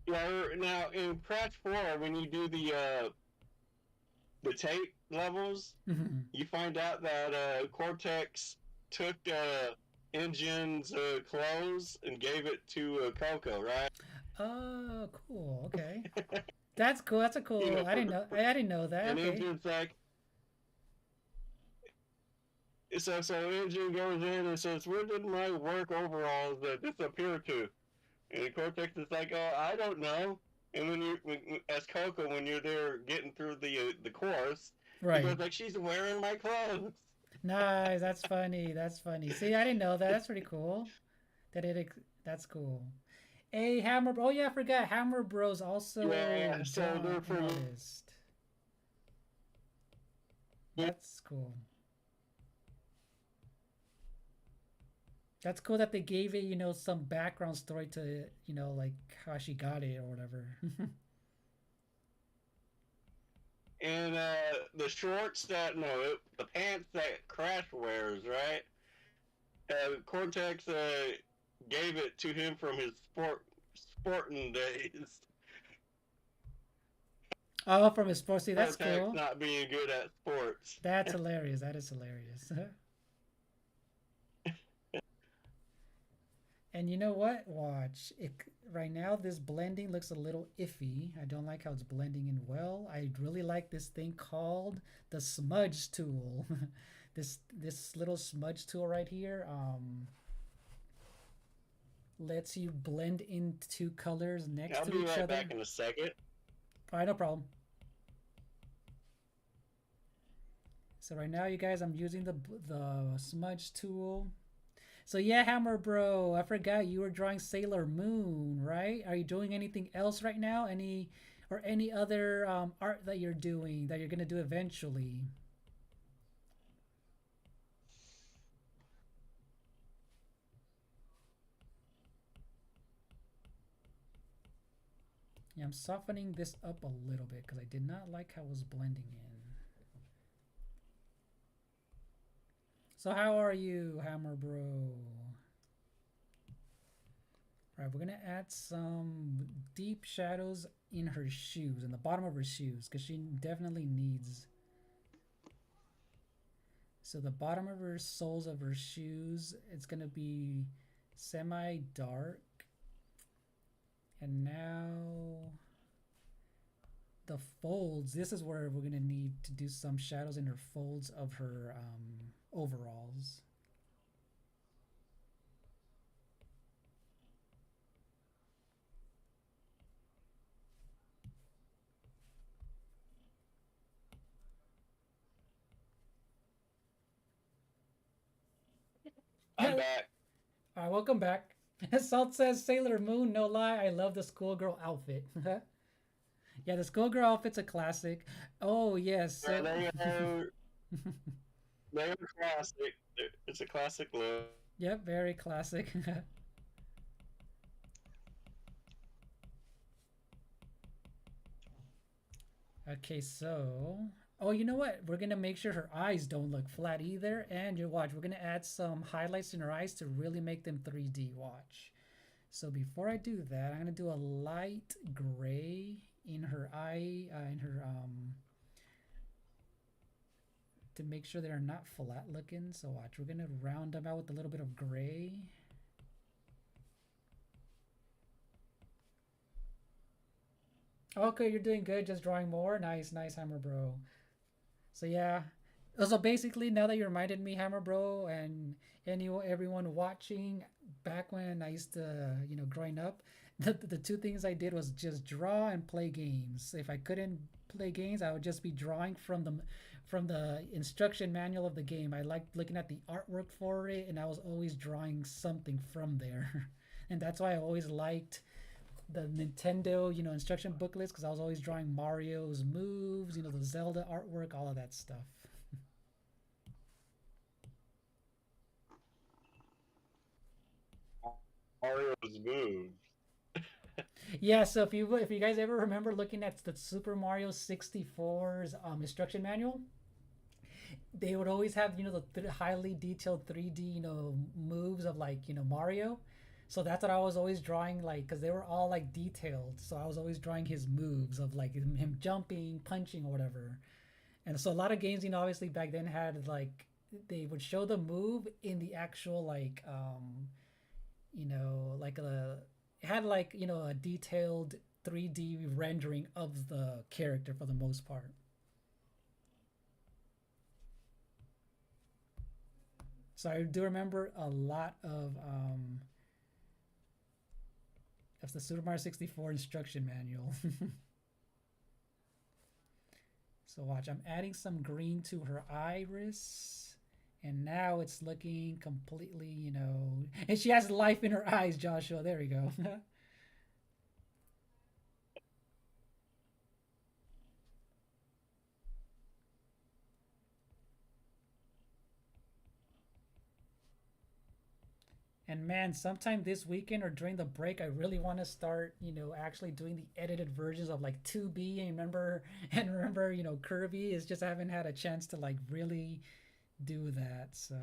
Speaker 3: Yeah, now in Crash 4, when you do the tape levels,
Speaker 1: Mhm.
Speaker 3: you find out that Cortex took Engine's clothes and gave it to Coco, right?
Speaker 1: Oh, cool. Okay, that's cool. That's a
Speaker 3: You
Speaker 1: cool.
Speaker 3: know,
Speaker 1: I didn't know. I didn't know that.
Speaker 3: and
Speaker 1: Okay.
Speaker 3: Engine's like, so Engine goes in and says, "Where did my work overalls disappear to?" And Cortex is like, "Oh, I don't know." And as Coco, when you're there getting through the course, he
Speaker 1: Right.
Speaker 3: goes like, "She's wearing my clothes."
Speaker 1: Nice. That's funny. That's funny. See, I didn't know that. That's pretty cool. That it. That's cool. Hey, Hammer. Oh yeah, I forgot. Hammer Bros
Speaker 3: Yeah,
Speaker 1: also
Speaker 3: so
Speaker 1: draw
Speaker 3: they're
Speaker 1: an
Speaker 3: from
Speaker 1: artist. That's cool. That's cool that they gave it, some background story to, like how she got it or whatever.
Speaker 3: and the shorts that no, the pants that Crash wears, right? Cortex gave it to him from his sporting days.
Speaker 1: Oh, from his sports. See, that's
Speaker 3: Cortex
Speaker 1: cool.
Speaker 3: not being good at sports.
Speaker 1: That's hilarious. That is hilarious. And you know what? Watch it right now. This blending looks a little iffy. I don't like how it's blending in well. I really like this thing called the smudge tool. This little smudge tool right here lets you blend in two colors next
Speaker 3: I'll
Speaker 1: to
Speaker 3: be
Speaker 1: each
Speaker 3: right
Speaker 1: other.
Speaker 3: back in a second.
Speaker 1: All right, no problem. So right now, you guys, I'm using the smudge tool. So yeah, Hammer Bro, I forgot you were drawing Sailor Moon, right? Are you doing anything else right now? Any other art that you're doing that you're gonna do eventually? Yeah, I'm softening this up a little bit because I did not like how it was blending in. So how are you, Hammer Bro? All right, we're gonna add some deep shadows in her shoes, in the bottom of her shoes, because she definitely needs. So the bottom of her soles of her shoes, it's gonna be semi-dark. And now the folds. This is where we're gonna need to do some shadows in her folds of her overalls.
Speaker 3: I'm back.
Speaker 1: All right, welcome back. Salt says Sailor Moon. No lie, I love the schoolgirl outfit. Yeah, the schoolgirl outfit's a classic. Oh yes.
Speaker 3: Yeah,
Speaker 1: So
Speaker 3: they're classic. It's a classic look.
Speaker 1: yep, very classic. Okay, so oh, you know what? We're gonna make sure her eyes don't look flat either. And you watch, we're gonna add some highlights in her eyes to really make them 3D. Watch. So before I do that, I'm gonna do a light gray in her eye, in her to make sure they're not flat looking. So watch, we're gonna round them out with a little bit of gray. Okay, you're doing good. Just drawing more. Nice, nice, Hammer Bro. So yeah. So basically, now that you reminded me, Hammer Bro, and everyone watching, back when I used to, growing up, the two things I did was just draw and play games. If I couldn't play games, I would just be drawing from the instruction manual of the game. I liked looking at the artwork for it, and I was always drawing something from there. And that's why I always liked the Nintendo, instruction booklets because I was always drawing Mario's moves, the Zelda artwork, all of that stuff.
Speaker 3: Mario's moves.
Speaker 1: Yeah, so if you guys ever remember looking at the Super Mario 64's instruction manual, they would always have highly detailed 3D moves of like Mario. So that's what I was always drawing, like, because they were all like detailed. So I was always drawing his moves of like him jumping, punching, or whatever. And so a lot of games, obviously back then had like they would show the move in the actual like like a it had like a detailed 3D rendering of the character for the most part. So I do remember a lot of the Super Mario 64 instruction manual. So watch, I'm adding some green to her iris. And now it's looking completely, and she has life in her eyes, Joshua. There we go. And man, sometime this weekend or during the break, I really want to start, actually doing the edited versions of like 2B. And remember, Kirby is just I haven't had a chance to like really do that. So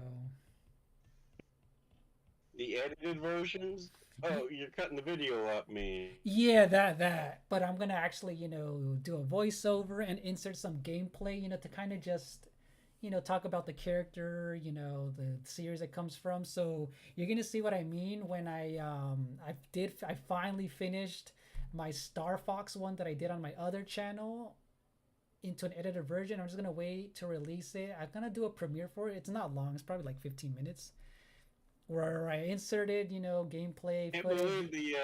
Speaker 3: The edited versions? Oh, you're cutting the video up, me.
Speaker 1: yeah, that. But I'm gonna actually, do a voiceover and insert some gameplay, to kind of just, talk about the character, the series it comes from. So you're gonna see what I mean when I finally finished my Star Fox one that I did on my other channel into an edited version. I'm just gonna wait to release it. I'm gonna do a premiere for it. It's not long. It's probably like 15 minutes where I inserted, gameplay
Speaker 3: Can't
Speaker 1: footage.
Speaker 3: believe the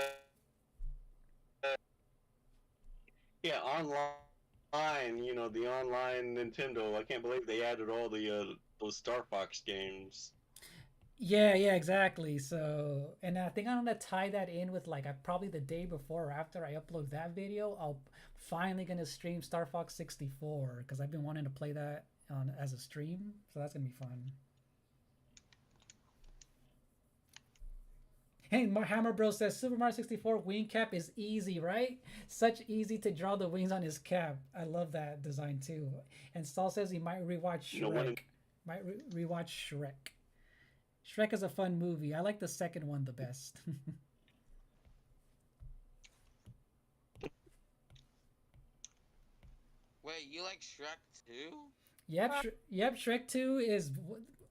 Speaker 3: yeah, online, the online Nintendo. I can't believe they added all the those Star Fox games.
Speaker 1: Yeah, exactly. So, and I think I'm gonna tie that in with like probably the day before or after I upload that video, I'll finally gonna stream Star Fox 64 because I've been wanting to play that on as a stream. So that's gonna be fun. Hey, Hammer Bro says Super Mario 64 wing cap is easy, right? Such easy to draw the wings on his cap. I love that design too. And Saul says he might rewatch
Speaker 3: No one.
Speaker 1: Shrek. Might rewatch Shrek. Shrek is a fun movie. I like the second one the best.
Speaker 2: Wait, you like Shrek too?
Speaker 1: Yep. Shrek 2 is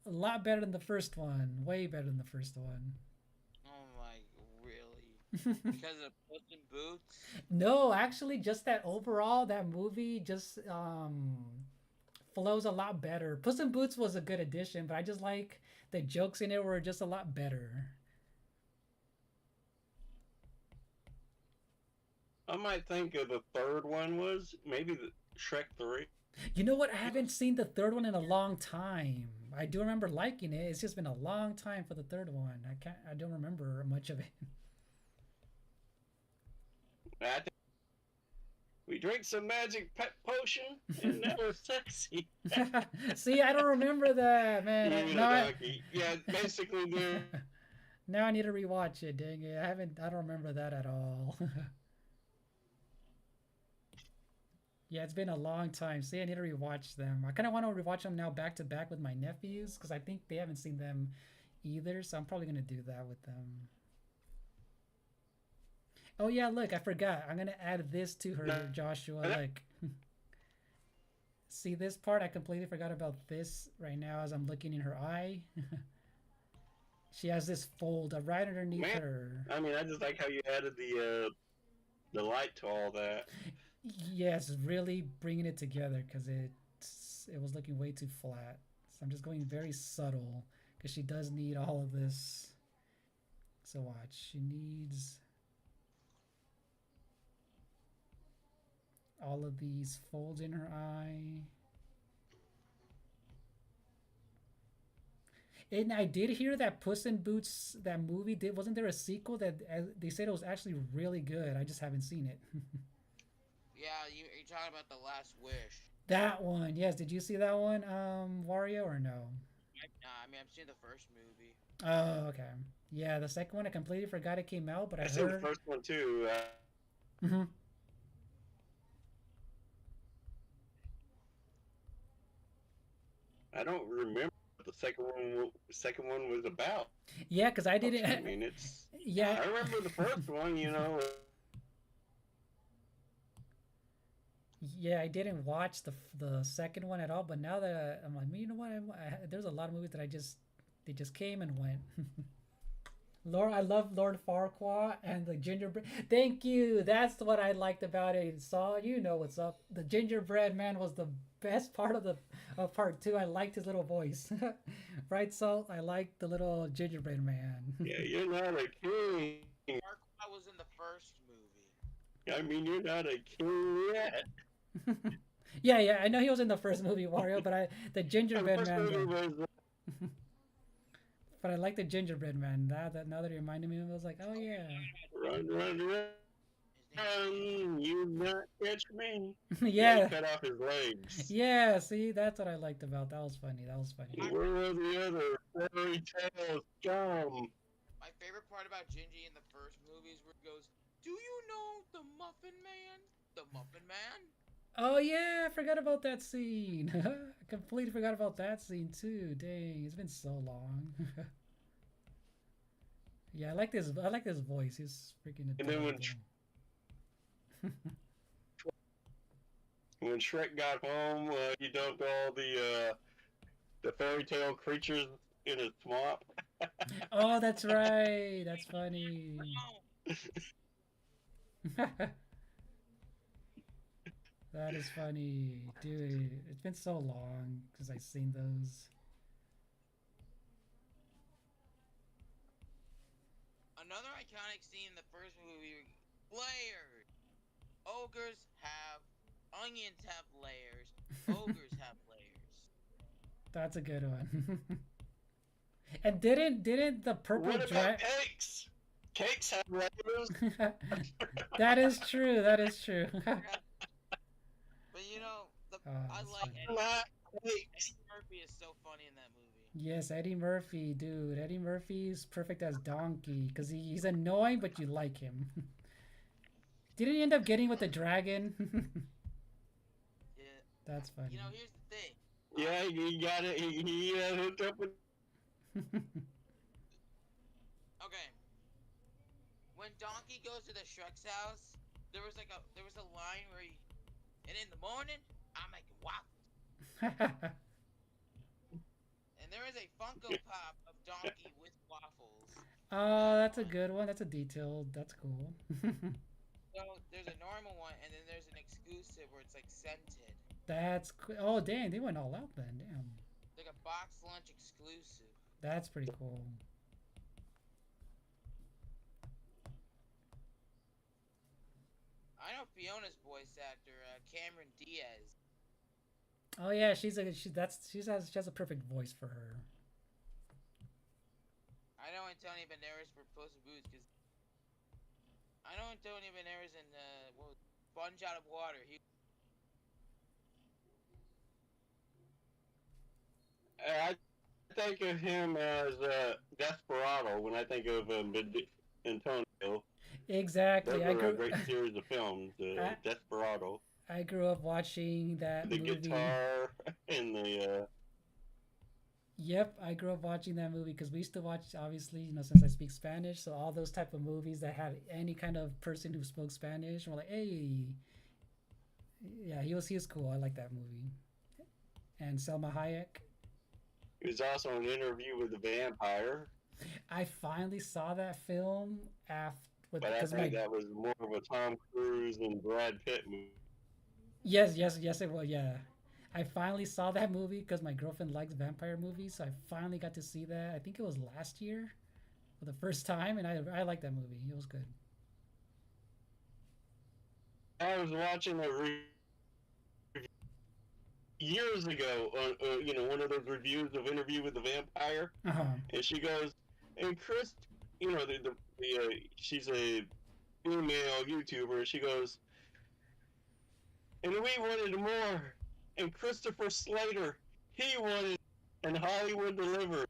Speaker 1: a lot better than the first one. Way better than the first one.
Speaker 2: Oh my, really? Because of Puss in Boots?
Speaker 1: No, actually, just that overall, that movie just flows a lot better. Puss in Boots was a good addition, but I just like the jokes in it were just a lot better.
Speaker 3: I might think of the third one was maybe the Shrek 3.
Speaker 1: You know what? I haven't seen the third one in a long time. I do remember liking it. It's just been a long time for the third one. I don't remember much of it.
Speaker 3: I think we drink some magic pet potion and now we're sexy.
Speaker 1: See, I don't remember that, man.
Speaker 3: You
Speaker 1: Now
Speaker 3: donkey. Yeah, basically they're
Speaker 1: now I need to rewatch it. Dang it, I don't remember that at all. Yeah, it's been a long time. See, I need to rewatch them. I kind of want to rewatch them now back to back with my nephews because I think they haven't seen them either. So I'm probably gonna do that with them. Oh yeah, look, I forgot. I'm gonna add this to her, Joshua. Like, see this part? I completely forgot about this right now as I'm looking in her eye. She has this fold right underneath her.
Speaker 3: I mean, I just like how you added the light to all that.
Speaker 1: Yes, really bringing it together because it was looking way too flat. So I'm just going very subtle because she does need all of this. So watch, she needs all of these folds in her eye. And I did hear that Puss in Boots, that movie, wasn't there a sequel that they said it was actually really good? I just haven't seen it.
Speaker 2: Yeah, you're talking about The Last Wish.
Speaker 1: That one, yes. Did you see that one, Wario, or no?
Speaker 2: Nah, I mean, I've seen the first movie.
Speaker 1: Oh, okay. Yeah, the second one I completely forgot it came out, but I
Speaker 3: I seen the
Speaker 1: heard.
Speaker 3: first one too.
Speaker 1: Hmm.
Speaker 3: I don't remember what the second one was about.
Speaker 1: Yeah, because I
Speaker 3: I
Speaker 1: didn't.
Speaker 3: mean, it's.
Speaker 1: Yeah,
Speaker 3: I remember the first one.
Speaker 1: yeah, I didn't watch the second one at all. But now that I'm like, you know what? There's a lot of movies that they just came and went. Lord, I love Lord Farquaad and the gingerbread. Thank you. That's what I liked about it. Saw, you know what's up. The gingerbread man was the best part of the of part two. I liked his little voice. Right, Salt? I liked the little gingerbread man.
Speaker 3: Yeah, you're not a king.
Speaker 2: Farquaad was in the first movie.
Speaker 3: I mean, you're not a king yet.
Speaker 1: Yeah, yeah. I know he was in the first movie Wario, but the
Speaker 3: The
Speaker 1: gingerbread
Speaker 3: first
Speaker 1: man.
Speaker 3: movie was
Speaker 1: But I like the gingerbread man. That now that you reminded me, I was like, oh yeah.
Speaker 3: run, run, run.
Speaker 2: His name
Speaker 3: You not catch me. Yeah, he
Speaker 1: Yeah,
Speaker 3: cut off his legs.
Speaker 1: yeah. See, that's what I liked about. That was funny. That was funny.
Speaker 3: Where are the other fairy tales come?
Speaker 2: My favorite part about Gingy in the first movie is where he goes, "Do you know the Muffin Man? The Muffin Man?"
Speaker 1: Oh yeah, I forgot about that scene. I completely forgot about that scene too. Dang, it's been so long. Yeah, I like this. I like this voice. He's freaking
Speaker 3: And then
Speaker 1: adorable.
Speaker 3: when Shrek got home, he dumped all the fairy tale creatures in his swamp.
Speaker 1: Oh, that's right. That's funny.
Speaker 2: No.
Speaker 1: That is funny, dude. It's been so long since I've seen those.
Speaker 2: Another iconic scene in the first movie: layers. Ogres have onions have layers. Ogres have layers.
Speaker 1: That's a good one. And didn't the purple
Speaker 3: What about
Speaker 1: drag?
Speaker 3: cakes? Cakes have layers.
Speaker 1: That is true. That is true.
Speaker 2: But you know,
Speaker 1: Oh,
Speaker 2: I
Speaker 1: that's
Speaker 2: like
Speaker 1: funny.
Speaker 3: Not cakes.
Speaker 2: Eddie Murphy is so funny in that movie.
Speaker 1: Yes, Eddie Murphy, dude. Eddie Murphy's perfect as Donkey because he's annoying, but you like him. Didn't he end up getting with the dragon?
Speaker 2: Yeah.
Speaker 1: That's funny.
Speaker 2: You know, here's the thing.
Speaker 3: Yeah, he got it. He hooked up with.
Speaker 2: Okay, when Donkey goes to the Shrek's house, there was a line where he, and in the morning I'm making waffles, and there is a Funko Pop of Donkey with waffles.
Speaker 1: Oh, that's a good one. That's a detailed. That's cool.
Speaker 2: So there's a normal one, and then there's an exclusive where it's like scented,
Speaker 1: That's oh dang, they went all out then. Damn,
Speaker 2: like a box lunch exclusive.
Speaker 1: that's pretty cool.
Speaker 2: I know Fiona's voice actor, Cameron Diaz.
Speaker 1: Oh yeah, she has a perfect voice for her.
Speaker 2: I know Antonio Banderas for Puss in Boots because I know Antonio Banderas in Sponge Out of Water. He
Speaker 3: I think of him as Desperado when I think of Antonio.
Speaker 1: Exactly.
Speaker 3: Those are a great series of films.
Speaker 1: I,
Speaker 3: Desperado,
Speaker 1: I grew up watching that
Speaker 3: the
Speaker 1: movie.
Speaker 3: guitar, and the.
Speaker 1: Yep, I grew up watching that movie because we used to watch, obviously, since I speak Spanish, so all those type of movies that had any kind of person who spoke Spanish, and we're like, hey, yeah, he was cool. I like that movie. And Selma Hayek.
Speaker 3: He was also in an interview with the vampire,
Speaker 1: I finally saw that film after
Speaker 3: but I
Speaker 1: because
Speaker 3: think
Speaker 1: my
Speaker 3: that was more of a Tom Cruise and Brad Pitt movie.
Speaker 1: yes it was, yeah. I finally saw that movie because my girlfriend likes vampire movies, so I finally got to see that. I think it was last year for the first time, and I like that movie. It was good.
Speaker 3: I was watching a years ago on one of those reviews of Interview with the Vampire,
Speaker 1: Uh-huh.
Speaker 3: and she goes, and Chris, she's a female YouTuber, and she goes, and we wanted more, and Christopher Slater, he wanted, and Hollywood delivered.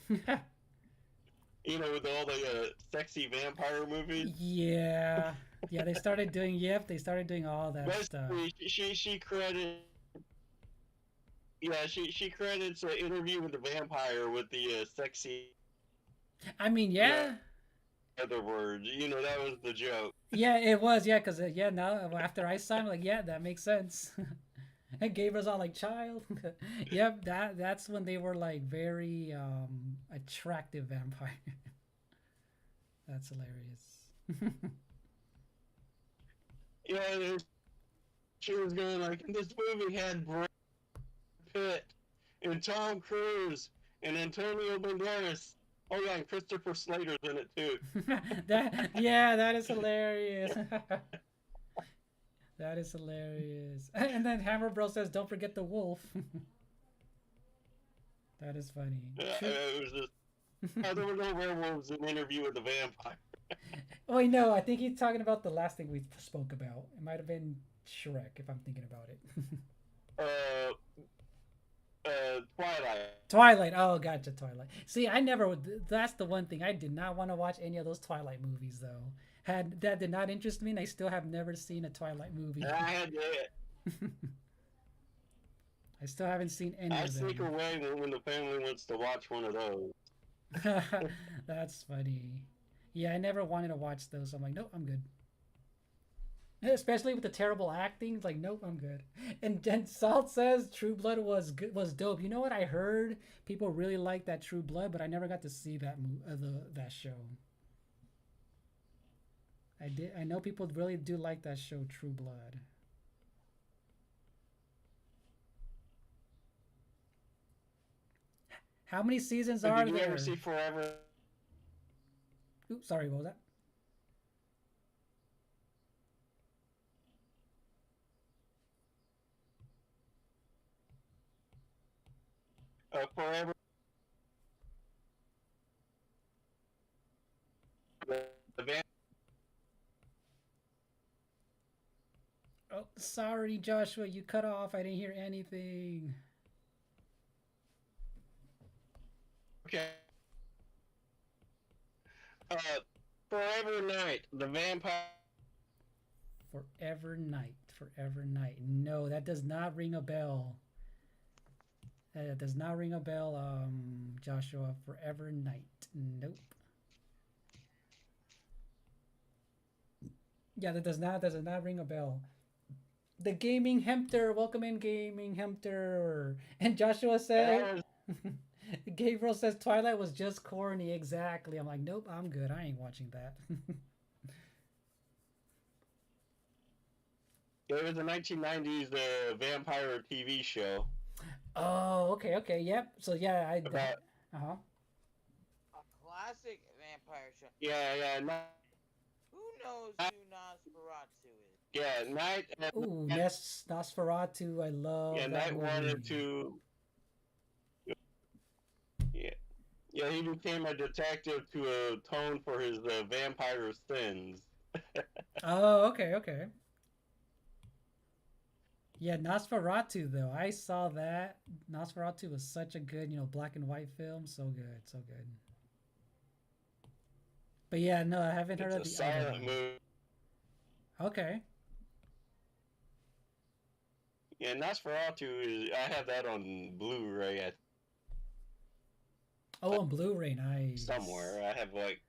Speaker 3: You know, with all the sexy vampire movies.
Speaker 1: Yeah, yeah. They started doing. Yep, they started doing all that stuff.
Speaker 3: Basically, she credit. Yeah, she credits an interview with the vampire with the sexy.
Speaker 1: I mean,
Speaker 3: In
Speaker 1: yeah,
Speaker 3: other words, you know, that was the joke.
Speaker 1: yeah. It was, yeah, because yeah. Now after I saw him, like, yeah, that makes sense. And Gabriel's all like, child. Yep, that's when they were like very attractive vampire. That's hilarious.
Speaker 3: Yeah, she was going like, this movie had Brad Pitt and Tom Cruise and Antonio Banderas. Oh yeah, and Christopher Slater's in it too.
Speaker 1: That yeah, that is hilarious. That is hilarious. And then Hammer Bro says, "Don't forget the wolf." That is funny.
Speaker 3: It was just, there were no werewolves in Interview with the Vampire.
Speaker 1: Wait, no, I think he's talking about the last thing we spoke about. It might have been Shrek, if I'm thinking about it.
Speaker 3: Twilight.
Speaker 1: Twilight. Oh, gotcha, Twilight. See, I never would. That's the one thing I did not want to watch any of those Twilight movies, though. Had that did not interest me, and I still have never seen a Twilight movie.
Speaker 3: I had to.
Speaker 1: I still haven't seen any
Speaker 3: I
Speaker 1: of them.
Speaker 3: sneak away when the family wants to watch one of those.
Speaker 1: That's funny. Yeah, I never wanted to watch those. I'm like, nope, I'm good. Especially with the terrible acting, it's like, nope, I'm good. And Salt says True Blood was good, was dope. You know what? I heard people really like that True Blood, but I never got to see that show. I know people really do like that show, True Blood. How many seasons are
Speaker 3: Did you
Speaker 1: there?
Speaker 3: ever see Forever?
Speaker 1: Oops, sorry, what was that?
Speaker 3: Forever. The van.
Speaker 1: Oh, sorry, Joshua, you cut off. I didn't hear anything.
Speaker 3: Okay. Forever Night, the vampire.
Speaker 1: Forever Night. Forever Night. No, that does not ring a bell. That does not ring a bell, Joshua. Forever Night. Nope. Yeah, that does not ring a bell. The Gaming Hempter, welcome in, Gaming Hempter. And Joshua said, Gabriel says Twilight was just corny. Exactly. I'm like, nope, I'm good. I ain't watching that.
Speaker 3: It was a 1990s vampire TV show.
Speaker 1: Oh, okay, yep. So yeah,
Speaker 3: About,
Speaker 1: uh-huh.
Speaker 2: A classic vampire show.
Speaker 3: yeah.
Speaker 2: Who knows who Nosferatu is?
Speaker 3: Yeah, Night.
Speaker 1: Ooh, Nosferatu. I love
Speaker 3: Yeah,
Speaker 1: that
Speaker 3: Night
Speaker 1: movie.
Speaker 3: wanted to. Yeah, he became a detective to atone for his vampire sins.
Speaker 1: Oh, okay. Yeah, Nosferatu though. I saw that. Nosferatu was such a good, black and white film. So good, so good. But yeah, no, I haven't heard of the other
Speaker 3: silent
Speaker 1: one.
Speaker 3: movie.
Speaker 1: Okay.
Speaker 3: Yeah, Nosferatu is. I have that on Blu-ray
Speaker 1: Oh, on Blu-ray, nice.
Speaker 3: somewhere. I have like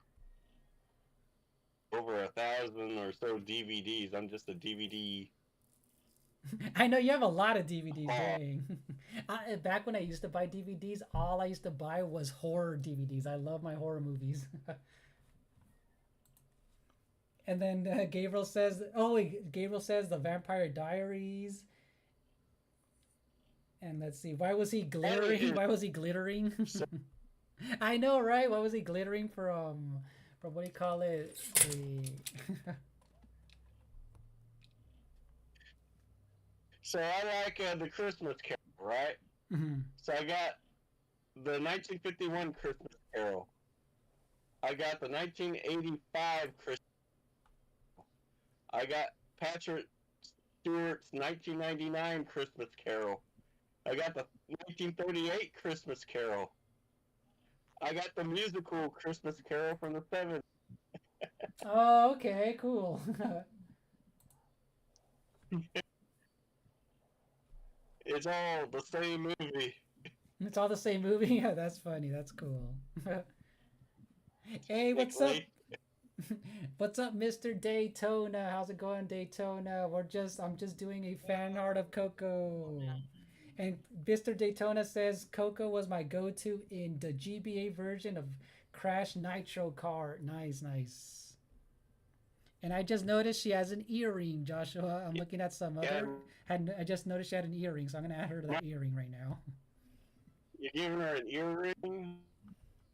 Speaker 3: over 1,000 or so DVDs. I'm just a DVD.
Speaker 1: I know you have a lot of DVDs. Dang. Back when I used to buy DVDs, all I used to buy was horror DVDs. I love my horror movies. And then Gabriel says, the Vampire Diaries. And let's see, why was he glittering? Why was he glittering? I know, right? Why was he glittering from what do you call it?
Speaker 3: So I like the Christmas Carol, right?
Speaker 1: Mm-hmm.
Speaker 3: So I got the 1951 Christmas Carol. I got the 1985 Christmas. I got Patrick Stewart's 1999 Christmas Carol. I got the 1938 Christmas Carol. I got the musical Christmas Carol from the '70s.
Speaker 1: Oh, okay, cool.
Speaker 3: It's all the same movie.
Speaker 1: It's all the same movie. Yeah, that's funny. That's cool. Hey, what's up?
Speaker 3: Technically.
Speaker 1: What's up, Mr. Daytona? How's it going, Daytona? I'm just doing a fan art of Coco. And Mr. Daytona says Coco was my go-to in the GBA version of Crash Nitro Kart. Nice, nice. And I just noticed she has an earring, Joshua. I'm looking at some
Speaker 3: Yeah,
Speaker 1: other. I just noticed she had an earring, so I'm gonna add her to that earring right now.
Speaker 3: you're giving her an earring.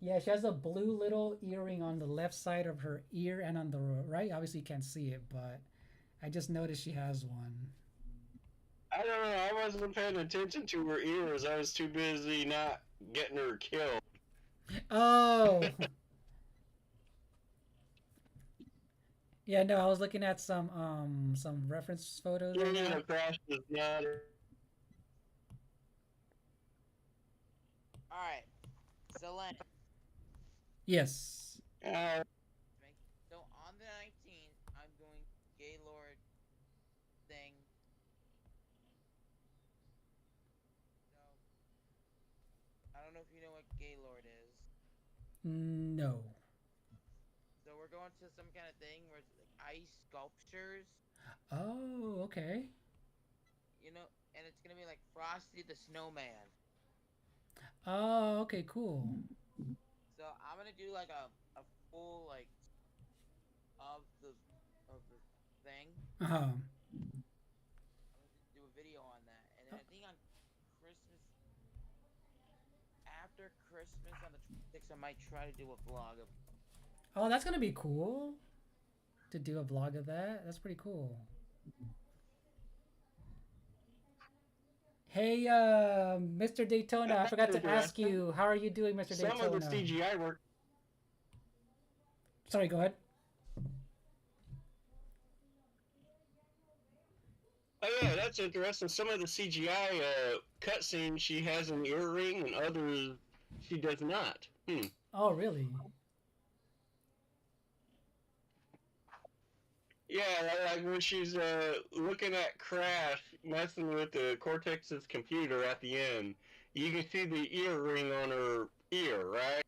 Speaker 1: Yeah, she has a blue little earring on the left side of her ear and on the right. Obviously, you can't see it, but I just noticed she has one.
Speaker 3: I don't know. I wasn't paying attention to her ears. I was too busy not getting her killed.
Speaker 1: Oh, yeah. No, I was looking at some reference photos right
Speaker 3: Earring
Speaker 1: now.
Speaker 3: of Crash is not.
Speaker 2: Alright, so Len,
Speaker 1: Yes.
Speaker 2: so on the 19th, I'm doing Gaylord thing. So, I don't know if you know what Gaylord is.
Speaker 1: No.
Speaker 2: So we're going to some kind of thing where it's like ice sculptures,
Speaker 1: Oh, okay.
Speaker 2: you know, and it's gonna be like Frosty the Snowman.
Speaker 1: Oh, okay, cool.
Speaker 2: So I'm gonna do like a full like of the of the thing.
Speaker 1: Uh-huh.
Speaker 2: I'm gonna do a video on that, and then I think on Christmas after Christmas on the 26th, I might try to do a vlog of.
Speaker 1: Oh, that's gonna be cool to do a vlog of that. That's pretty cool. Hey, Mr. Daytona, I forgot
Speaker 3: That's
Speaker 1: to ask
Speaker 3: interesting.
Speaker 1: you, how are you doing, Mr.
Speaker 3: Some of the
Speaker 1: Daytona?
Speaker 3: CGI work.
Speaker 1: Sorry, go ahead.
Speaker 3: Oh yeah, that's interesting. Some of the CGI cutscenes she has an earring, and others she does not.
Speaker 1: Oh, really?
Speaker 3: Yeah, like when she's looking at Crash messing with the Cortex's computer at the end, you can see the earring on her ear, right?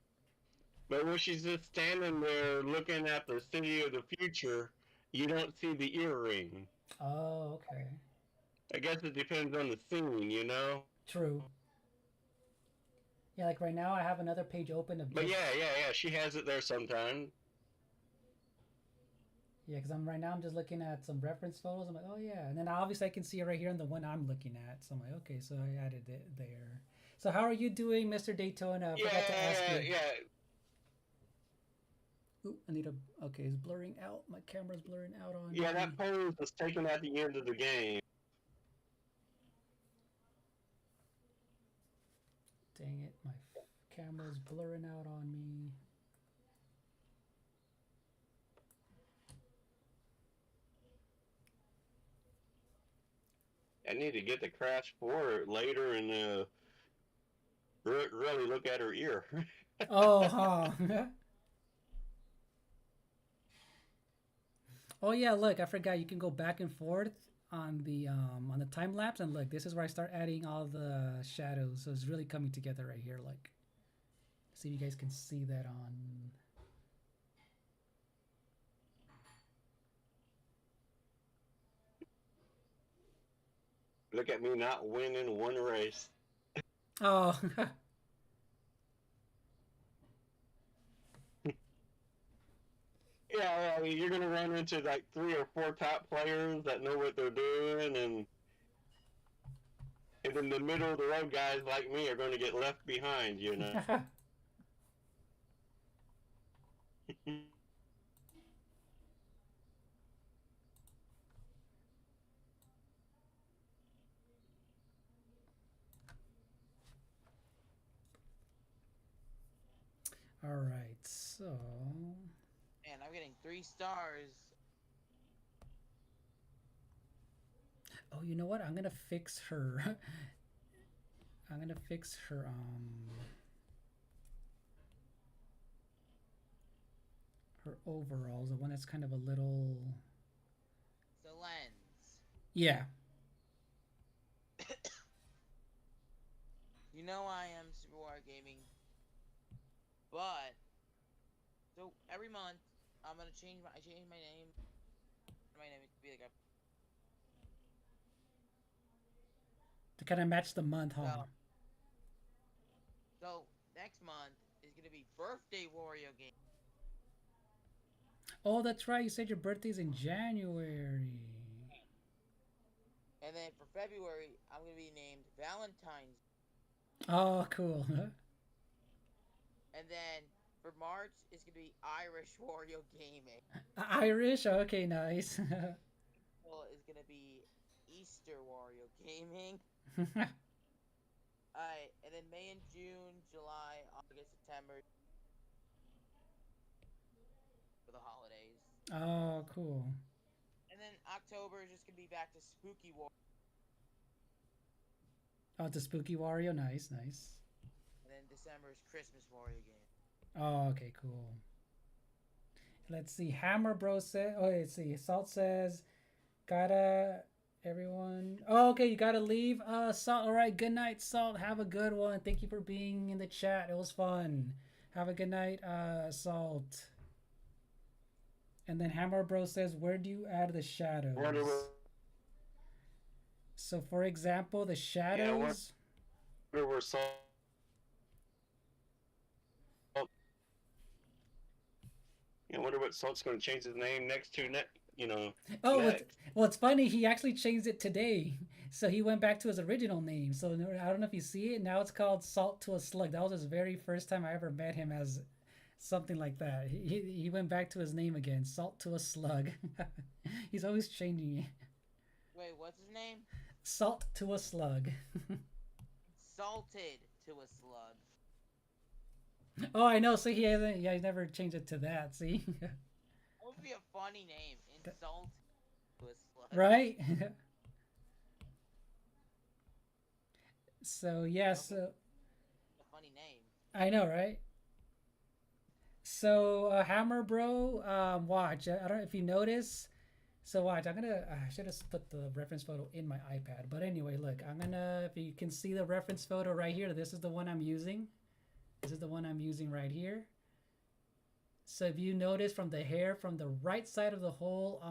Speaker 3: But when she's just standing there looking at the city of the future, you don't see the earring.
Speaker 1: Oh, okay.
Speaker 3: I guess it depends on the scene, you know?
Speaker 1: True. Yeah, like right now I have another page open of
Speaker 3: But
Speaker 1: just
Speaker 3: yeah, she has it there sometimes.
Speaker 1: yeah, because I'm just looking at some reference photos. I'm like, oh yeah, and then obviously I can see it right here on the one I'm looking at. So I'm like, okay, so I added it there. So how are you doing, Mr. Daytona? I forgot to ask you.
Speaker 3: Yeah.
Speaker 1: Ooh, I need a. Okay, it's blurring out. My camera's blurring out on
Speaker 3: Yeah,
Speaker 1: me.
Speaker 3: that pose was taken at the end of the game.
Speaker 1: Dang it, my camera's blurring out on me.
Speaker 3: I need to get the Crash 4 later and really look at her ear.
Speaker 1: Oh, huh. Oh yeah, look, I forgot you can go back and forth on the time lapse, and look, this is where I start adding all the shadows. So it's really coming together right here. Like, see if you guys can see that on.
Speaker 3: Look at me not winning one race.
Speaker 1: Oh.
Speaker 3: Yeah, you're gonna run into like 3 or 4 top players that know what they're doing, and then the middle of the road guys like me are going to get left behind, you know.
Speaker 1: All right, so.
Speaker 2: And I'm getting 3 stars.
Speaker 1: Oh, you know what? I'm gonna fix her. I'm gonna fix her. overalls, the one that's kind of a little.
Speaker 2: The lens.
Speaker 1: Yeah.
Speaker 2: You know I am Super War Gaming, but so every month I'm gonna change my name. My name is be like a
Speaker 1: To kind of match the month, huh?
Speaker 2: so so next month is gonna be birthday Wario game,
Speaker 1: Oh, that's right. You said your birthday's in January.
Speaker 2: and then for February I'm gonna be named Valentine's,
Speaker 1: Oh, cool.
Speaker 2: and then for March it's gonna be Irish Wario Gaming.
Speaker 1: Irish? Okay, nice.
Speaker 2: Well, is gonna be Easter Wario Gaming. Alright, and then May and June, July, August, September for the holidays.
Speaker 1: Oh, cool.
Speaker 2: And then October is just gonna be back to Spooky War.
Speaker 1: Oh, it's a spooky Wario. Nice, nice.
Speaker 2: And then December is Christmas Wario game.
Speaker 1: Oh, okay, cool. Let's see. Hammer Bro said. Oh, let's see. Salt says, gotta everyone. Oh, okay, you gotta leave. Salt. All right. Good night, Salt. Have a good one. Thank you for being in the chat. It was fun. Have a good night, Salt. And then Hammer Bro says, where do you add the shadows? So, for example, the shadows.
Speaker 3: Yeah, where Salt. I wonder what Salt's going to change his name next to
Speaker 1: Oh,
Speaker 3: next.
Speaker 1: well, it's funny. He actually changed it today. So he went back to his original name. So I don't know if you see it. Now it's called Salt to a Slug. That was his very first time I ever met him as something like that. He went back to his name again, Salt to a Slug. He's always changing it.
Speaker 2: Wait, what's his name?
Speaker 1: Salt to a Slug.
Speaker 2: Salted to a Slug.
Speaker 1: Oh, I know. So he hasn't. Yeah, he's never changed it to that. See,
Speaker 2: That would be a funny name. Insult to a Slug.
Speaker 1: right? So yeah, so
Speaker 2: A funny name.
Speaker 1: I know, right? So Hammer Bro, watch. I don't know if you notice. So watch. I should have put the reference photo in my iPad. But anyway, look. I'm gonna. If you can see the reference photo right here, this is the one I'm using. This is the one I'm using right here. So if you notice from the hair, from the right side of the whole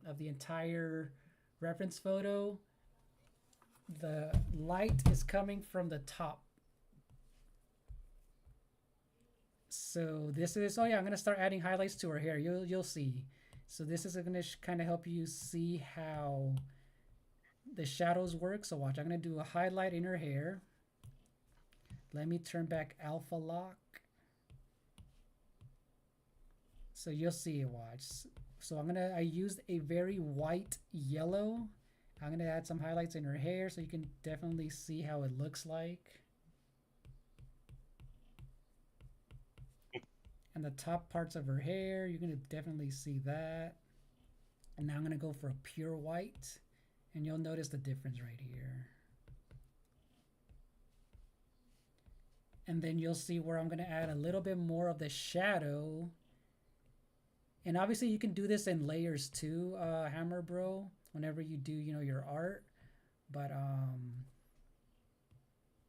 Speaker 1: of the entire reference photo, the light is coming from the top. So this is, oh yeah, I'm gonna start adding highlights to her hair. You'll see. So this is gonna kind of help you see how the shadows work. So watch, I'm gonna do a highlight in her hair. Let me turn back alpha lock. So you'll see it, watch. So I used a very white yellow. I'm gonna add some highlights in her hair so you can definitely see how it looks like. And the top parts of her hair, you're gonna definitely see that. And now I'm gonna go for a pure white, and you'll notice the difference right here. And then you'll see where I'm gonna add a little bit more of the shadow. And obviously you can do this in layers too, Hammer Bro, whenever you do, your art. But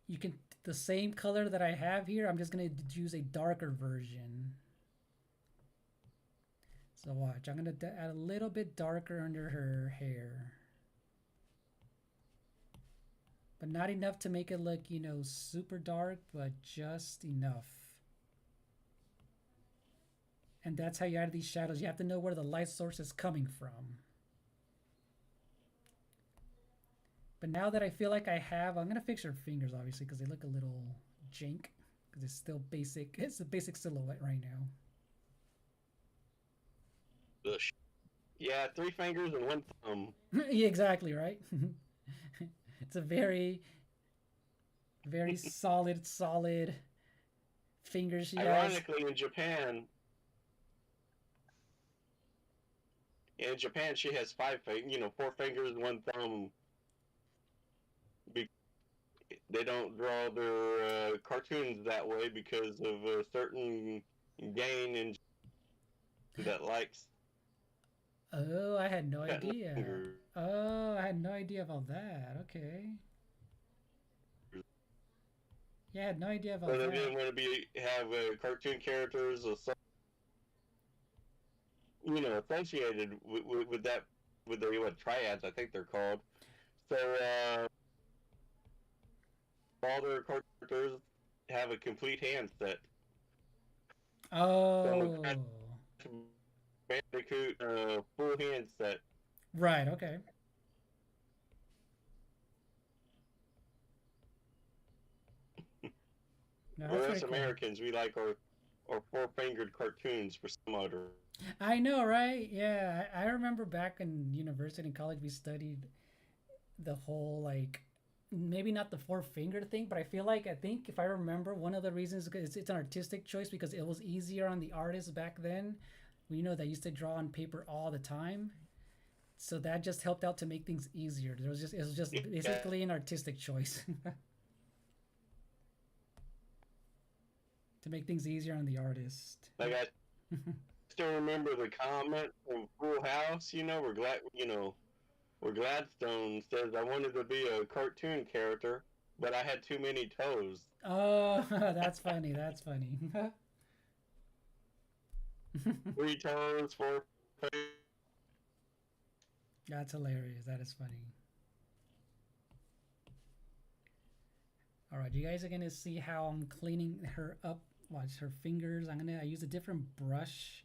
Speaker 1: you can, the same color that I have here, I'm just gonna use a darker version. So watch, I'm gonna add a little bit darker under her hair. But not enough to make it look, super dark, but just enough. And that's how you add these shadows. You have to know where the light source is coming from. But now that I feel like I have, I'm going to fix her fingers, obviously, because they look a little jank. Because it's still basic. It's a basic silhouette right now.
Speaker 3: Yeah, 3 fingers and 1 thumb.
Speaker 1: Yeah, exactly, right? It's a very, very solid fingers she has.
Speaker 3: Ironically, in Japan, she has 4 fingers and 1 thumb. They don't draw their cartoons that way because of a certain gain in that likes
Speaker 1: Oh, I had no
Speaker 3: cutting the
Speaker 1: idea.
Speaker 3: fingers.
Speaker 1: Oh, I had no idea about that. Okay. Yeah, I had no idea
Speaker 3: But
Speaker 1: about
Speaker 3: they
Speaker 1: that.
Speaker 3: didn't want to be have cartoon characters or some, associated with that with the what triads I think they're called. So all their characters have a complete hand set. So a Crash
Speaker 1: Oh,
Speaker 3: Bandicoot full hand set.
Speaker 1: right. Okay. No, that's
Speaker 3: Well, us
Speaker 1: pretty cool.
Speaker 3: Americans, we like our four fingered cartoons for some odd
Speaker 1: I know, right? Yeah, I remember back in university and college, we studied the whole like maybe not the four finger thing, but I think if I remember, one of the reasons is it's an artistic choice because it was easier on the artists back then. We know they used to draw on paper all the time, so that just helped out to make things easier. It was just
Speaker 3: yeah,
Speaker 1: basically an artistic choice to make things easier on the artist.
Speaker 3: like I still remember the comment from Full House. Where Gladstone says I wanted to be a cartoon character, but I had too many toes.
Speaker 1: Oh, that's funny. That's funny.
Speaker 3: Three toes, four toes.
Speaker 1: That's hilarious. That is funny. All right, you guys are gonna see how I'm cleaning her up. Watch her fingers. I use a different brush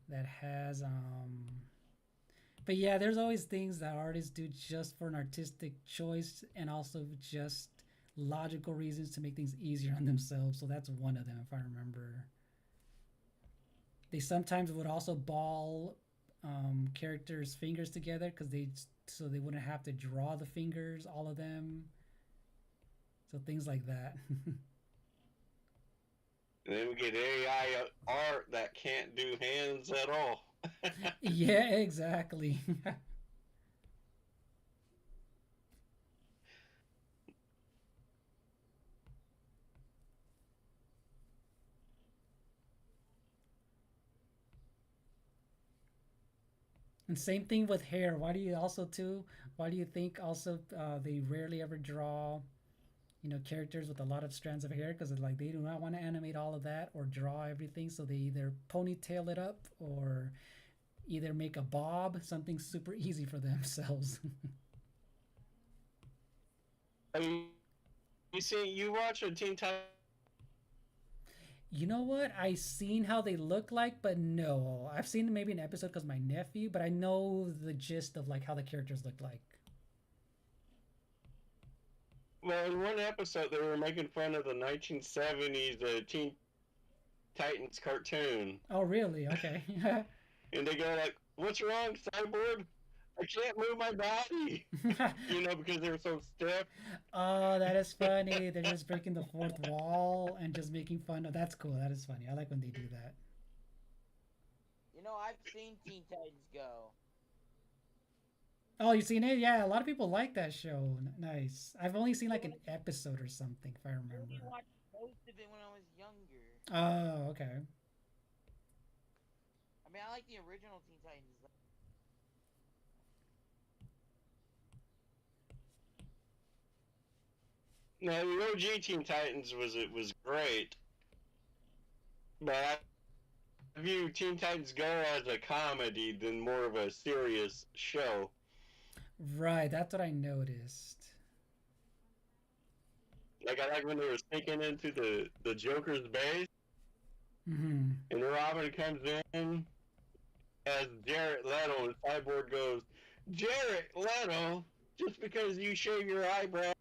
Speaker 1: that has But yeah, there's always things that artists do just for an artistic choice and also just logical reasons to make things easier on themselves. So that's one of them, if I remember. They sometimes would also ball characters' fingers together because they wouldn't have to draw the fingers, all of them. So things like that.
Speaker 3: And then we get AI art that can't do hands at all.
Speaker 1: Yeah, exactly. And same thing with hair. Why do you think also they rarely ever draw, characters with a lot of strands of hair? Because like they do not want to animate all of that or draw everything. So they either ponytail it up or either make a bob, something super easy for themselves.
Speaker 3: I mean, you watch a Teen Titans.
Speaker 1: You know what? I seen how they look like, but no, I've seen maybe an episode because my nephew, but I know the gist of like how the characters look like.
Speaker 3: Well, in one episode, they were making fun of the 1970s Teen Titans cartoon,
Speaker 1: Oh, really? Okay.
Speaker 3: and they go like, "What's wrong, Cyborg? I can't move my body." Because they were so stiff.
Speaker 1: Oh, that is funny. They're just breaking the fourth wall and just making fun of. That's cool. That is funny. I like when they do that.
Speaker 2: I've seen Teen Titans Go.
Speaker 1: Oh, you seen it? Yeah, a lot of people like that show. Nice. I've only seen like an episode or something, if I
Speaker 2: I
Speaker 1: remember.
Speaker 2: only watched most of it when I was younger.
Speaker 1: Oh, okay.
Speaker 2: I mean, I like the original Teen Titans.
Speaker 3: Now, the OG Teen Titans was great, but I view Teen Titans Go as a comedy than more of a serious show.
Speaker 1: Right, that's what I noticed.
Speaker 3: Like I like when they were sneaking into the Joker's base,
Speaker 1: Mm-hmm.
Speaker 3: and Robin comes in as Jared Leto, and Cyborg goes, "Jared Leto, just because you shave your eyebrows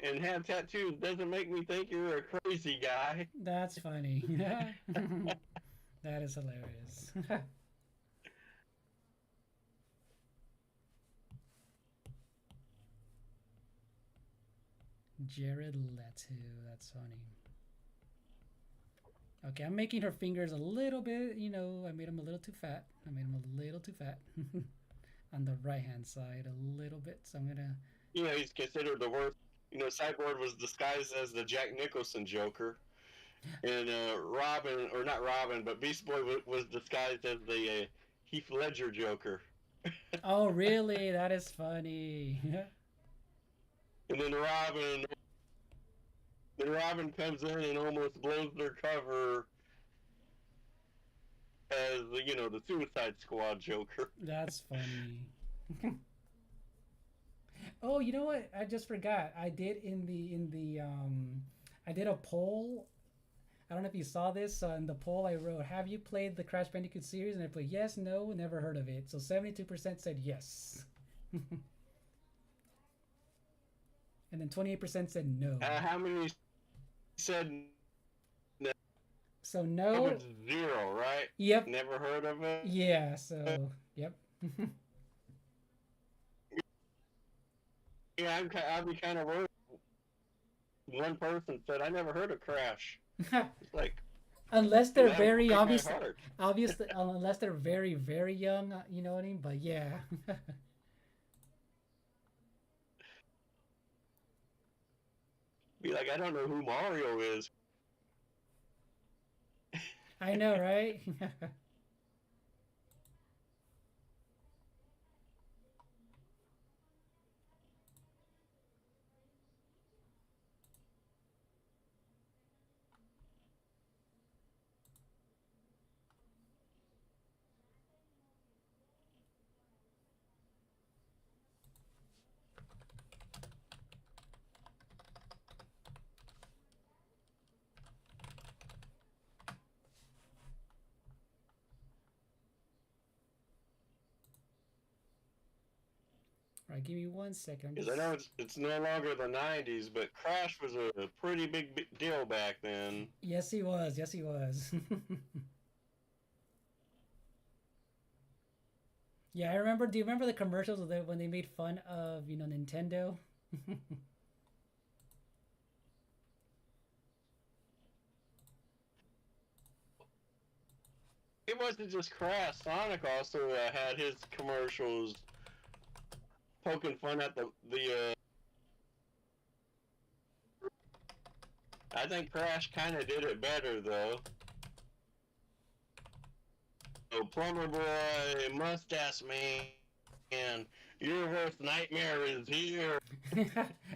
Speaker 3: and have tattoos doesn't make me think you're a crazy guy."
Speaker 1: That's funny. That is hilarious. Jared Leto. That's funny. Okay, I'm making her fingers a little bit, I made them a little too fat. I made them a little too fat on the right hand side, a little bit. So I'm gonna.
Speaker 3: He's considered the worst. Cyborg was disguised as the Jack Nicholson Joker, And Robin, or not Robin, but Beast Boy was disguised as the Heath Ledger Joker.
Speaker 1: Oh, really? That is funny.
Speaker 3: And then Robin comes in and almost blows their cover as the Suicide Squad Joker.
Speaker 1: That's funny. Oh, you know what? I just forgot. I did I did a poll. I don't know if you saw this. In the poll, I wrote, "Have you played the Crash Bandicoot series?" And I put yes, no, never heard of it. So 72% said yes, and then 28% said no.
Speaker 3: How many said no?
Speaker 1: So
Speaker 3: It
Speaker 1: no.
Speaker 3: was zero, right?
Speaker 1: Yep.
Speaker 3: Never heard of it.
Speaker 1: Yeah. So yep.
Speaker 3: Yeah, I'd be kind of worried. One person said, "I never heard of Crash." It's like,
Speaker 1: Unless they're
Speaker 3: that would
Speaker 1: very
Speaker 3: break my
Speaker 1: obvious,
Speaker 3: heart.
Speaker 1: obviously, unless they're very, very young, you know what I mean? But yeah,
Speaker 3: Be like, I don't know who Mario is.
Speaker 1: I know, right? All right, give me 1 second.
Speaker 3: Because I know it's no longer the '90s, but Crash was a pretty big deal back then.
Speaker 1: Yes, he was. Yes, he was. Yeah, I remember. Do you remember the commercials when they made fun of Nintendo?
Speaker 3: It wasn't just Crash. Sonic also had his commercials poking fun at the. I think Crash kind of did it better though. So Plumber Boy, Mustache Man, your worst nightmare is here.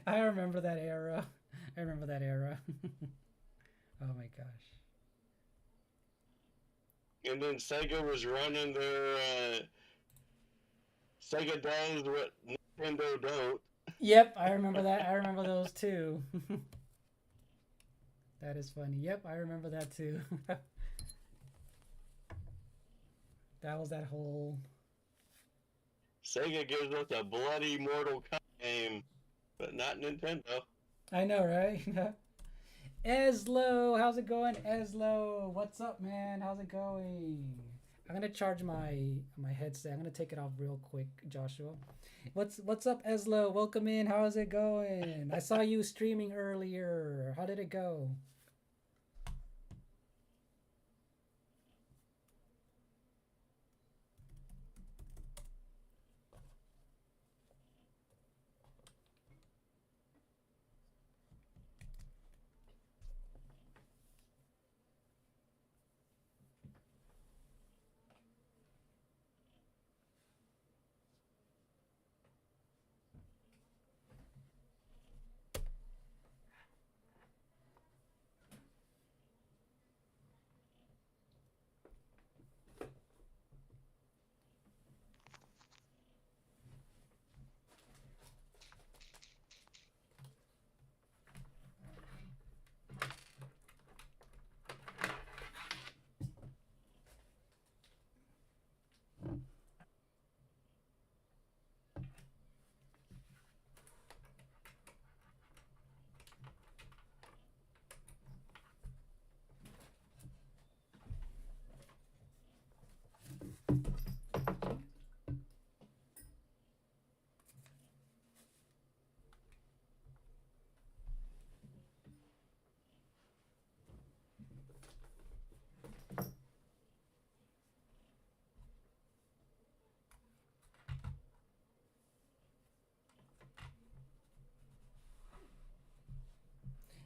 Speaker 1: I remember that era. I remember that era. Oh my gosh.
Speaker 3: And then Sega was running their Sega does what Nintendo don't.
Speaker 1: Yep, I remember that. I remember those too. That is funny. Yep, I remember that too. That was that whole.
Speaker 3: Sega gives us a bloody Mortal Kombat game, but not Nintendo.
Speaker 1: I know, right? Eslo, how's it going, Eslo? What's up, man? How's it going? I'm gonna charge my headset. I'm gonna take it off real quick, Joshua. What's up, Eslo? Welcome in. How's it going? I saw you streaming earlier. How did it go?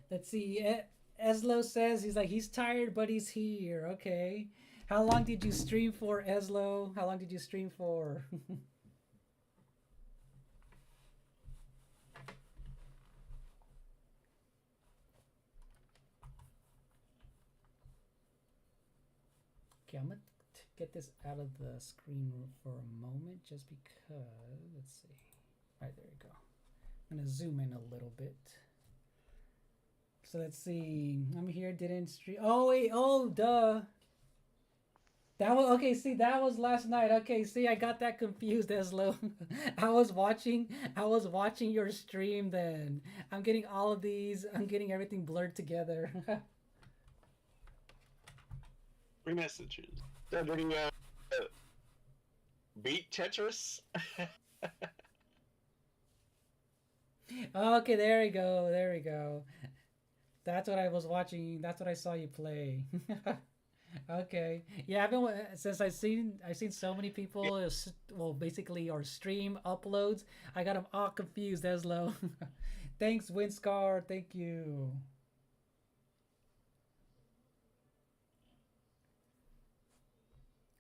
Speaker 1: Let's see. Eslo says he's like he's tired, but he's here. Okay. How long did you stream for, Eslo? How long did you stream for? Okay, I'm gonna get this out of the screen for a moment, just because. Let's see. All right, there you go. I'm gonna zoom in a little bit. So let's see. I'm here. Didn't stream. Oh wait. Oh duh. That was okay. See, that was last night. Okay, see, I got that confused, Eslo. I was watching. I was watching your stream. Then I'm getting all of these. I'm getting everything blurred together.
Speaker 3: Three messages. Start doing beat Tetris.
Speaker 1: Okay, there we go. There we go. That's what I was watching. That's what I saw you play. Okay. Yeah, I've been since I've seen so many people well basically or stream uploads. I got them all confused, Eslo. Thanks, Winscar. Thank you.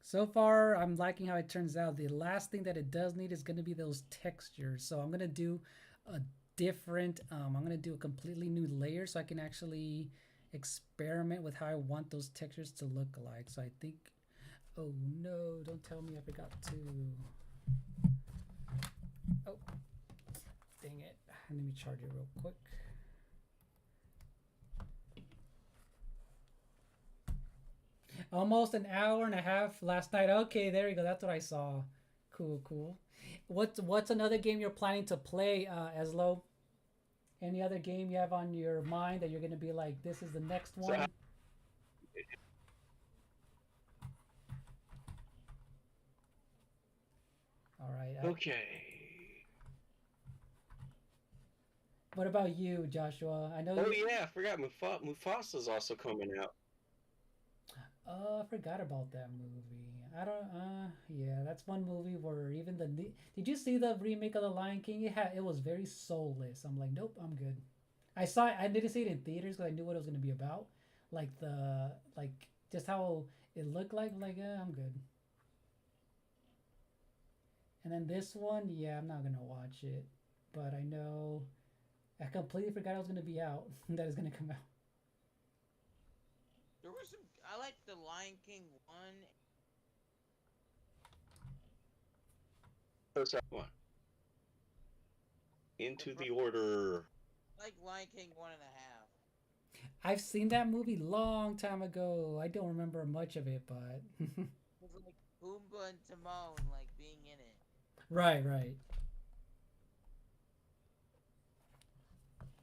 Speaker 1: So far, I'm liking how it turns out. The last thing that it does need is going to be those textures. So I'm going to do a different, I'm going to do a completely new layer so I can actually experiment with how I want those textures to look like. So I think, oh no, don't tell me I forgot to, oh, dang it. Let me charge it real quick. Almost an hour and a half last night. Okay, there you go. That's what I saw. Cool, cool. What's another game you're planning to play, Eslo? Any other game you have on your mind that you're gonna be like, this is the next one? All right.
Speaker 3: Okay.
Speaker 1: What about you, Joshua? I know.
Speaker 3: Oh yeah, I forgot. Mufasa's also coming out.
Speaker 1: Oh, I forgot about that movie. I don't. Yeah, that's one movie where even the. Did you see the remake of The Lion King? It was very soulless. I'm like, nope, I'm good. I saw it. I didn't see it in theaters because I knew what it was gonna be about. Like just how it looked like. I'm like, I'm good. And then this one, yeah, I'm not gonna watch it, but I know. I completely forgot it was gonna be out. That is gonna come out.
Speaker 2: There was some. I like the Lion King one.
Speaker 3: What's that one? Into the Order.
Speaker 2: Like Lion King 1.5.
Speaker 1: I've seen that movie long time ago. I don't remember much of it, but
Speaker 2: With like Pumbaa and Timon like being in it.
Speaker 1: right, right.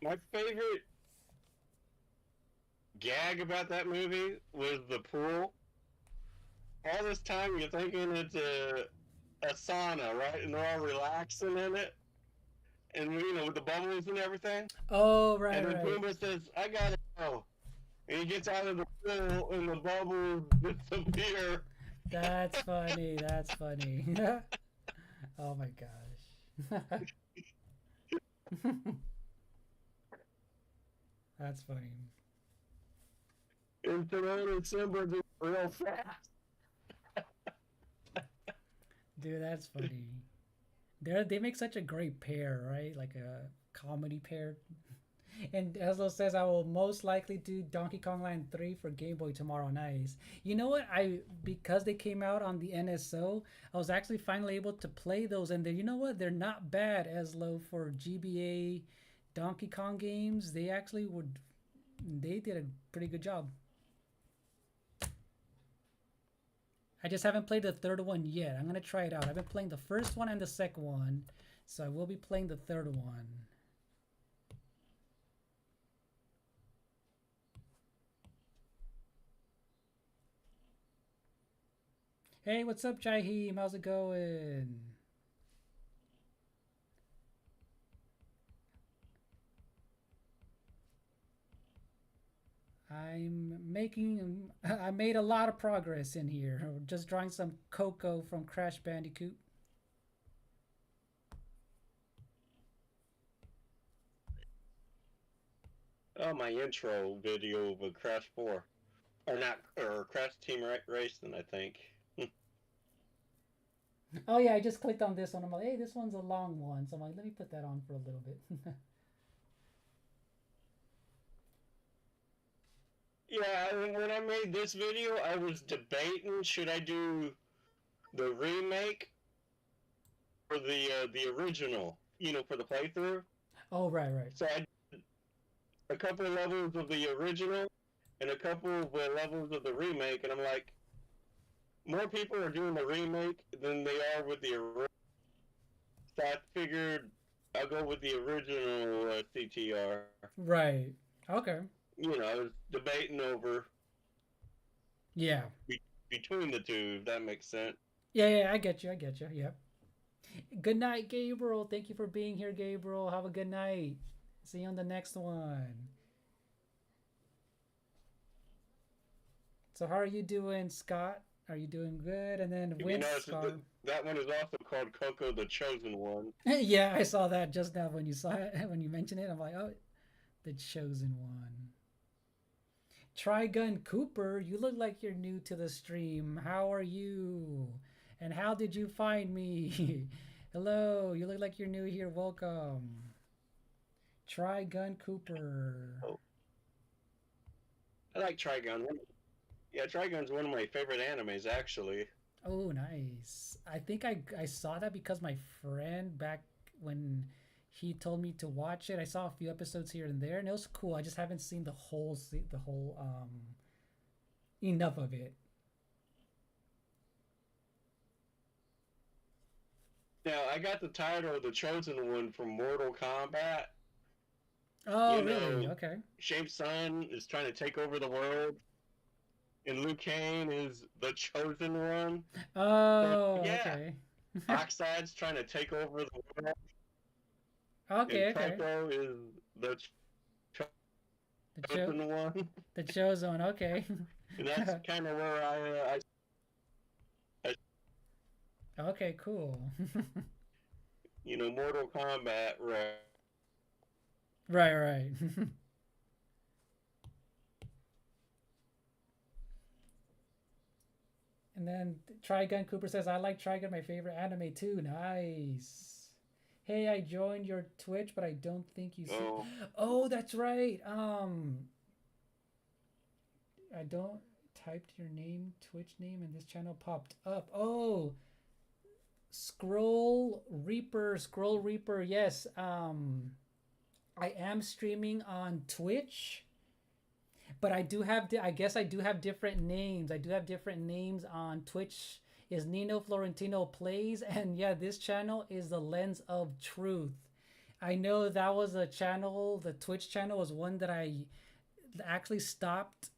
Speaker 3: My favorite gag about that movie was the pool. All this time you're thinking it's a sauna, right? And they're all relaxing in it. And with the bubbles and everything.
Speaker 1: Oh, right,
Speaker 3: And then
Speaker 1: right.
Speaker 3: Pumbaa says, I gotta go. And he gets out of the pool and the bubbles disappear.
Speaker 1: That's funny. That's funny. Oh my gosh. That's funny.
Speaker 3: And Timon and Simba do real fast.
Speaker 1: Dude, that's funny. They make such a great pair, right? Like a comedy pair. And Eslo says I will most likely do Donkey Kong Land 3 for Game Boy tomorrow. Nice. You know what? Because they came out on the NSO, I was actually finally able to play those, and you know what? They're not bad, Eslo, for GBA Donkey Kong games. They actually they did a pretty good job. I just haven't played the third one yet. I'm gonna try it out. I've been playing the first one and the second one, so I will be playing the third one. Hey, what's up, Jaheem? How's it going? I made a lot of progress in here. Just drawing some Coco from Crash Bandicoot.
Speaker 3: Oh out my intro video of a Crash 4. Or not, or Crash Team Racing, I think.
Speaker 1: Oh yeah, I just clicked on this one. I'm like, hey, this one's a long one, so I'm like, let me put that on for a little bit.
Speaker 3: Yeah, when I made this video, I was debating should I do the remake or the original, for the playthrough.
Speaker 1: Oh right, right.
Speaker 3: So I did a couple of levels of the original and a couple of levels of the remake, and I'm like, more people are doing the remake than they are with the original. So I figured I'll go with the original CTR.
Speaker 1: Right. Okay.
Speaker 3: I was debating over
Speaker 1: Yeah.
Speaker 3: between the two, if that makes sense.
Speaker 1: Yeah, yeah, I get you. I get you. Yeah. Good night, Gabriel. Thank you for being here, Gabriel. Have a good night. See you on the next one. So how are you doing, Scott? Are you doing good? And then Windscar.
Speaker 3: That one is also called Coco the Chosen One.
Speaker 1: Yeah, I saw that just now when you saw it, when you mentioned it. I'm like, oh, the Chosen One. Trigun Cooper, you look like you're new to the stream. How are you? And how did you find me? Hello, you look like you're new here. Welcome. Trigun Cooper.
Speaker 3: Oh. I like Trigun. Yeah, Trigun's one of my favorite animes, actually.
Speaker 1: Oh, nice. I think I saw that because my friend back when he told me to watch it, I saw a few episodes here and there, and it was cool. I just haven't seen the whole enough of it.
Speaker 3: Now, I got the title of the Chosen One from Mortal Kombat.
Speaker 1: Oh, really? Okay.
Speaker 3: Shape's son is trying to take over the world, and Liu Kang is the Chosen One.
Speaker 1: Oh,
Speaker 3: so, yeah.
Speaker 1: Okay.
Speaker 3: Oxide's trying to take over the world.
Speaker 1: Okay,
Speaker 3: and
Speaker 1: okay.
Speaker 3: Coco is the Chosen One.
Speaker 1: The Chosen, okay.
Speaker 3: And that's kind of where I
Speaker 1: Okay, cool.
Speaker 3: Mortal Kombat, right?
Speaker 1: Right, right. And then Trigun Cooper says, I like Trigun, my favorite anime too. Nice. Hey, I joined your Twitch, but I don't think you see. Oh, that's right. I don't typed your name, Twitch name, and this channel popped up. Oh, Scroll Reaper. Yes. I am streaming on Twitch. But I do have, I guess I do have different names. I do have different names on Twitch. Is Nino Florentino Plays, and yeah, this channel is the Lens of Truth. I know that was a channel, the Twitch channel was one that I actually stopped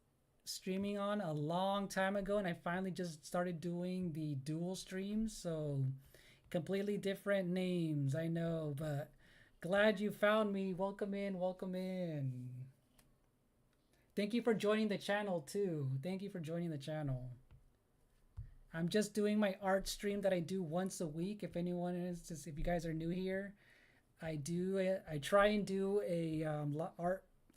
Speaker 1: streaming on a long time ago, and I finally just started doing the dual streams, so completely different names, I know, but glad you found me. Welcome in, welcome in. Thank you for joining the channel too. Thank you for joining the channel. I'm just doing my art stream that I do once a week. If anyone is, if you guys are new here, I try and do a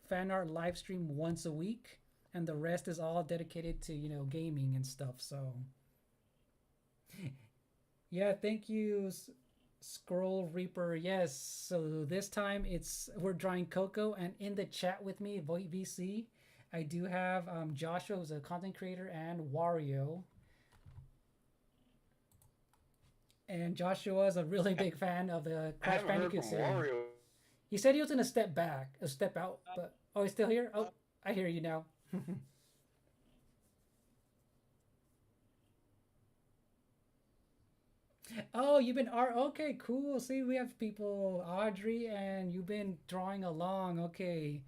Speaker 1: fan art live stream once a week, and the rest is all dedicated to gaming and stuff. So yeah, thank you, Scroll Reaper. Yes, so this time we're drawing Coco, and in the chat with me, VC, I do have Joshua, who's a content creator, and Wario. And Joshua is a really big fan of the Crash Bandicoot series. Wario. He said he was gonna step out, but he's still here. Oh, I hear you now. Oh, you've been okay, cool. See, we have people, Audrey, and you've been drawing along. Okay,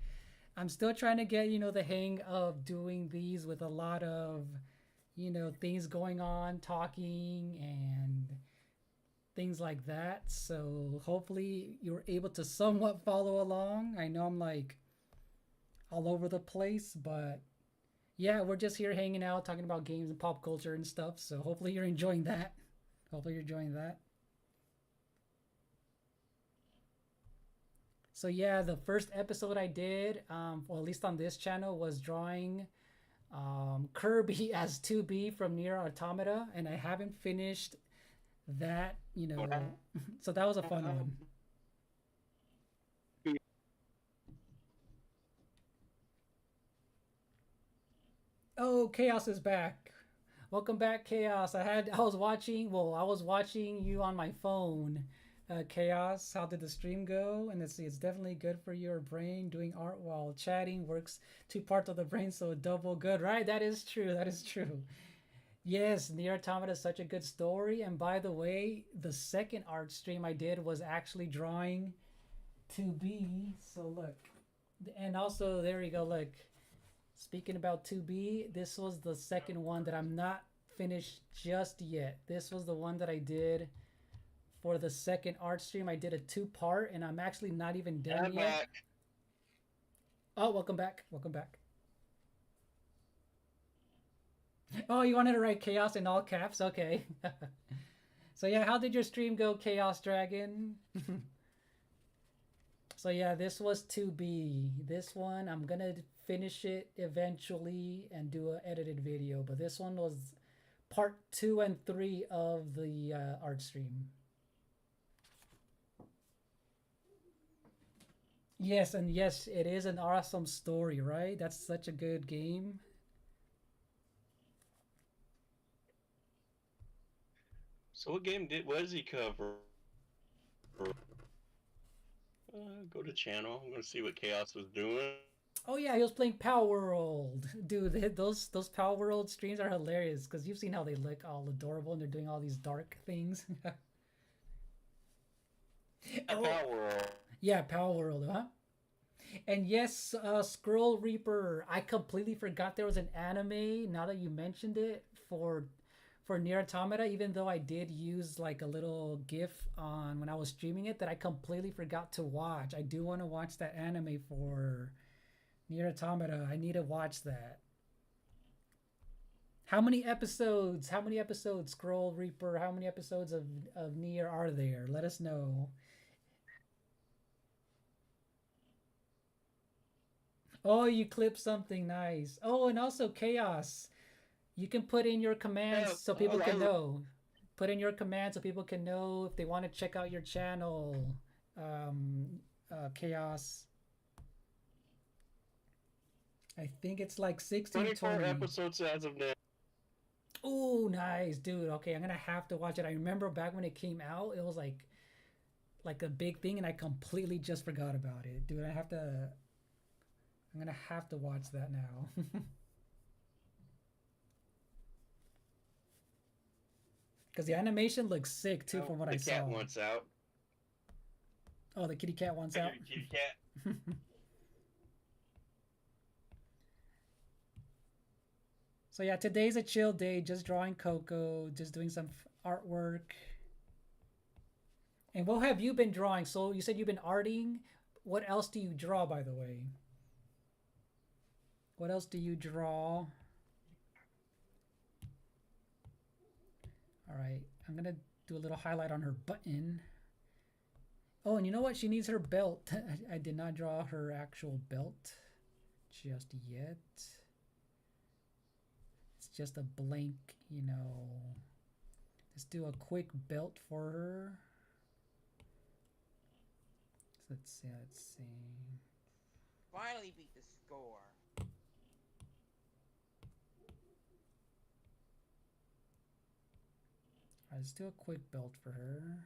Speaker 1: I'm still trying to get the hang of doing these with a lot of things going on, talking and things like that. So hopefully you're able to somewhat follow along. I know I'm like all over the place, but yeah, we're just here hanging out, talking about games and pop culture and stuff. So hopefully you're enjoying that. So yeah, the first episode I did, well, at least on this channel, was drawing Kirby as 2B from Nier Automata, and I haven't finished that, you know. So that was a fun one. Oh, Chaos is back. Welcome back, Chaos. I was watching you on my phone. Chaos, how did the stream go? And let's see, it's definitely good for your brain. Doing art while chatting works two parts of the brain, so double good, right? That is true. That is true. Yes, Nier Automata is such a good story. And by the way, the second art stream I did was actually drawing 2B. So look, and also there you go. Look, speaking about 2B, this was the second one that I'm not finished just yet. This was the one that I did for the second art stream. I did a two-part, and I'm actually not even done
Speaker 3: I'm
Speaker 1: yet.
Speaker 3: back.
Speaker 1: Oh, welcome back. Welcome back. Oh, you wanted to write chaos in all caps? Okay. So yeah, how did your stream go, Chaos Dragon? So yeah, this was 2B. This one, I'm gonna finish it eventually and do an edited video. But this one was part 2 and 3 of the art stream. Yes, and yes, it is an awesome story, right? That's such a good game.
Speaker 3: So what game was he cover? Go to channel. I'm gonna see what Chaos was doing.
Speaker 1: Oh yeah, he was playing Power World. Dude, those Power World streams are hilarious because you've seen how they look all adorable and they're doing all these dark things. Oh,
Speaker 3: Power World.
Speaker 1: yeah, Power World, huh? And yes, Scroll Reaper. I completely forgot there was an anime. Now that you mentioned it, for Nier Automata, even though I did use like a little GIF on when I was streaming it, that I completely forgot to watch. I do want to watch that anime for Nier Automata. I need to watch that. How many episodes? How many episodes, Scroll Reaper? How many episodes of Nier are there? Let us know. Oh, you clipped something nice. Oh, and also Chaos. You can put in your commands so people can know. Put in your commands so people can know if they want to check out your channel. Chaos. I think it's like 16,
Speaker 3: 24
Speaker 1: 20
Speaker 3: episodes as of now.
Speaker 1: Oh, nice, dude. Okay, I'm gonna have to watch it. I remember back when it came out, it was like a big thing, and I completely just forgot about it, dude. I'm gonna have to watch that now. Because the animation looks sick too, from what I saw.
Speaker 3: The cat wants out.
Speaker 1: Oh, the kitty cat wants out.
Speaker 3: Kitty cat.
Speaker 1: So yeah, today's a chill day. Just drawing Coco, just doing some artwork. And what have you been drawing? So you said you've been arting. What else do you draw, by the way? What else do you draw? All right, I'm gonna do a little highlight on her button. Oh, and you know what? She needs her belt. I did not draw her actual belt just yet. It's just a blank, you know. Let's do a quick belt for her. So let's see, let's see.
Speaker 2: Finally beat the score.
Speaker 1: All right, let's do a quick belt for her.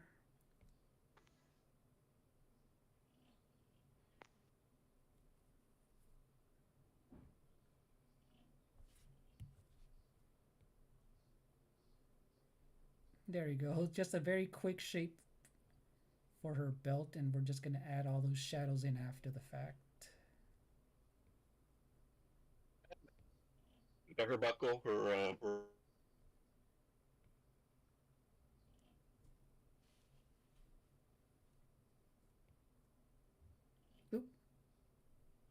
Speaker 1: There you go. Just a very quick shape for her belt, and we're just going to add all those shadows in after the fact.
Speaker 3: Her buckle, her
Speaker 1: Oop.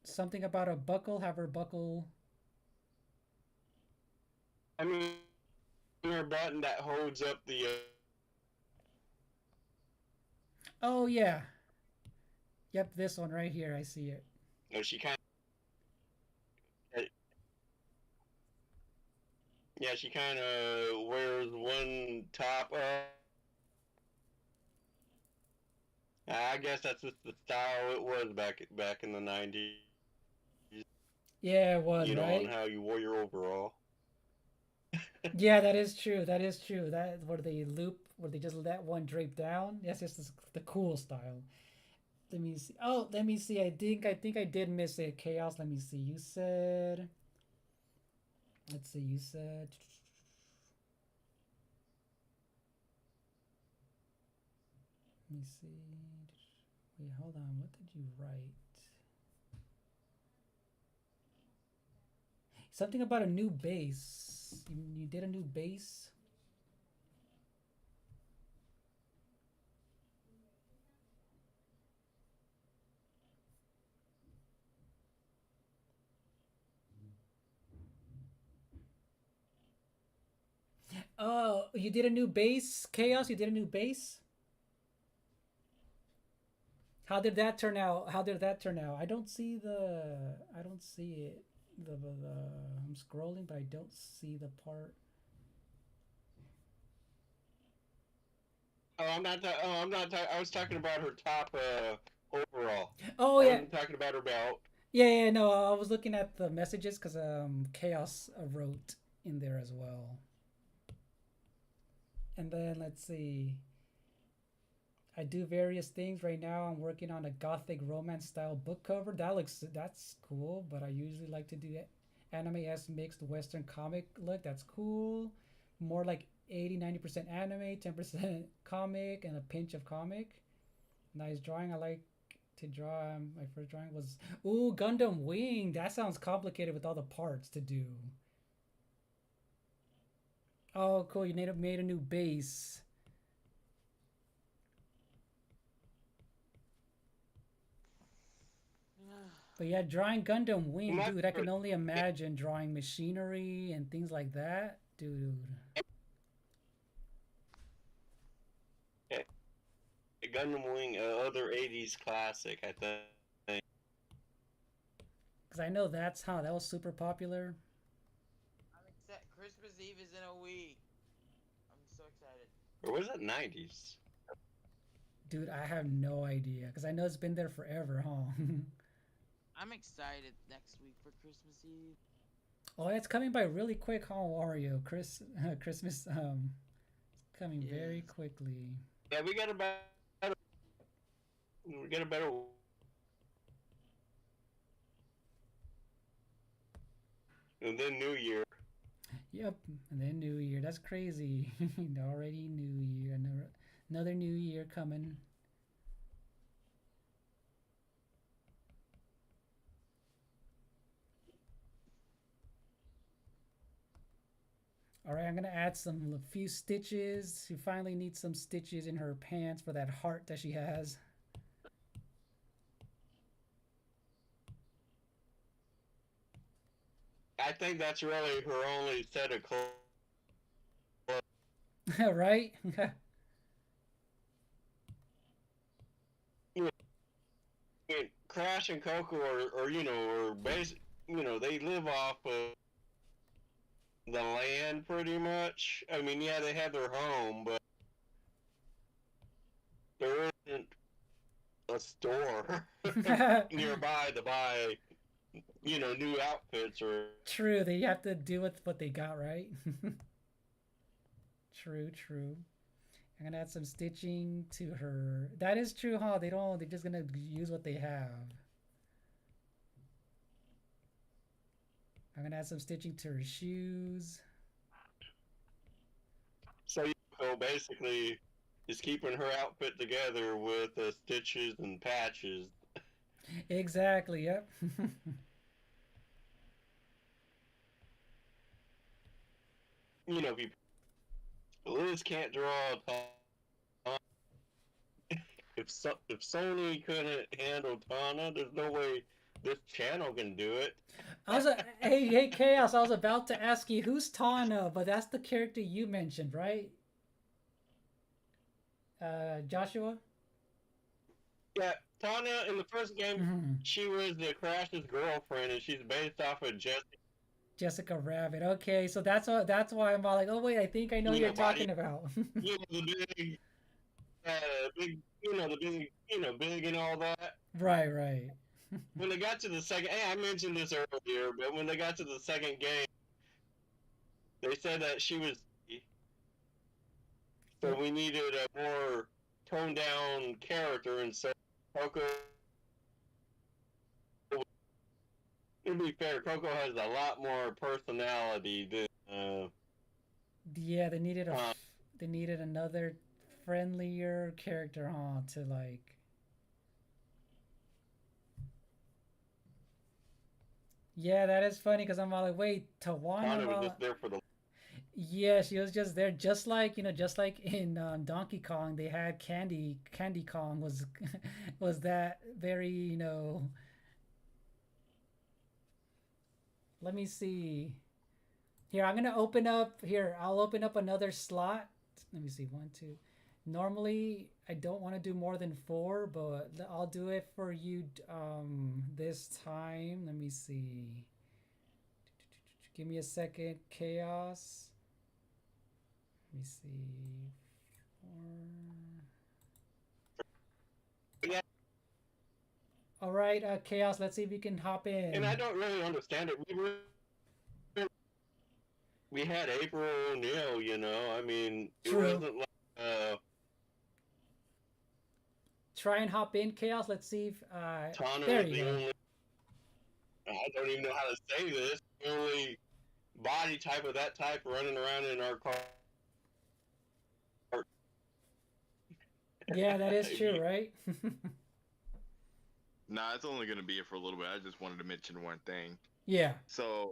Speaker 1: Something about a buckle. Have her buckle.
Speaker 3: I mean, her button that holds up the.
Speaker 1: Oh yeah. Yep, this one right here. I see it.
Speaker 3: She kind of, yeah, she kind of wears one top up. I guess that's just the style it was back in the 90s.
Speaker 1: Yeah, it was,
Speaker 3: You know, on
Speaker 1: right?
Speaker 3: how you wore your overall.
Speaker 1: Yeah, that is true. That is true. That where they loop, where they just let one drape down. Yes, it's the cool style. Let me see. Oh, let me see. I think I did miss it. Chaos. Let me see. You said. Let's see. You said. Let me see. Wait, hold on. What did you write? Something about a new base. You did a new base. Oh, you did a new base, Chaos. You did a new base. How did that turn out? How did that turn out? I don't see the. I don't see it. I'm scrolling, but I don't see the part.
Speaker 3: Oh, I'm not. I'm not. I was talking about her top overall.
Speaker 1: Oh
Speaker 3: I
Speaker 1: yeah,
Speaker 3: wasn't talking about her belt.
Speaker 1: yeah, yeah. No, I was looking at the messages because Chaos wrote in there as well. And then let's see. I do various things right now. I'm working on a gothic romance style book cover. That's cool, but I usually like to do anime as mixed western comic look. That's cool. More like 80-90% anime, 10% comic and a pinch of comic. Nice drawing. I like to draw. My first drawing was ooh, Gundam Wing. That sounds complicated with all the parts to do. Oh, cool. You made a new base. But yeah, drawing Gundam Wing,
Speaker 3: My
Speaker 1: dude, I can
Speaker 3: favorite-
Speaker 1: only imagine drawing machinery and things like that, dude.
Speaker 3: Gundam Wing, other '80s classic, I think.
Speaker 1: Because I know that was super popular.
Speaker 2: I'm excited. Christmas Eve is in a week. I'm so excited.
Speaker 3: Or was it '90s?
Speaker 1: Dude, I have no idea. Because I know it's been there forever, huh?
Speaker 2: I'm excited next week for Christmas Eve.
Speaker 1: Oh, it's coming by really quick, huh, Wario? Christmas, it's coming very
Speaker 2: Yes.
Speaker 1: quickly.
Speaker 3: Yeah, we got a better. And then New Year.
Speaker 1: Yep, and then New Year. That's crazy. Already New Year. Another New Year coming. All right, I'm gonna add a few stitches. She finally needs some stitches in her pants for that heart that she has.
Speaker 3: I think that's really her only set of clothes.
Speaker 1: Right?
Speaker 3: Crash and Coco are basic. They live off of the land pretty much. I mean, yeah, they have their home, but there isn't a store nearby to buy, new outfits or.
Speaker 1: True, they have to do with what they got, right? True, true. I'm gonna add some stitching to her. That is true, huh? They're just gonna use what they have. I'm gonna add some stitching to her shoes.
Speaker 3: So basically is keeping her outfit together with stitches and patches.
Speaker 1: Exactly, yep.
Speaker 3: People, Liz can't draw a ton. If Sony couldn't handle Tana, there's no way this channel can do it.
Speaker 1: Hey, Chaos, I was about to ask you who's Tana, but that's the character you mentioned, right? Joshua?
Speaker 3: Yeah, Tanya in the first game,
Speaker 1: Mhm.
Speaker 3: she was the Crash's girlfriend, and she's based off of Jessica.
Speaker 1: Jessica Rabbit. Okay, so that's why I'm all like, oh wait, I think I know who
Speaker 3: You
Speaker 1: you're
Speaker 3: know, body.
Speaker 1: talking about.
Speaker 3: You know the big. You know the big. You know, big and all that.
Speaker 1: Right, right.
Speaker 3: When they got to the second, hey, I mentioned this earlier, but when they got to the second game, they said that she was. So
Speaker 1: Yeah.
Speaker 3: we needed a more toned down character, and so Coco. To be fair, Coco has a lot more personality than
Speaker 1: Yeah, they needed
Speaker 3: Tom.
Speaker 1: they needed another friendlier character, huh? To like, yeah, that is funny because I'm all like, wait, Tawana,
Speaker 3: Tana was just there for the.
Speaker 1: yeah, she was just there, just like just like in Donkey Kong, they had Candy Kong was was that very Let me see. Here, I'm gonna open up. Here, I'll open up another slot. Let me see. One, two. Normally, I don't want to do more than four, but I'll do it for you this time. Let me see. Give me a second. Chaos. Let me see. Four.
Speaker 3: Yeah,
Speaker 1: All right, Chaos. Let's see if you can hop
Speaker 3: and I
Speaker 1: in.
Speaker 3: don't really understand it. We had April O'Neil, you know. I mean, it
Speaker 1: True.
Speaker 3: wasn't like
Speaker 1: Try and hop in, Chaos. Let's see if.
Speaker 3: Tana
Speaker 1: There
Speaker 3: was
Speaker 1: you
Speaker 3: the
Speaker 1: go.
Speaker 3: only. I don't even know how to say this. The only body type of that type running around in our car.
Speaker 1: Yeah, that is true, right?
Speaker 4: Nah, it's only gonna be here for a little bit. I just wanted to mention one thing.
Speaker 1: Yeah.
Speaker 4: So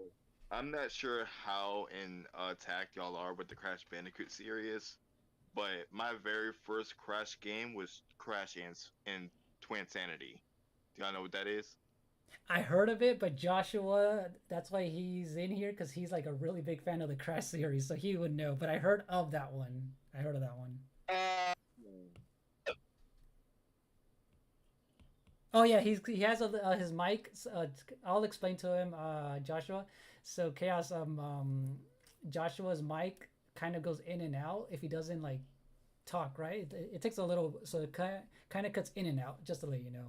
Speaker 4: I'm not sure how in attack y'all are with the Crash Bandicoot series, but my very first Crash game was Crash and Twin Sanity. Do y'all know what that is?
Speaker 1: I heard of it, but Joshua, that's why he's in here because he's like a really big fan of the Crash series, so he would know. But I heard of that one. I heard of that one.
Speaker 3: Uh,
Speaker 1: Oh yeah, he has his mic. I'll explain to him, Joshua. So Chaos, Joshua's mic kind of goes in and out if he doesn't like talk. Right? It takes a little, so it kind of cuts in and out. Just to let you know.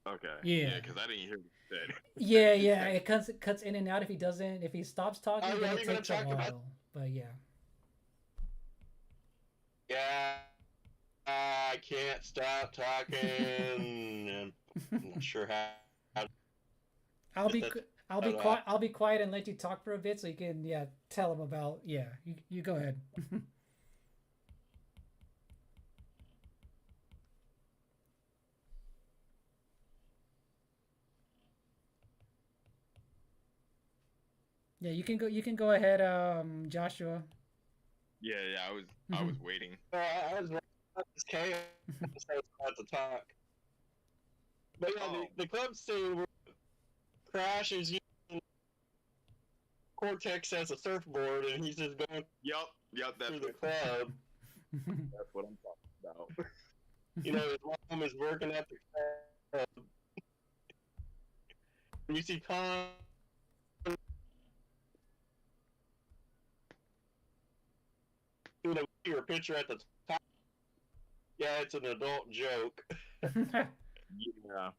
Speaker 4: Okay.
Speaker 1: Yeah.
Speaker 4: Yeah, because I didn't hear what you
Speaker 1: Yeah, yeah.
Speaker 4: said.
Speaker 1: It cuts in and out if he doesn't. If he stops talking,
Speaker 3: oh,
Speaker 1: then
Speaker 3: yeah,
Speaker 1: it
Speaker 3: we're gonna
Speaker 1: takes a
Speaker 3: talk about.
Speaker 1: while. But yeah.
Speaker 3: Yeah, I can't stop talking. I'm not sure how.
Speaker 1: I'll be
Speaker 3: That's
Speaker 1: I'll be quiet. I'll be quiet and let you talk for a bit so you can tell him about You go ahead. Yeah, you can go ahead, Joshua.
Speaker 4: Yeah, yeah, I
Speaker 1: Mhm.
Speaker 4: was waiting.
Speaker 3: I was this chaos. So it's about to talk. But yeah,
Speaker 4: Oh,
Speaker 3: the club scene where Crash is using Cortex as a surfboard and he's just going
Speaker 4: yep, that's
Speaker 3: through the
Speaker 4: what
Speaker 3: club.
Speaker 4: that's what I'm talking about.
Speaker 3: You know, his mom is working at the club. And you see Con, you know, your picture at the top. Yeah, it's an adult joke.
Speaker 4: Yeah.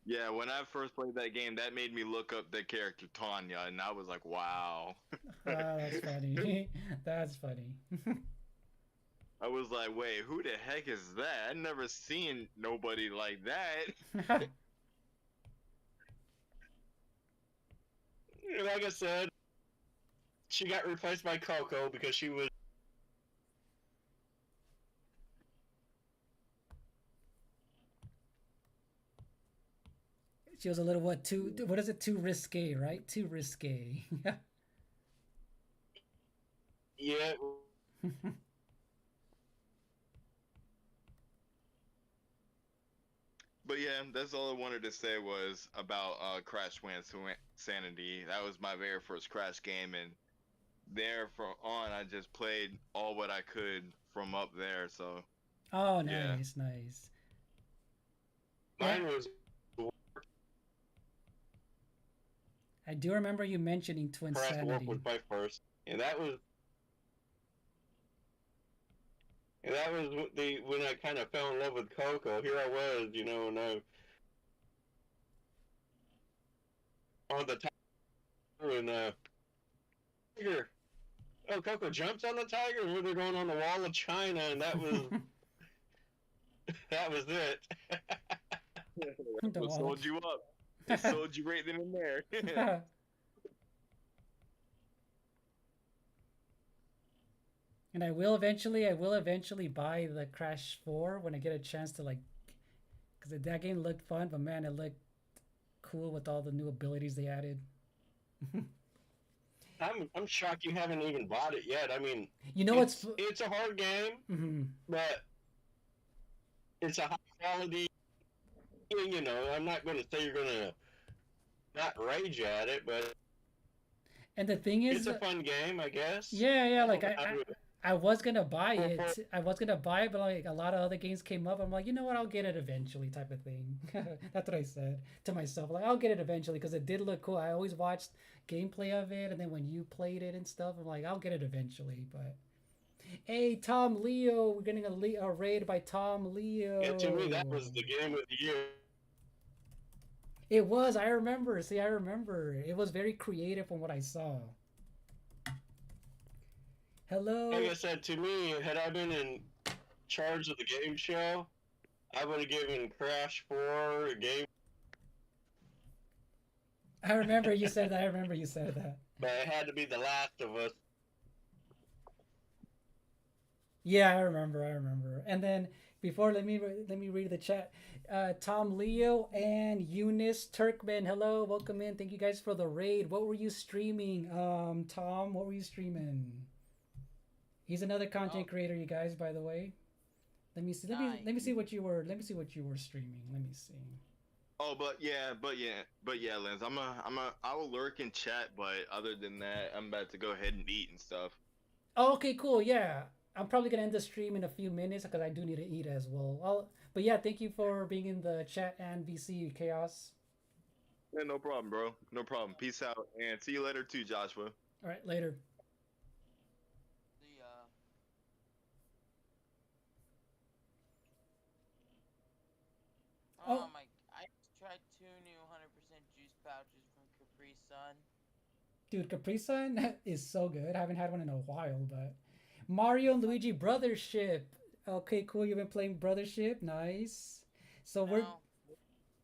Speaker 4: Yeah, when I first played that game, that made me look up the character Tanya, and I was like, wow.
Speaker 1: Ah, that's funny. That's funny.
Speaker 4: I was like, wait, who the heck is that? I never seen nobody like that.
Speaker 3: Like I said, she got replaced by Coco because she was.
Speaker 1: She was a little what is it, too risque, right? Too risque.
Speaker 3: Yeah,
Speaker 4: But yeah, that's all I wanted to say was about Crash Sanity. That was my very first Crash game, and there from on, I just played all what I could from up there. So
Speaker 1: Oh,
Speaker 4: Yeah.
Speaker 1: nice, nice. Yeah,
Speaker 3: Mine was
Speaker 1: I do remember you mentioning Twin
Speaker 3: Crash Warp
Speaker 1: Sanity.
Speaker 3: was my first, and that was the when I kind of fell in love with Coco. Here I was, and I on the tiger and tiger. Oh, Coco jumps on the tiger, and they're going on the wall of China, and that was it.
Speaker 1: The
Speaker 4: What sold
Speaker 1: wallet.
Speaker 4: you up? It sold you right then and there.
Speaker 1: And I will eventually buy the Crash 4 when I get a chance to like, because that game looked fun, but man, it looked cool with all the new abilities they added.
Speaker 3: I'm shocked you haven't even bought it yet. I mean,
Speaker 1: You know what's?
Speaker 3: it's a hard game,
Speaker 1: Mhm.
Speaker 3: but it's a high quality. I'm not going to say you're going to not rage at it, but
Speaker 1: And the thing
Speaker 3: it's
Speaker 1: is,
Speaker 3: a fun game, I guess.
Speaker 1: yeah, yeah, like
Speaker 3: I would,
Speaker 1: I was gonna buy
Speaker 3: for
Speaker 1: it. I was gonna buy it, but like a lot of other games came up. I'm like, you know what? I'll get it eventually, type of thing. That's what I said to myself. Like, I'll get it eventually because it did look cool. I always watched gameplay of it, and then when you played it and stuff, I'm like, I'll get it eventually. But hey, Tom Leo, we're getting a raid by Tom
Speaker 3: yeah, to me that
Speaker 1: Leo.
Speaker 3: was the game of the year.
Speaker 1: It was. I remember. See, I remember. It was very creative from what I saw.
Speaker 3: Like
Speaker 1: Hello.
Speaker 3: I said, to me, had I been in charge of the game show, I would have given Crash 4 a game,
Speaker 1: I remember you said that. I remember you said that.
Speaker 3: but it had to be The Last of Us.
Speaker 1: Yeah, I remember. I remember. And then before, let me read the chat. Tom Leo and Eunice Turkman. Hello, welcome in. Thank you guys for the raid. What were you streaming, Tom? What were you streaming? He's another content creator, you guys. By the way, let me see. Let me see what you were. Let me see what you were streaming. Let me see.
Speaker 4: Oh, but yeah, Lance. I will lurk in chat, but other than that, I'm about to go ahead and eat and stuff.
Speaker 1: Oh, okay, cool. Yeah, I'm probably gonna end the stream in a few minutes because I do need to eat as well. But yeah, thank you for being in the chat and VC Chaos.
Speaker 4: Yeah, no problem, bro. No problem. Peace out, and see you later too, Joshua.
Speaker 1: All right, later.
Speaker 2: The
Speaker 1: Oh,
Speaker 2: my, I just tried 2 new 100% juice pouches from Capri Sun.
Speaker 1: dude, Capri Sun is so good. I haven't had one in a while, but Mario and Luigi Brothership. Okay, cool. You've been playing Brothership. Nice. So we're
Speaker 2: Now,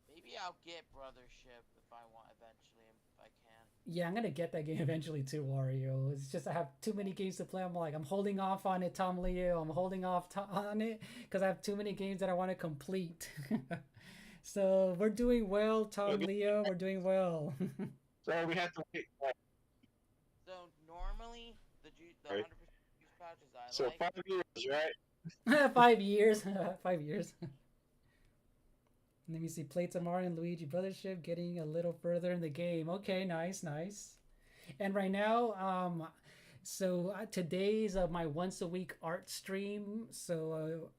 Speaker 2: maybe I'll get Brothership if I want eventually, if I can.
Speaker 1: yeah, I'm gonna get that game eventually too, Wario. It's just I have too many games to play. I'm holding off on it, Tom Leo. I'm holding off on it because I have too many games that I want to complete. So we're doing well, Tom
Speaker 3: Okay,
Speaker 1: Leo. We're doing well.
Speaker 3: so we have to wait.
Speaker 2: So normally the
Speaker 3: Right.
Speaker 2: 100% juice pouches I
Speaker 3: So
Speaker 2: like.
Speaker 3: 5 years, right?
Speaker 1: 5 years. 5 years. Let me see. Play tomorrow and Luigi Brothership getting a little further in the game. Okay, nice, nice. And right now, so today's my once a week art stream. So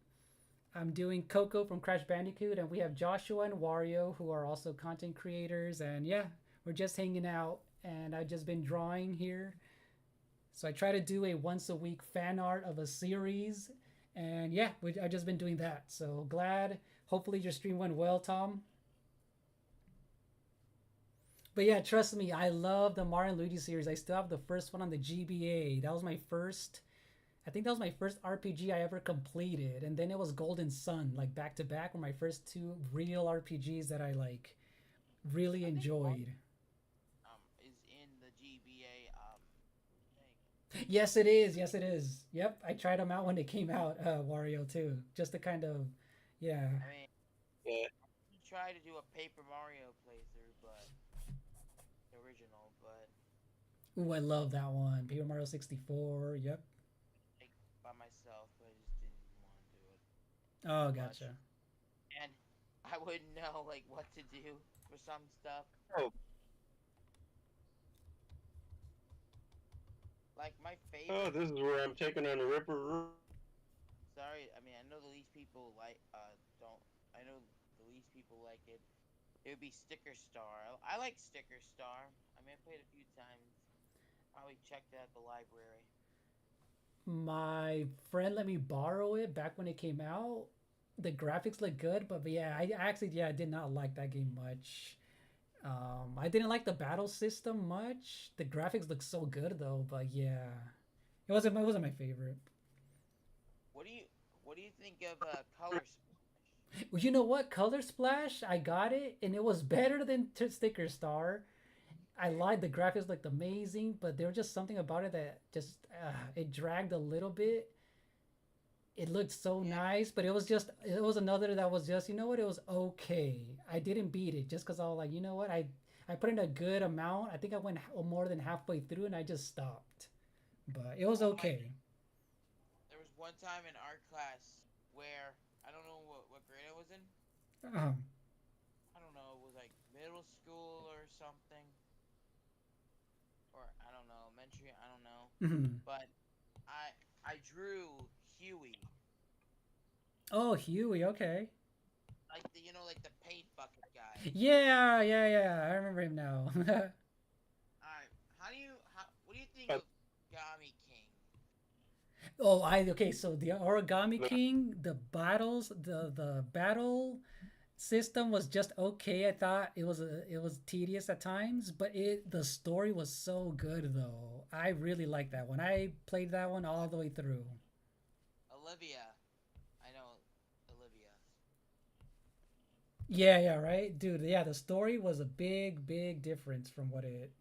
Speaker 1: I'm doing Coco from Crash Bandicoot, and we have Joshua and Wario who are also content creators. And yeah, we're just hanging out, and I've just been drawing here. So I try to do a once a week fan art of a series, and yeah, I've just been doing that. So glad. Hopefully your stream went well, Tom. But yeah, trust me, I love the Mario and Luigi series. I still have the first one on the GBA. That was my first. I think that was my first RPG I ever completed, and then it was Golden Sun, like back to back, were my first two real RPGs that I like really
Speaker 2: I think
Speaker 1: enjoyed.
Speaker 2: is in the GBA thing.
Speaker 1: Yes, it is. Yes, it is. Yep, I tried them out when they came out, Wario too, just to kind of, yeah.
Speaker 2: I mean,
Speaker 3: Yeah.
Speaker 2: you try to do a Paper Mario playthrough, but the original, but
Speaker 1: Ooh, I love that one. Paper Mario 64. Yep.
Speaker 2: like by myself, I just didn't want to do it
Speaker 1: Oh,
Speaker 2: much.
Speaker 1: gotcha.
Speaker 2: And I wouldn't know like what to do for some stuff.
Speaker 3: Oh,
Speaker 2: Like my
Speaker 3: oh,
Speaker 2: favorite.
Speaker 3: this is where I'm taking on a Ripper.
Speaker 2: Sorry, probably. I mean, I know the least people don't. I know the least people like it. It would be Sticker Star. I like Sticker Star. I mean, I played it a few times. Probably checked it at the library.
Speaker 1: My friend let me borrow it back when it came out. The graphics look good, but yeah, I actually yeah I did not like that game much. I didn't like the battle system much. The graphics look so good though, but yeah, it wasn't my favorite.
Speaker 2: What do you What do you think of Color Splash?
Speaker 1: Well, you know what? Color Splash, I got it, and it was better than Sticker Star. I lied. The graphics looked amazing, but there was just something about it that just it dragged a little bit. It looked so
Speaker 2: Yeah.
Speaker 1: nice, but it was another that was just, you know what, it was okay. I didn't beat it just because I was like, you know what, I put in a good amount. I think I went more than halfway through and I just stopped. But it was
Speaker 2: Oh my!
Speaker 1: okay.
Speaker 2: There was one time in art class where I don't know what grade I was in.
Speaker 1: Um,
Speaker 2: I don't know. It was like middle school or something, or I don't know, elementary. I don't know.
Speaker 1: mhm.
Speaker 2: But I drew Huey,
Speaker 1: Oh, Huey, okay.
Speaker 2: like like the paint bucket guy.
Speaker 1: Yeah, yeah, yeah. I remember him now.
Speaker 2: All right. What do you think
Speaker 3: Uh,
Speaker 2: of Gami King?
Speaker 1: Oh, I okay. So the Origami King, the battle system was just okay. I thought it was tedious at times, but the story was so good though. I really liked that one. I played that one all the way through.
Speaker 2: Olivia. I know Olivia.
Speaker 1: Yeah, yeah, right, dude. Yeah, the story was a big difference from what it.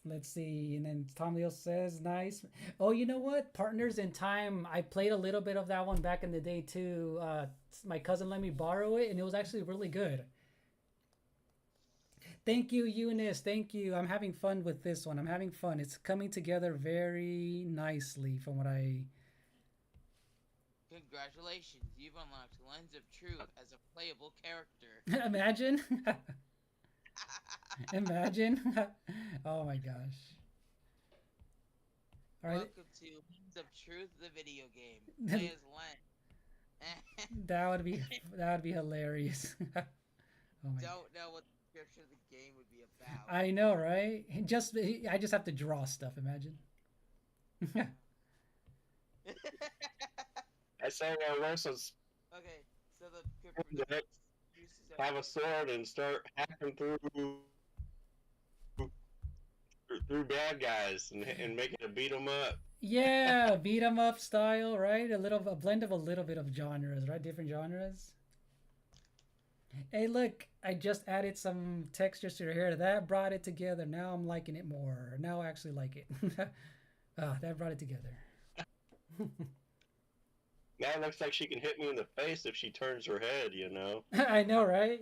Speaker 1: Let's see, and then Tom Leo says, "Nice." Oh, you know what? Partners in Time. I played a little bit of that one back in the day too. My cousin let me borrow it, and it was actually really good. Thank you, Eunice. Thank you. I'm having fun with this one. I'm having fun. It's coming together very nicely from what I
Speaker 2: Congratulations, you've unlocked Lens of Truth as a playable character.
Speaker 1: imagine. Imagine. Oh my gosh. All right.
Speaker 2: Welcome to Lens of Truth, the video game. Play as Len.
Speaker 1: That would be that would be hilarious. Oh my.
Speaker 2: Don't know what the description of the game would be about.
Speaker 1: I know, right? I just have to draw stuff, imagine.
Speaker 3: I say versus
Speaker 2: Okay, so
Speaker 3: have a sword and start hacking through bad guys and making it beat them up.
Speaker 1: Yeah, beat 'em up style, right? A blend of a little bit of genres, right? Different genres. Hey, look, I just added some textures to your hair. That brought it together. Now I'm liking it more. Now I actually like it. That brought it together.
Speaker 3: Now it looks like she can hit me in the face if she turns her head, you know.
Speaker 1: I know, right?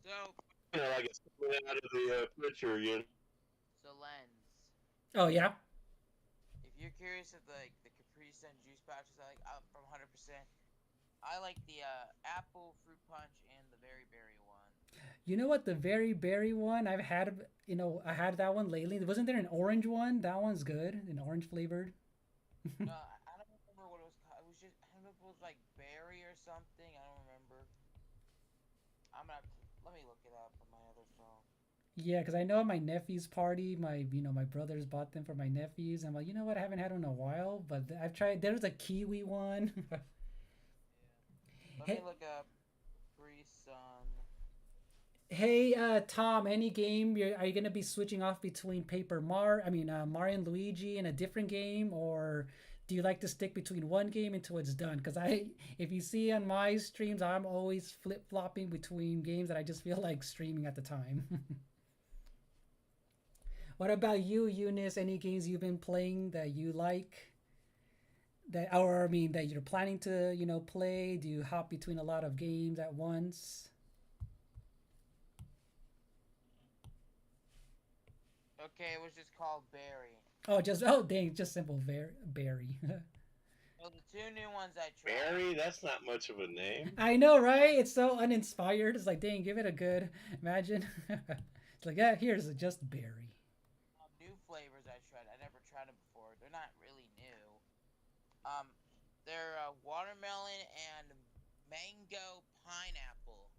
Speaker 2: So,
Speaker 3: You know, like it's coming out of the picture, you know.
Speaker 2: so Lens.
Speaker 1: Oh yeah.
Speaker 2: If you're curious of the Capri Sun juice pouches, I like from 100%. I like the apple fruit punch and the berry one.
Speaker 1: You know what? The very berry one I've had. I had that one lately. Wasn't there an orange one? That one's good. An orange flavored.
Speaker 2: No, I don't remember what it was called. It was just I don't know if it was like berry or something. I don't remember. I'm gonna let me look it up on my other phone.
Speaker 1: Yeah, because I know at my nephew's party, my brothers bought them for my nephews. I'm like, you know what? I haven't had one in a while, but I've tried. There's a kiwi one.
Speaker 2: Yeah. Let me
Speaker 1: Hey,
Speaker 2: look up Capri Sun.
Speaker 1: hey, Tom. Any game? Are you gonna be switching off between Mario and Luigi in a different game, or do you like to stick between one game until it's done? Because if you see on my streams, I'm always flip flopping between games that I just feel like streaming at the time. What about you, Eunice? Any games you've been playing that you like? That you're planning to, play? Do you hop between a lot of games at once?
Speaker 2: Okay, it was just called Berry.
Speaker 1: Dang, just simple Barry.
Speaker 2: Well, the two new ones I tried.
Speaker 3: Barry, that's not much of a name.
Speaker 1: I know, right? It's so uninspired. It's like, dang, give it a good imagine. It's like, yeah, here's just Barry.
Speaker 2: New flavors I tried. I never tried them before. They're not really new. Um, they're watermelon and mango pineapple.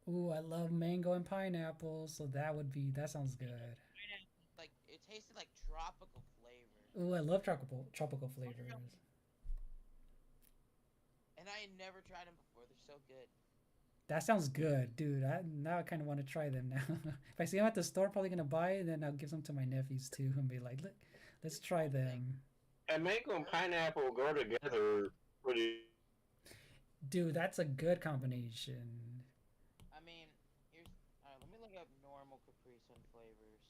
Speaker 1: Ooh, I love mango and pineapple, so that sounds
Speaker 2: And the
Speaker 1: good.
Speaker 2: pineapple, like it tasted like tropical flavor.
Speaker 1: Ooh, I love tropical
Speaker 2: Watermelon,
Speaker 1: flavors.
Speaker 2: and I had never tried them before. They're so good.
Speaker 1: That sounds good, dude. Now I kind of want to try them now. If I see them at the store, I'm probably gonna buy it, and then I'll give some to my nephews too, and be like, look, let's try
Speaker 2: Like
Speaker 1: them.
Speaker 3: And mango and
Speaker 2: first,
Speaker 3: pineapple go together pretty.
Speaker 1: Dude, that's a good combination.
Speaker 2: I mean, here's. Let me look up normal Capri Sun flavors.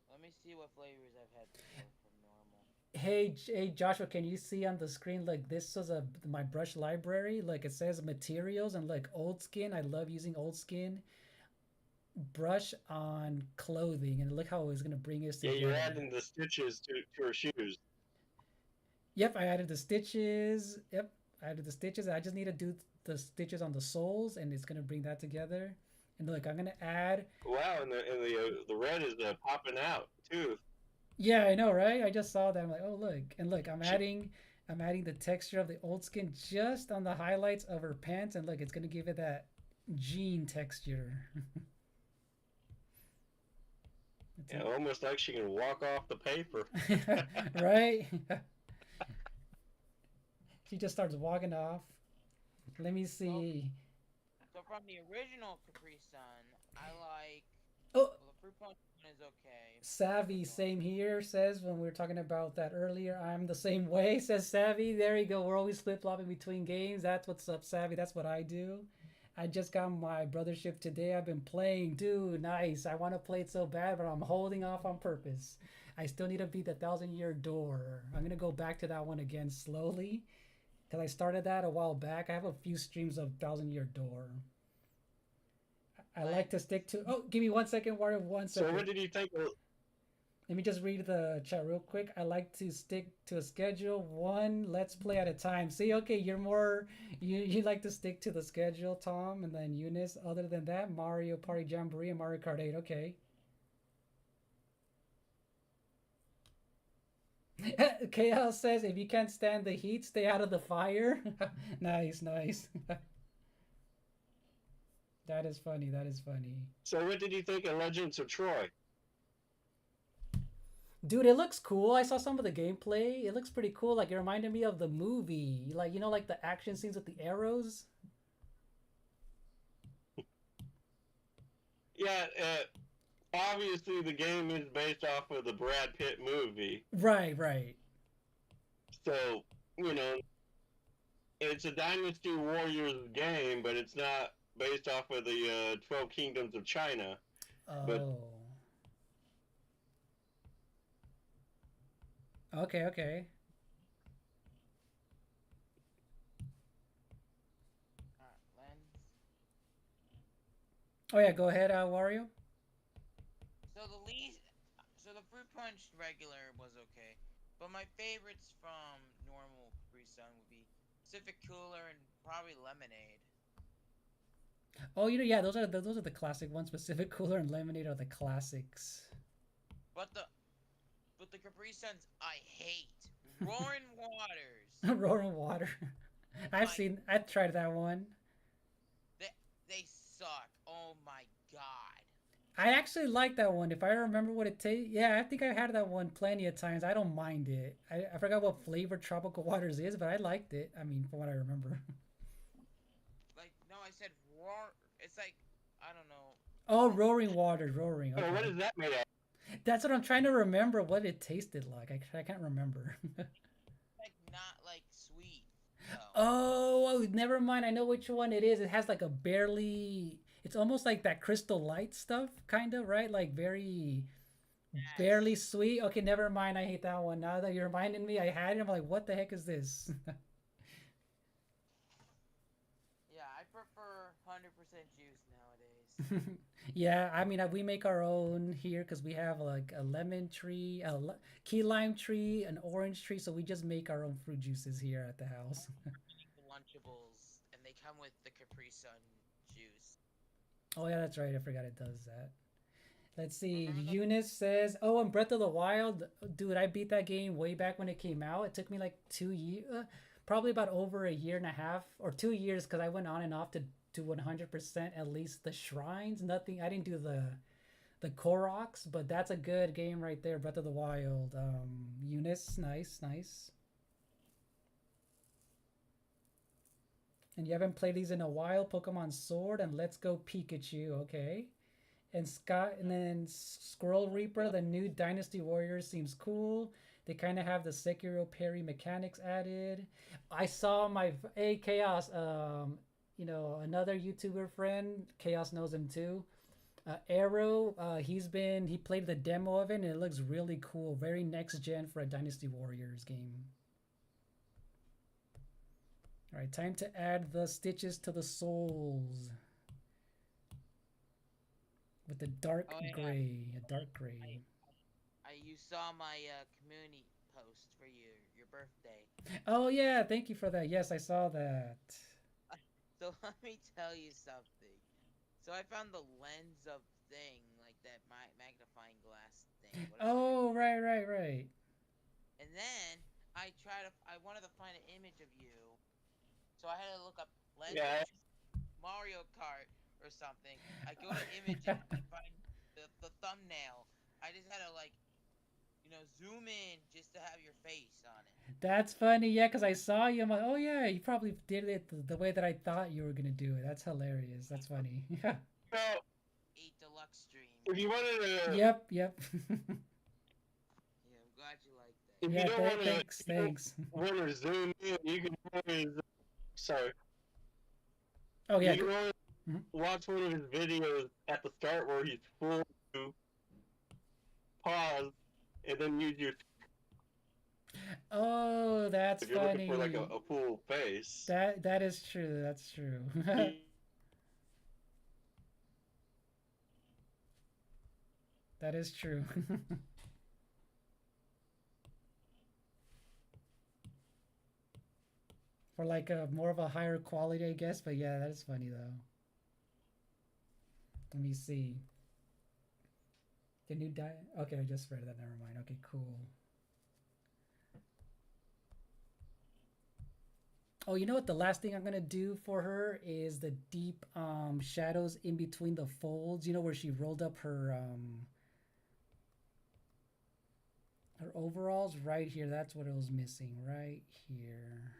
Speaker 2: Let me see what flavors I've had before from normal.
Speaker 1: Hey, Joshua, can you see on the screen like this was a my brush library? Like it says materials and like old skin. I love using old skin brush on clothing, and look how it's gonna bring us
Speaker 3: Yeah, you're
Speaker 1: together.
Speaker 3: adding the stitches to her shoes.
Speaker 1: Yep, I added the stitches. Yep, I added the stitches. I just need to do the stitches on the soles, and it's gonna bring that together. And look, I'm gonna add.
Speaker 3: Wow, and the red is popping out too.
Speaker 1: Yeah, I know, right? I just saw that. I'm like, oh look, and look,
Speaker 3: She,
Speaker 1: I'm adding the texture of the old skin just on the highlights of her pants, and look, it's gonna give it that jean texture. It's
Speaker 3: yeah, almost like she can walk off the paper.
Speaker 1: right? She just starts walking off. Let me
Speaker 2: So,
Speaker 1: see.
Speaker 2: so from the original Capri Sun, I like.
Speaker 1: Oh,
Speaker 2: Well, the fruit punch one is okay.
Speaker 1: Savvy,
Speaker 2: Normal.
Speaker 1: same here, says when we were talking about that earlier. I'm the same way, says Savvy. There you go. We're always flip flopping between games. That's what's up, Savvy. That's what I do. I just got my brothership today. I've been playing. Dude, nice. I want to play it so bad, but I'm holding off on purpose. I still need to beat the Thousand Year Door. I'm going to go back to that one again slowly because I started that a while back. I have a few streams of Thousand Year Door. I
Speaker 2: Like,
Speaker 1: like to stick to. Oh, give me 1 second, Wario. One
Speaker 3: So
Speaker 1: second.
Speaker 3: what did you think?
Speaker 1: Let me just read the chat real quick. I like to stick to a schedule, one let's play at a time. See, okay, you like to stick to the schedule, Tom, and then Eunice. Other than that, Mario Party Jamboree and Mario Kart 8. Okay. Chaos says if you can't stand the heat, stay out of the fire. Nice, nice. That is funny. That is funny.
Speaker 3: So what did you think of Legends of Troy?
Speaker 1: Dude, it looks cool. I saw some of the gameplay. It looks pretty cool. Like it reminded me of the movie. Like like the action scenes with the arrows.
Speaker 3: Yeah, obviously the game is based off of the Brad Pitt movie.
Speaker 1: Right, right.
Speaker 3: So, you know, it's a Dynasty Warriors game, but it's not based off of the 12 Kingdoms of China. But
Speaker 1: Oh. Okay, okay.
Speaker 2: lens.
Speaker 1: Oh yeah, go ahead, Wario.
Speaker 2: So the least, so the fruit punch regular was okay, but my favorites from normal Capri Sun would be Pacific Cooler and probably lemonade.
Speaker 1: Oh, yeah, those are the classic ones. Pacific Cooler and Lemonade are the classics.
Speaker 2: But the Capri Suns I hate. Roaring Waters.
Speaker 1: Roaring Water.
Speaker 2: Oh my,
Speaker 1: I've tried that one.
Speaker 2: they they suck. Oh my god.
Speaker 1: I actually like that one. If I remember what it tastes, yeah, I think I had that one plenty of times. I don't mind it. I forgot what flavor Tropical Waters is, but I liked it. I mean, from what I remember.
Speaker 2: Like no, I said roar. It's like I don't know.
Speaker 1: Oh, Roaring Waters, Roaring.
Speaker 3: oh, what
Speaker 1: Okay,
Speaker 3: is that made of?
Speaker 1: that's what I'm trying to remember. What it tasted like. I can't remember.
Speaker 2: Like not like sweet though.
Speaker 1: Oh, never mind. I know which one it is. It has like a barely. It's almost like that Crystal Light stuff, kind of, right? Like very barely
Speaker 2: Yes.
Speaker 1: sweet. Okay, never mind. I hate that one. Now that you're reminding me, I had it. I'm like, what the heck is this?
Speaker 2: Yeah, I prefer 100% juice nowadays.
Speaker 1: Yeah, I mean, we make our own here because we have like a lemon tree, key lime tree, an orange tree. So we just make our own fruit juices here at the house.
Speaker 2: Lunchables, and they come with the Capri Sun juice.
Speaker 1: Oh yeah, that's right. I forgot it does that. Let's see.
Speaker 2: Mhm.
Speaker 1: Eunice says, "Oh, and Breath of the Wild, dude, I beat that game way back when it came out. It took me like 2 years, probably about over a year and a half or 2 years, because I went on and off to do 100% at least the shrines. Nothing. I didn't do the Koroks, but that's a good game right there. Breath of the Wild. Eunice, nice, nice. And you haven't played these in a while. Pokemon Sword and Let's Go Pikachu. Okay. And Scott, and then Squirrel Reaper, the new Dynasty Warriors seems cool. They kind of have the Sekiro parry mechanics added. I saw my Chaos, another YouTuber friend. Chaos knows him too. Arrow, he played the demo of it, and it looks really cool. Very next gen for a Dynasty Warriors game. All right, time to add the stitches to the soles with the dark
Speaker 2: Oh yeah,
Speaker 1: gray, a dark gray.
Speaker 2: you saw my community post for your birthday.
Speaker 1: Oh yeah, thank you for that. Yes, I saw that.
Speaker 2: So let me tell you something. So I found the lens of thing, like that magnifying glass thing, whatever that is.
Speaker 1: Oh right, right, right.
Speaker 2: And then I wanted to find an image of you, so I had to look up lens of
Speaker 3: Yeah,
Speaker 2: Mario Kart or something. I go to images, I find the thumbnail. I just had to like, zoom in just to have your face on it.
Speaker 1: That's funny, yeah, because I saw you. I'm like, oh yeah, you probably did it the way that I thought you were gonna do it. That's hilarious. That's funny. Yeah.
Speaker 3: so
Speaker 2: 8 Deluxe stream.
Speaker 3: if you wanted to,
Speaker 1: Yep, yep.
Speaker 2: Yeah, I'm glad you like that.
Speaker 3: if you
Speaker 1: Yeah,
Speaker 3: don't want to,
Speaker 1: thanks, thanks.
Speaker 3: want to zoom in, you can always, sorry,
Speaker 1: Oh yeah.
Speaker 3: you can always
Speaker 1: Mhm.
Speaker 3: watch one of his videos at the start where he's full to pause and then use your
Speaker 1: Oh, that's
Speaker 3: if you're looking for like
Speaker 1: funny.
Speaker 3: a full face.
Speaker 1: That is true. That's true. That is true. For like a more of a higher quality, I guess. But yeah, that is funny though. Let me see. Can you die? Okay, I just read that. Never mind. Okay, cool. Oh, you know what? The last thing I'm gonna do for her is the deep shadows in between the folds. You know where she rolled up her overalls right here. That's what it was missing right here.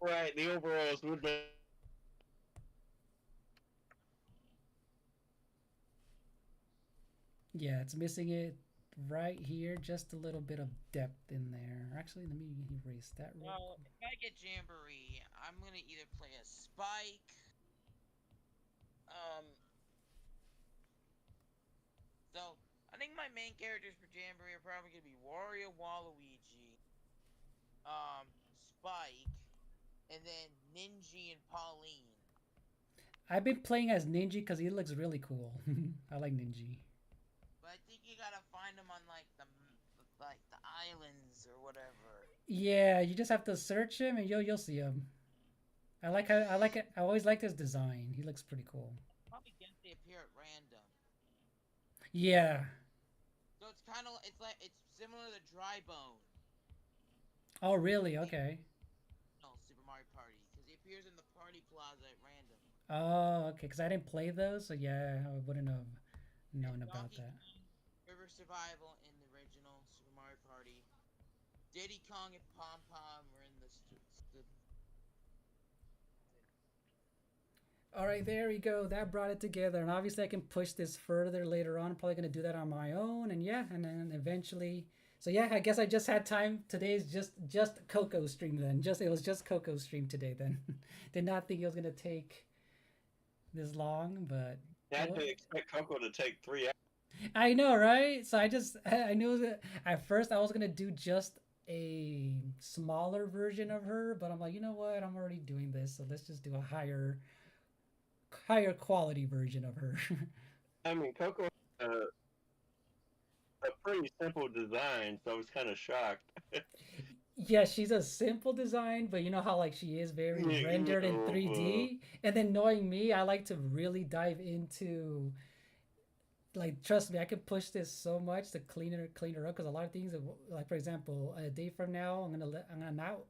Speaker 3: Right, the overalls would be.
Speaker 1: Yeah, it's missing it right here. Just a little bit of depth in there. Actually, let me erase that real
Speaker 2: Well,
Speaker 1: quick.
Speaker 2: if I get Jamboree, I'm gonna either play a Spike. Um, so I think my main characters for Jamboree are probably gonna be Wario, Waluigi, Spike, and then Ninja and Pauline.
Speaker 1: I've been playing as Ninja because he looks really cool. I like Ninja.
Speaker 2: But I think you gotta find them on like the islands or whatever.
Speaker 1: Yeah, you just have to search him and you'll see him. I like it. I always liked his design. He looks pretty cool.
Speaker 2: Probably guess they appear at random.
Speaker 1: Yeah.
Speaker 2: So it's similar to Dry Bone.
Speaker 1: Oh, really? Okay.
Speaker 2: No, Super Mario Party, because he appears in the party plaza at random.
Speaker 1: Oh, okay. Because I didn't play those, so yeah, I wouldn't have known about
Speaker 2: Donkey
Speaker 1: that.
Speaker 2: Kong, River Survival in the original Super Mario Party. Diddy Kong and Pom Pom were in the
Speaker 1: All right, there we go. That brought it together, and obviously I can push this further later on. I'm probably gonna do that on my own, and yeah, and then eventually. So yeah, I guess I just had time. Today's just Coco stream then. It was just Coco stream today then. Did not think it was gonna take this long, but
Speaker 3: I didn't expect Coco to take 3 hours.
Speaker 1: I know, right? So I knew that at first I was gonna do just a smaller version of her, but I'm like, you know what? I'm already doing this, so let's just do a higher quality version of her.
Speaker 3: I mean, Coco a pretty simple design, so I was kind of shocked.
Speaker 1: Yeah, she's a simple design, but you know how like she is very
Speaker 3: You
Speaker 1: rendered in
Speaker 3: know,
Speaker 1: 3D. And then knowing me, I like to really dive into like trust me, I could push this so much to clean her up because a lot of things like for example, a day from now, I'm gonna not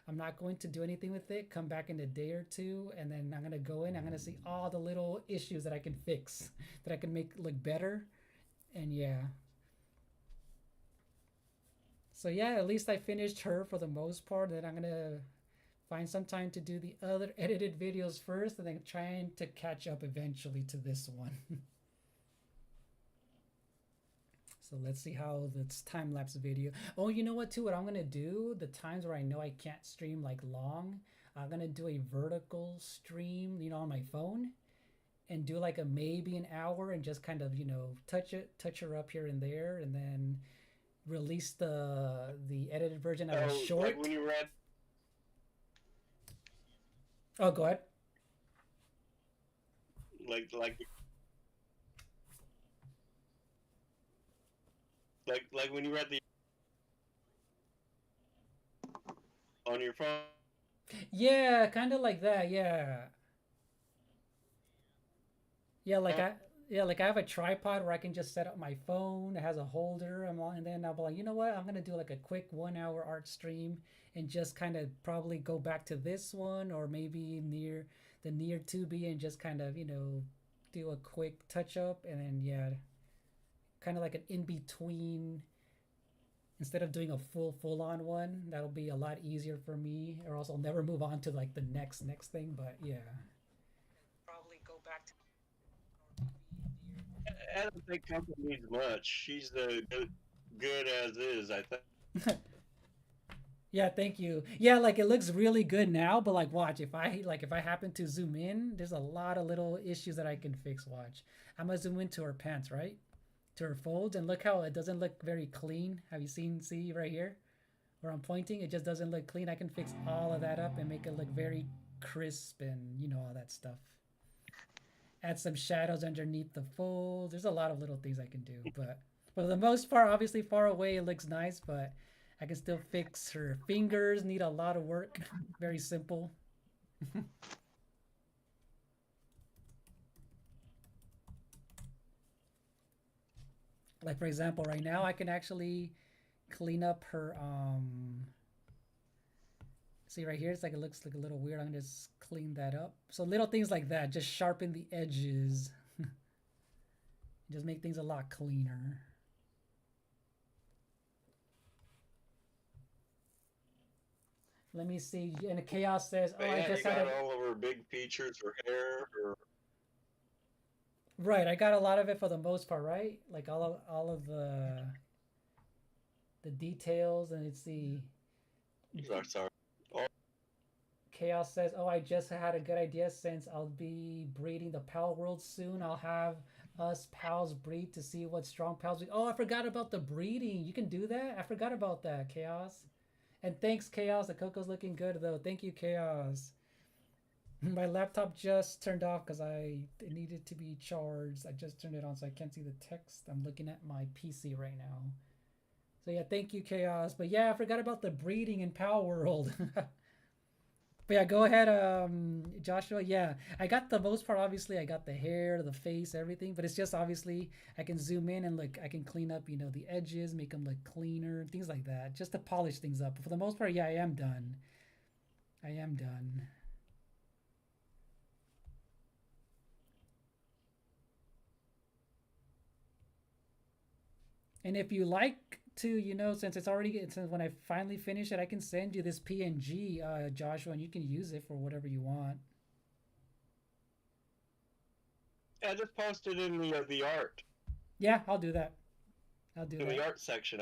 Speaker 1: I'm not going to do anything with it. Come back in a day or two, and then I'm gonna go in. I'm gonna see all the little issues that I can fix, that I can make look better. And yeah, so yeah, at least I finished her for the most part. Then I'm gonna find some time to do the other edited videos first, and then trying to catch up eventually to this one. So let's see how this time lapse video. Oh, you know what? Too, what I'm gonna do the times where I know I can't stream like long, I'm gonna do a vertical stream, on my phone, and do like a maybe an hour, and just kind of touch her up here and there, and then release the edited version as a
Speaker 3: oh, like
Speaker 1: short.
Speaker 3: when you read,
Speaker 1: Oh, go ahead.
Speaker 3: like like when you read the on your phone.
Speaker 1: Yeah, kind of like that. Yeah. Yeah, like I have a tripod where I can just set up my phone. It has a holder. And then I'll be like, you know what? I'm gonna do like a quick 1 hour art stream and just kind of probably go back to this one or maybe near 2B and just kind of do a quick touch up, and then yeah, kind of like an in between instead of doing a full on one. That'll be a lot easier for me, or else I'll never move on to like the next thing. But yeah, probably go back to.
Speaker 3: I don't think Coco needs much. She's the good as is. I think.
Speaker 1: Yeah, thank you. Yeah, like it looks really good now, but like watch, if I happen to zoom in, there's a lot of little issues that I can fix. Watch. I'm gonna zoom into her pants, right? To her folds, and look how it doesn't look very clean. Have you seen see right here where I'm pointing? It just doesn't look clean. I can fix all of that up and make it look very crisp and all that stuff. Add some shadows underneath the folds. There's a lot of little things I can do, but for the most part, obviously far away it looks nice, but I can still fix her fingers. Need a lot of work. Very simple. Like for example, right now I can actually clean up her. See right here, it's like it looks like a little weird. I'm gonna just clean that up. So little things like that, just sharpen the edges. Just make things a lot cleaner. Let me see. And Chaos says, "Oh,
Speaker 3: But
Speaker 1: I
Speaker 3: yeah, you
Speaker 1: just had
Speaker 3: got
Speaker 1: a
Speaker 3: all of her big features, her hair, her.
Speaker 1: right. I got a lot of it for the most part, right? Like all of the details, and it's the
Speaker 3: Sorry. Oh,
Speaker 1: Chaos says, "Oh, I just had a good idea. Since I'll be breeding the Pal World soon, I'll have us pals breed to see what strong pals we." Oh, I forgot about the breeding. You can do that. I forgot about that, Chaos. And thanks, Chaos. The Coco's looking good though. Thank you, Chaos. My laptop just turned off because it needed to be charged. I just turned it on so I can't see the text. I'm looking at my PC right now. So yeah, thank you, Chaos. But yeah, I forgot about the breeding in Power World. But yeah, go ahead, Joshua. Yeah, I got the most part. Obviously, I got the hair, the face, everything. But it's just obviously I can zoom in and look. I can clean up, the edges, make them look cleaner, things like that, just to polish things up. But for the most part, yeah, I am done. I am done. And if you like to, since it's already since when I finally finish it, I can send you this PNG, Joshua, and you can use it for whatever you want.
Speaker 3: yeah, just post it in the art
Speaker 1: Yeah, I'll do that. I'll do
Speaker 3: in the
Speaker 1: that.
Speaker 3: art section.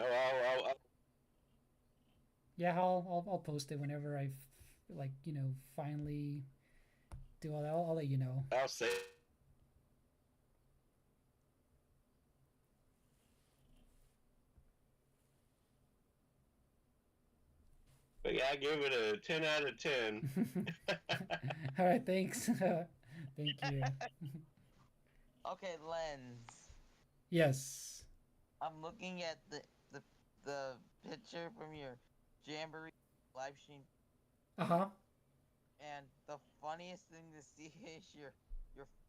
Speaker 1: Yeah, I'll post it whenever I like finally do all that. I'll let you know.
Speaker 3: I'll say. But yeah, I give it a 10 out of 10.
Speaker 1: All right, thanks. Thank you.
Speaker 2: Okay, Lens.
Speaker 1: Yes.
Speaker 2: I'm looking at the the picture from your Jamboree live stream,
Speaker 1: Uh-huh.
Speaker 2: and the funniest thing to see is your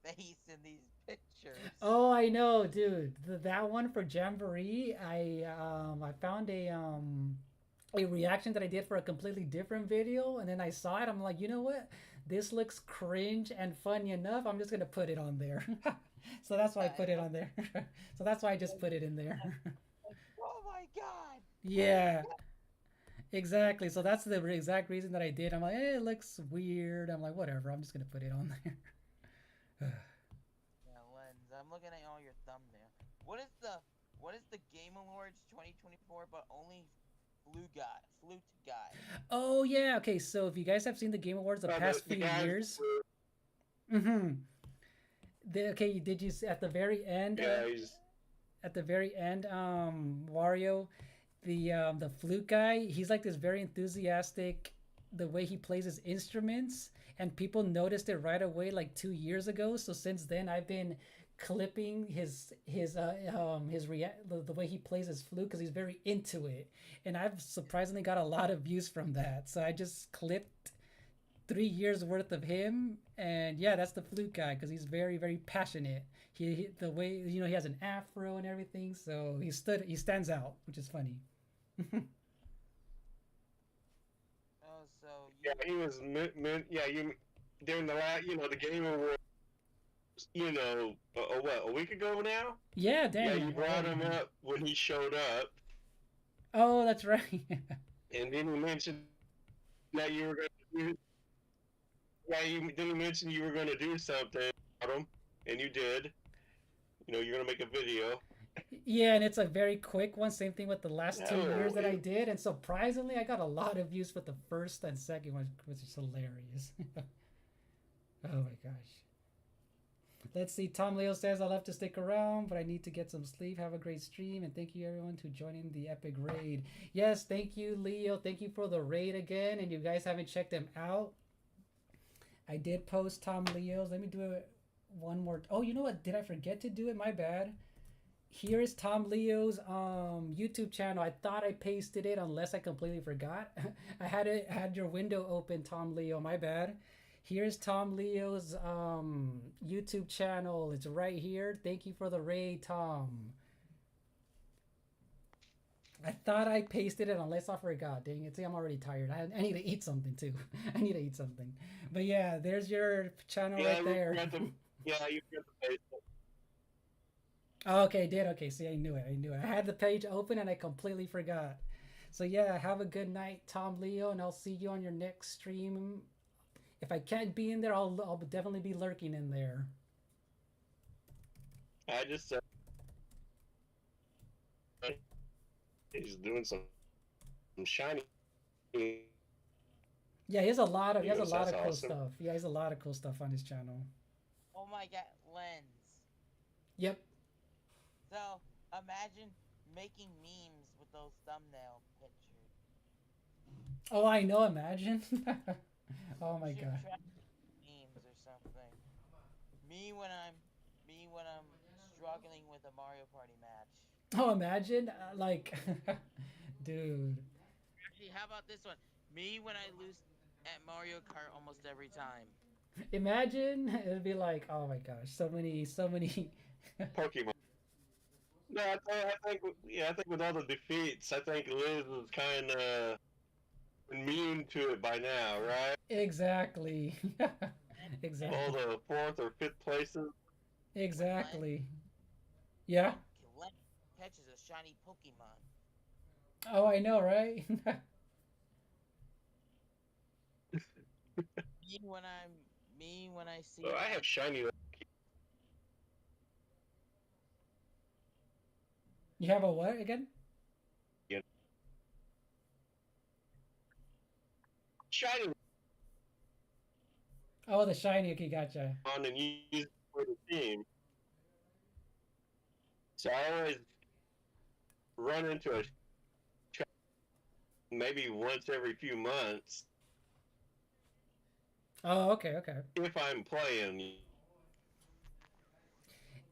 Speaker 2: face in these pictures.
Speaker 1: Oh, I know, dude. That one for Jamboree, I found a reaction that I did for a completely different video, and then I saw it. I'm like, you know what? This looks cringe and funny enough. I'm just gonna put it on there. So that's why I put
Speaker 2: I
Speaker 1: it
Speaker 2: know.
Speaker 1: on there. So that's why I just put it in there.
Speaker 2: Oh my god! Oh my
Speaker 1: Yeah,
Speaker 2: god!
Speaker 1: exactly. So that's the exact reason that I did. I'm like, it looks weird. I'm like, whatever. I'm just gonna put it on there.
Speaker 2: Yeah, Lens. I'm looking at all your thumbnail. What is the Game Awards 2024? But only flute guy.
Speaker 1: Oh yeah. Okay. So if you guys have seen the Game Awards the past
Speaker 3: The
Speaker 1: few
Speaker 3: guys
Speaker 1: years,
Speaker 3: were,
Speaker 1: mm-hmm. Okay, did you at the very end?
Speaker 3: yeah, he's
Speaker 1: At the very end, Wario, the flute guy, he's like this very enthusiastic. The way he plays his instruments, and people noticed it right away, like 2 years ago. So since then, I've been clipping the way he plays his flute because he's very into it, and I've surprisingly got a lot of views from that. So I just clipped 3 years worth of him, and yeah, that's the flute guy because he's very very passionate. The way he has an afro and everything, so he stands out, which is funny.
Speaker 2: Oh, so
Speaker 3: yeah,
Speaker 2: you
Speaker 3: he was yeah, you during the last, the Game Awards, what, a week ago now?
Speaker 1: Yeah,
Speaker 3: Yeah,
Speaker 1: dang.
Speaker 3: you brought him up when he showed up,
Speaker 1: Oh, that's right.
Speaker 3: and then you mentioned that you were going to do. Yeah, you mentioned you were going to do something about him, and you did. You're going to make a video.
Speaker 1: Yeah, and it's a very quick one. Same thing with the last 2 years
Speaker 3: No,
Speaker 1: that I did, and surprisingly, I got a lot of views with the first and second one, which is hilarious. Oh my gosh. Let's see. Tom Leo says, I'll have to stick around, but I need to get some sleep. Have a great stream, and thank you everyone to joining the epic raid. Yes, thank you, Leo. Thank you for the raid again, and you guys haven't checked them out. I did post Tom Leo's. Let me do it one more. Oh, you know what? Did I forget to do it? My bad. Here is Tom Leo's YouTube channel. I thought I pasted it unless I completely forgot. I had your window open, Tom Leo. My bad. Here's Tom Leo's YouTube channel. It's right here. Thank you for the raid, Tom. I thought I pasted it unless I forgot. Dang it. See, I'm already tired. I need to eat something too. I need to eat something. But yeah, there's your channel right there.
Speaker 3: Yeah, you got the face.
Speaker 1: Oh, okay, I did. Okay, see, I knew it. I had the page open and I completely forgot. So yeah, have a good night, Tom Leo, and I'll see you on your next stream. If I can't be in there, I'll definitely be lurking in there.
Speaker 3: I just he's doing some shiny.
Speaker 1: Yeah, he has a lot of
Speaker 3: That's
Speaker 1: cool
Speaker 3: awesome.
Speaker 1: stuff. Yeah, he has a lot of cool stuff on his channel.
Speaker 2: Oh my god, Lens.
Speaker 1: Yep.
Speaker 2: So imagine making memes with those thumbnail pictures.
Speaker 1: Oh, I know. Imagine. Oh my
Speaker 2: You should
Speaker 1: god.
Speaker 2: try memes or something. Me when I'm struggling with a Mario Party match.
Speaker 1: Oh, imagine. Like, dude.
Speaker 2: Actually, how about this one? Me when I lose at Mario Kart almost every time.
Speaker 1: Imagine it'd be like, oh my gosh, so many.
Speaker 3: Pokemon. No, I think with all the defeats, I think Liz is kind of immune to it by now, right?
Speaker 1: Exactly.
Speaker 3: All
Speaker 1: Exactly.
Speaker 3: the fourth or fifth places.
Speaker 1: Exactly. Yeah.
Speaker 2: Len catches a shiny Pokemon.
Speaker 1: Oh, I know, right?
Speaker 2: Me when I see.
Speaker 3: Oh, I have shiny.
Speaker 1: You have a what again?
Speaker 3: Shiny
Speaker 1: Oh, the shiny. Okay, gotcha.
Speaker 3: on and use it for the team. So I always run into a maybe once every few months
Speaker 1: Oh, okay, okay.
Speaker 3: if I'm playing.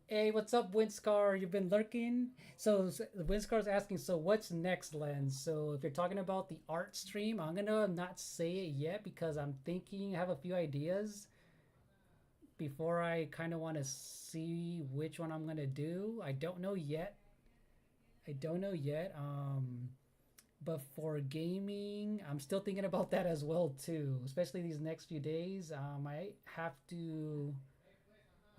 Speaker 1: Hey, what's up, Windscar? You've been lurking. So Windscar's asking, so what's next, Lens? So if you're talking about the art stream, I'm gonna not say it yet because I'm thinking, I have a few ideas before I kind of want to see which one I'm gonna do. I don't know yet. I don't know yet. But for gaming, I'm still thinking about that as well too. Especially these next few days. I have to.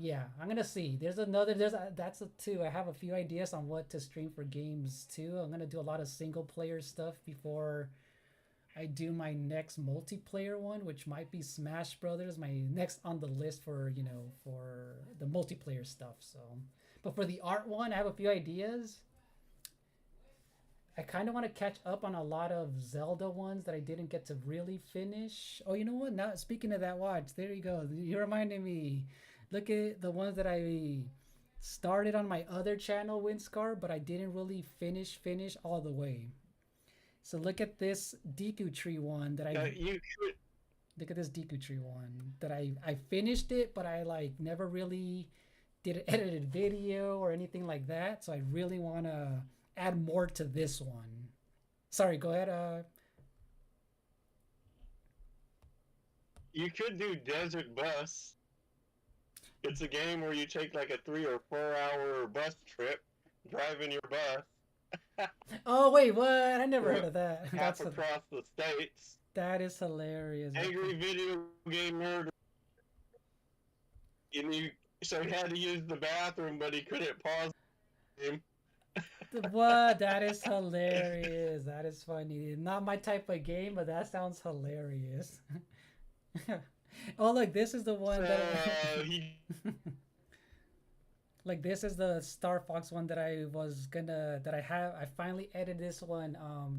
Speaker 1: Yeah, I'm gonna see. There's another. That's a two. I have a few ideas on what to stream for games too. I'm gonna do a lot of single player stuff before I do my next multiplayer one, which might be Smash Brothers. My next on the list for for the multiplayer stuff. So, but for the art one, I have a few ideas. I kind of want to catch up on a lot of Zelda ones that I didn't get to really finish. Oh, you know what? Now speaking of that watch, there you go. You reminded me. Look at the ones that I started on my other channel, Windscar, but I didn't really finish all the way. So look at this Deku Tree one that I
Speaker 3: You could.
Speaker 1: look at this Deku Tree one that I finished it, but I like never really did an edited video or anything like that. So I really want to add more to this one. Sorry, go ahead.
Speaker 3: You could do Desert Bus. It's a game where you take like a 3 or 4 hour bus trip, driving your bus
Speaker 1: Oh wait, what? I never heard of that.
Speaker 3: half across the states.
Speaker 1: That is hilarious.
Speaker 3: Angry video game nerd, and so he had to use the bathroom, but he couldn't pause the game.
Speaker 1: What? That is hilarious. That is funny. Not my type of game, but that sounds hilarious. Oh, look, this is the one
Speaker 3: So
Speaker 1: that
Speaker 3: he
Speaker 1: like this is the Star Fox one that I was gonna that I have. I finally edited this one.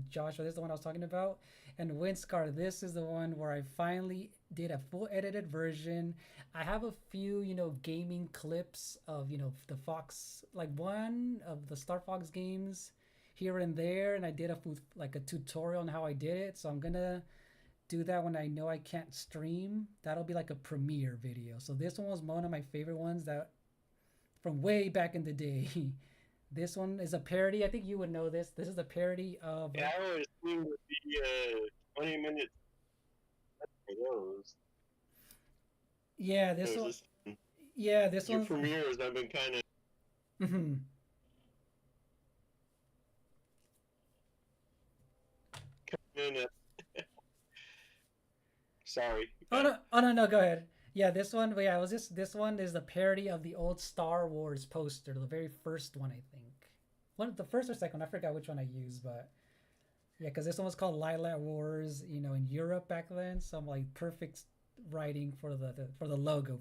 Speaker 1: Joshua, this is the one I was talking about. And Windscar, this is the one where I finally did a full edited version. I have a few, gaming clips of, the Fox, like one of the Star Fox games here and there, and I did like a tutorial on how I did it. So I'm gonna do that when I know I can't stream. That'll be like a premiere video. So this one was one of my favorite ones that from way back in the day. This one is a parody. I think you would know this. This is a parody of.
Speaker 3: Yeah, I always seem to be 20 minutes for those.
Speaker 1: Yeah, this one.
Speaker 3: Just,
Speaker 1: Yeah, this
Speaker 3: your
Speaker 1: one.
Speaker 3: premieres, I've been kind of
Speaker 1: Mm-hmm.
Speaker 3: coming in. Sorry.
Speaker 1: Oh no! Oh no! No, go ahead. Yeah, this one. But yeah, it was this one is the parody of the old Star Wars poster, the very first one, I think. One, the first or second, I forgot which one I used, but yeah, because this one was called Lilac Wars, in Europe back then. So I'm like perfect writing for the logo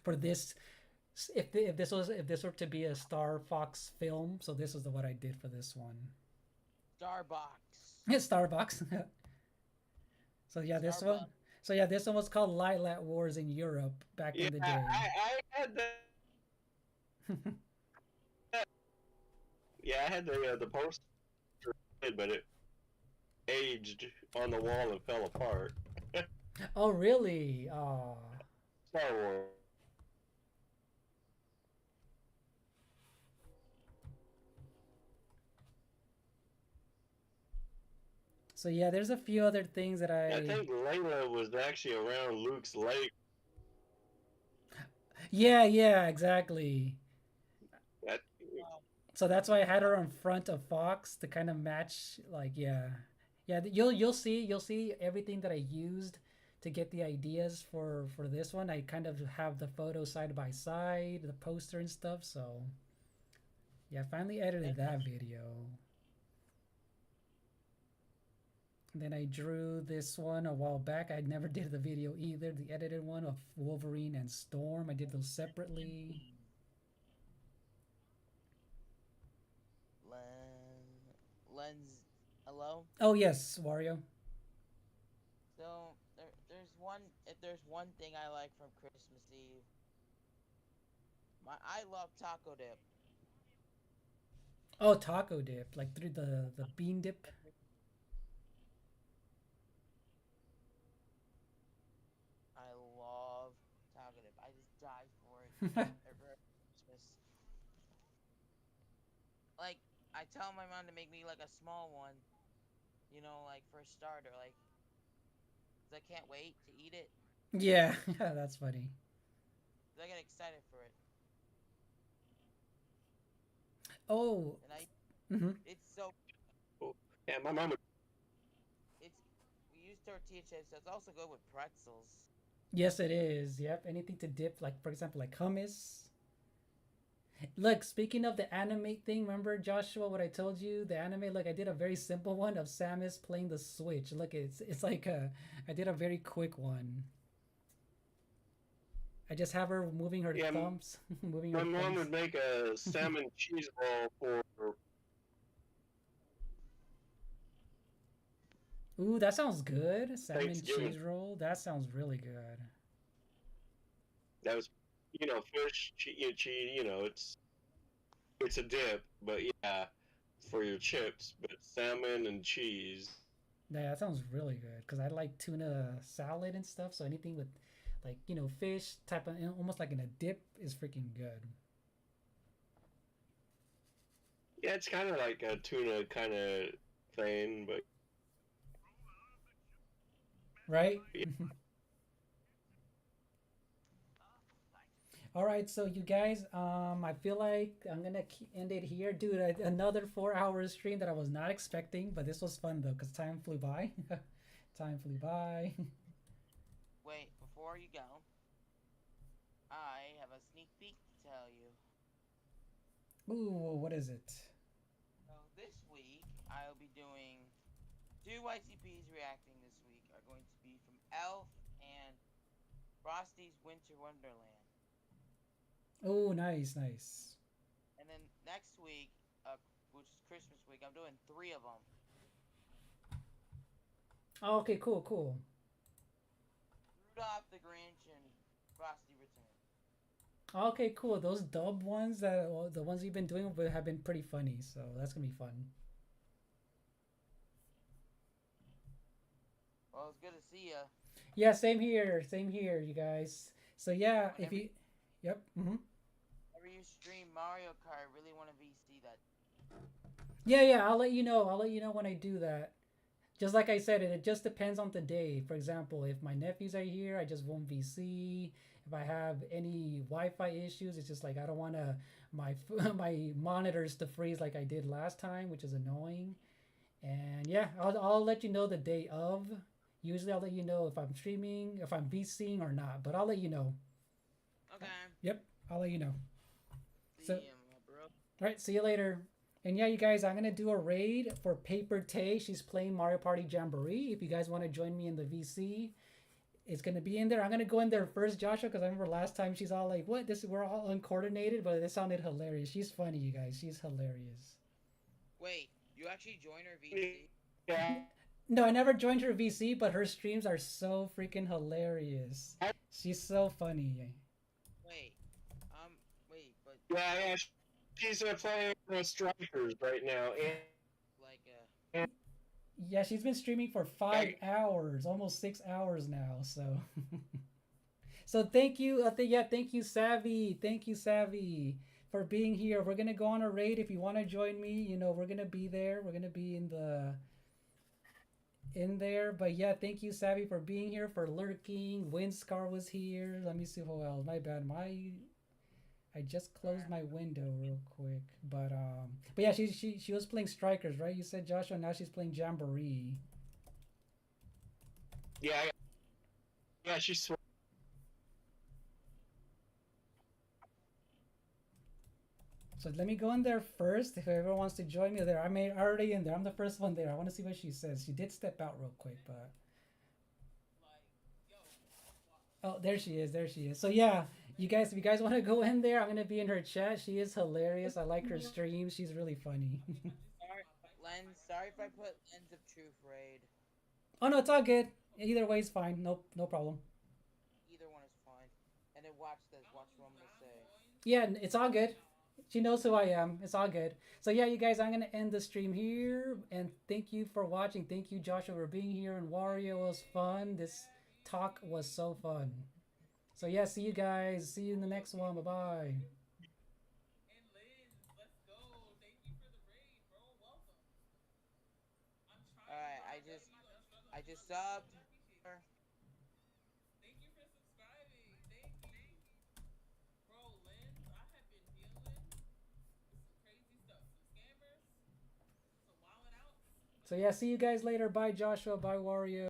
Speaker 1: for this. If this were to be a Star Fox film, so this is what I did for this one.
Speaker 2: Starbucks.
Speaker 1: It's Starbucks. So yeah, this one.
Speaker 2: Starbucks.
Speaker 1: So yeah, this one was called Lilac Wars in Europe back
Speaker 3: Yeah,
Speaker 1: in the day.
Speaker 3: I had that. Yeah, I had the poster, but it aged on the wall and fell apart.
Speaker 1: Oh really? Oh.
Speaker 3: Star Wars.
Speaker 1: So yeah, there's a few other things that
Speaker 3: I think Layla was actually around Luke's leg.
Speaker 1: Yeah, exactly.
Speaker 3: That,
Speaker 1: So that's why I had her in front of Fox to kind of match. Like yeah. You'll see everything that I used to get the ideas for this one. I kind of have the photo side by side, the poster and stuff. So yeah, I finally edited that video. Then I drew this one a while back. I never did the video either. The edited one of Wolverine and Storm. I did those separately.
Speaker 2: Lens. Hello.
Speaker 1: Oh yes, Wario.
Speaker 2: So there's one. If there's one thing I like from Christmas Eve, I love taco dip.
Speaker 1: Oh, taco dip, like through the bean dip.
Speaker 2: I love taco dip. I just die for it every Christmas. I tell my mom to make me like a small one, like for a starter, like 'cause I can't wait to eat it.
Speaker 1: Yeah, that's funny.
Speaker 2: 'Cause I get excited for it,
Speaker 1: Oh,
Speaker 2: and I
Speaker 1: hmm,
Speaker 2: it's so
Speaker 3: Yeah, my mom would.
Speaker 2: it's we use tortilla chips. So it's also good with pretzels.
Speaker 1: yes, it is. Yep, anything to dip, like for example, like hummus. Look, speaking of the anime thing, remember Joshua what I told you? The anime, look, I did a very simple one of Samus playing the Switch. Look, it's like I did a very quick one. I just have her moving her
Speaker 3: Yeah,
Speaker 1: thumbs, moving her
Speaker 3: my mom
Speaker 1: thumbs.
Speaker 3: would make a salmon cheese ball for.
Speaker 1: Ooh, that sounds good. Salmon
Speaker 3: Thanksgiving.
Speaker 1: cheese roll. That sounds really good.
Speaker 3: That was, fish, cheese. It's a dip, but yeah, for your chips. But salmon and cheese.
Speaker 1: Yeah, that sounds really good because I like tuna salad and stuff. So anything with, like fish type of almost like in a dip is freaking good,
Speaker 3: Yeah, it's kind of like a tuna kind of thing, but
Speaker 1: right?
Speaker 3: yeah.
Speaker 1: All right, so you guys, I feel like I'm gonna end it here, dude. Another 4 hour stream that I was not expecting, but this was fun though, cause time flew by. Time flew by.
Speaker 2: Wait, before you go, I have a sneak peek to tell you.
Speaker 1: Ooh, what is it?
Speaker 2: So this week I'll be doing two YCPs reacting this week are going to be from Elf and Frosty's Winter Wonderland.
Speaker 1: Oh, nice, nice.
Speaker 2: And then next week, which is Christmas week, I'm doing three of them.
Speaker 1: Oh, okay, cool, cool.
Speaker 2: Rudolph the Grinch and Frosty Return.
Speaker 1: Okay, cool. Those dub ones that the ones you've been doing have been pretty funny, so that's gonna be fun.
Speaker 2: Well, it's good to see ya.
Speaker 1: Yeah, same here, you guys. So yeah, if you, yep, mm-hmm.
Speaker 2: Whenever you stream Mario Kart, I really want to VC that.
Speaker 1: Yeah, yeah. I'll let you know. I'll let you know when I do that. Just like I said, it just depends on the day. For example, if my nephews are here, I just won't VC. If I have any Wi-Fi issues, it's just like I don't want to my my monitors to freeze like I did last time, which is annoying. And yeah, I'll let you know the day of. Usually, I'll let you know if I'm streaming, if I'm VCing or not. But I'll let you know.
Speaker 2: Okay.
Speaker 1: Yep, I'll let you know. So,
Speaker 2: See
Speaker 1: all
Speaker 2: ya, my bro.
Speaker 1: right, see you later. And yeah, you guys, I'm gonna do a raid for Paper Tay. She's playing Mario Party Jamboree. If you guys want to join me in the VC, it's gonna be in there. I'm gonna go in there first, Joshua, because I remember last time she's all like, "What? This we're all uncoordinated," but it sounded hilarious. She's funny, you guys. She's hilarious.
Speaker 2: Wait, you actually join our VC?
Speaker 3: Yeah.
Speaker 1: No, I never joined her VC, but her streams are so freaking hilarious. She's so funny.
Speaker 2: Wait, wait, but
Speaker 3: Yeah, she's playing Strikers right now,
Speaker 2: like,
Speaker 3: and
Speaker 1: Yeah, she's been streaming for 5 hours, almost 6 hours now. So, so thank you. Yeah, thank you, Savvy. Thank you, Savvy, for being here. We're gonna go on a raid. If you want to join me, we're gonna be there. We're gonna be in there. But yeah, thank you, Savvy, for being here, for lurking. Windscar was here. Let me see who else. My bad. I just closed my window real quick. But yeah, she was playing Strikers, right? You said, Joshua. Now she's playing Jamboree.
Speaker 3: yeah, yeah, she's.
Speaker 1: So let me go in there first. If whoever wants to join me there, I'm already in there. I'm the first one there. I want to see what she says. She did step out real quick, but oh, there she is. There she is. So yeah, you guys, if you guys want to go in there, I'm gonna be in her chat. She is hilarious. I like her streams. She's really funny.
Speaker 2: Sorry if I put Lens of Truth raid.
Speaker 1: Oh no, it's all good. Either way is fine. No problem.
Speaker 2: Either one is fine. And then watch this. Watch what I'm gonna say.
Speaker 1: Yeah, it's all good. She knows who I am. It's all good. So yeah, you guys, I'm gonna end the stream here, and thank you for watching. Thank you, Joshua, for being here, and Wario. It was fun. This talk was so fun. So yeah, see you guys. See you in the next one. Bye bye.
Speaker 2: I just subbed.
Speaker 5: Thank you for subscribing. Thank you. Bro, Lens, I have been dealing with some crazy stuff. Some scammers, some wildin' outs.
Speaker 1: So yeah, see you guys later. Bye, Joshua. Bye, Wario.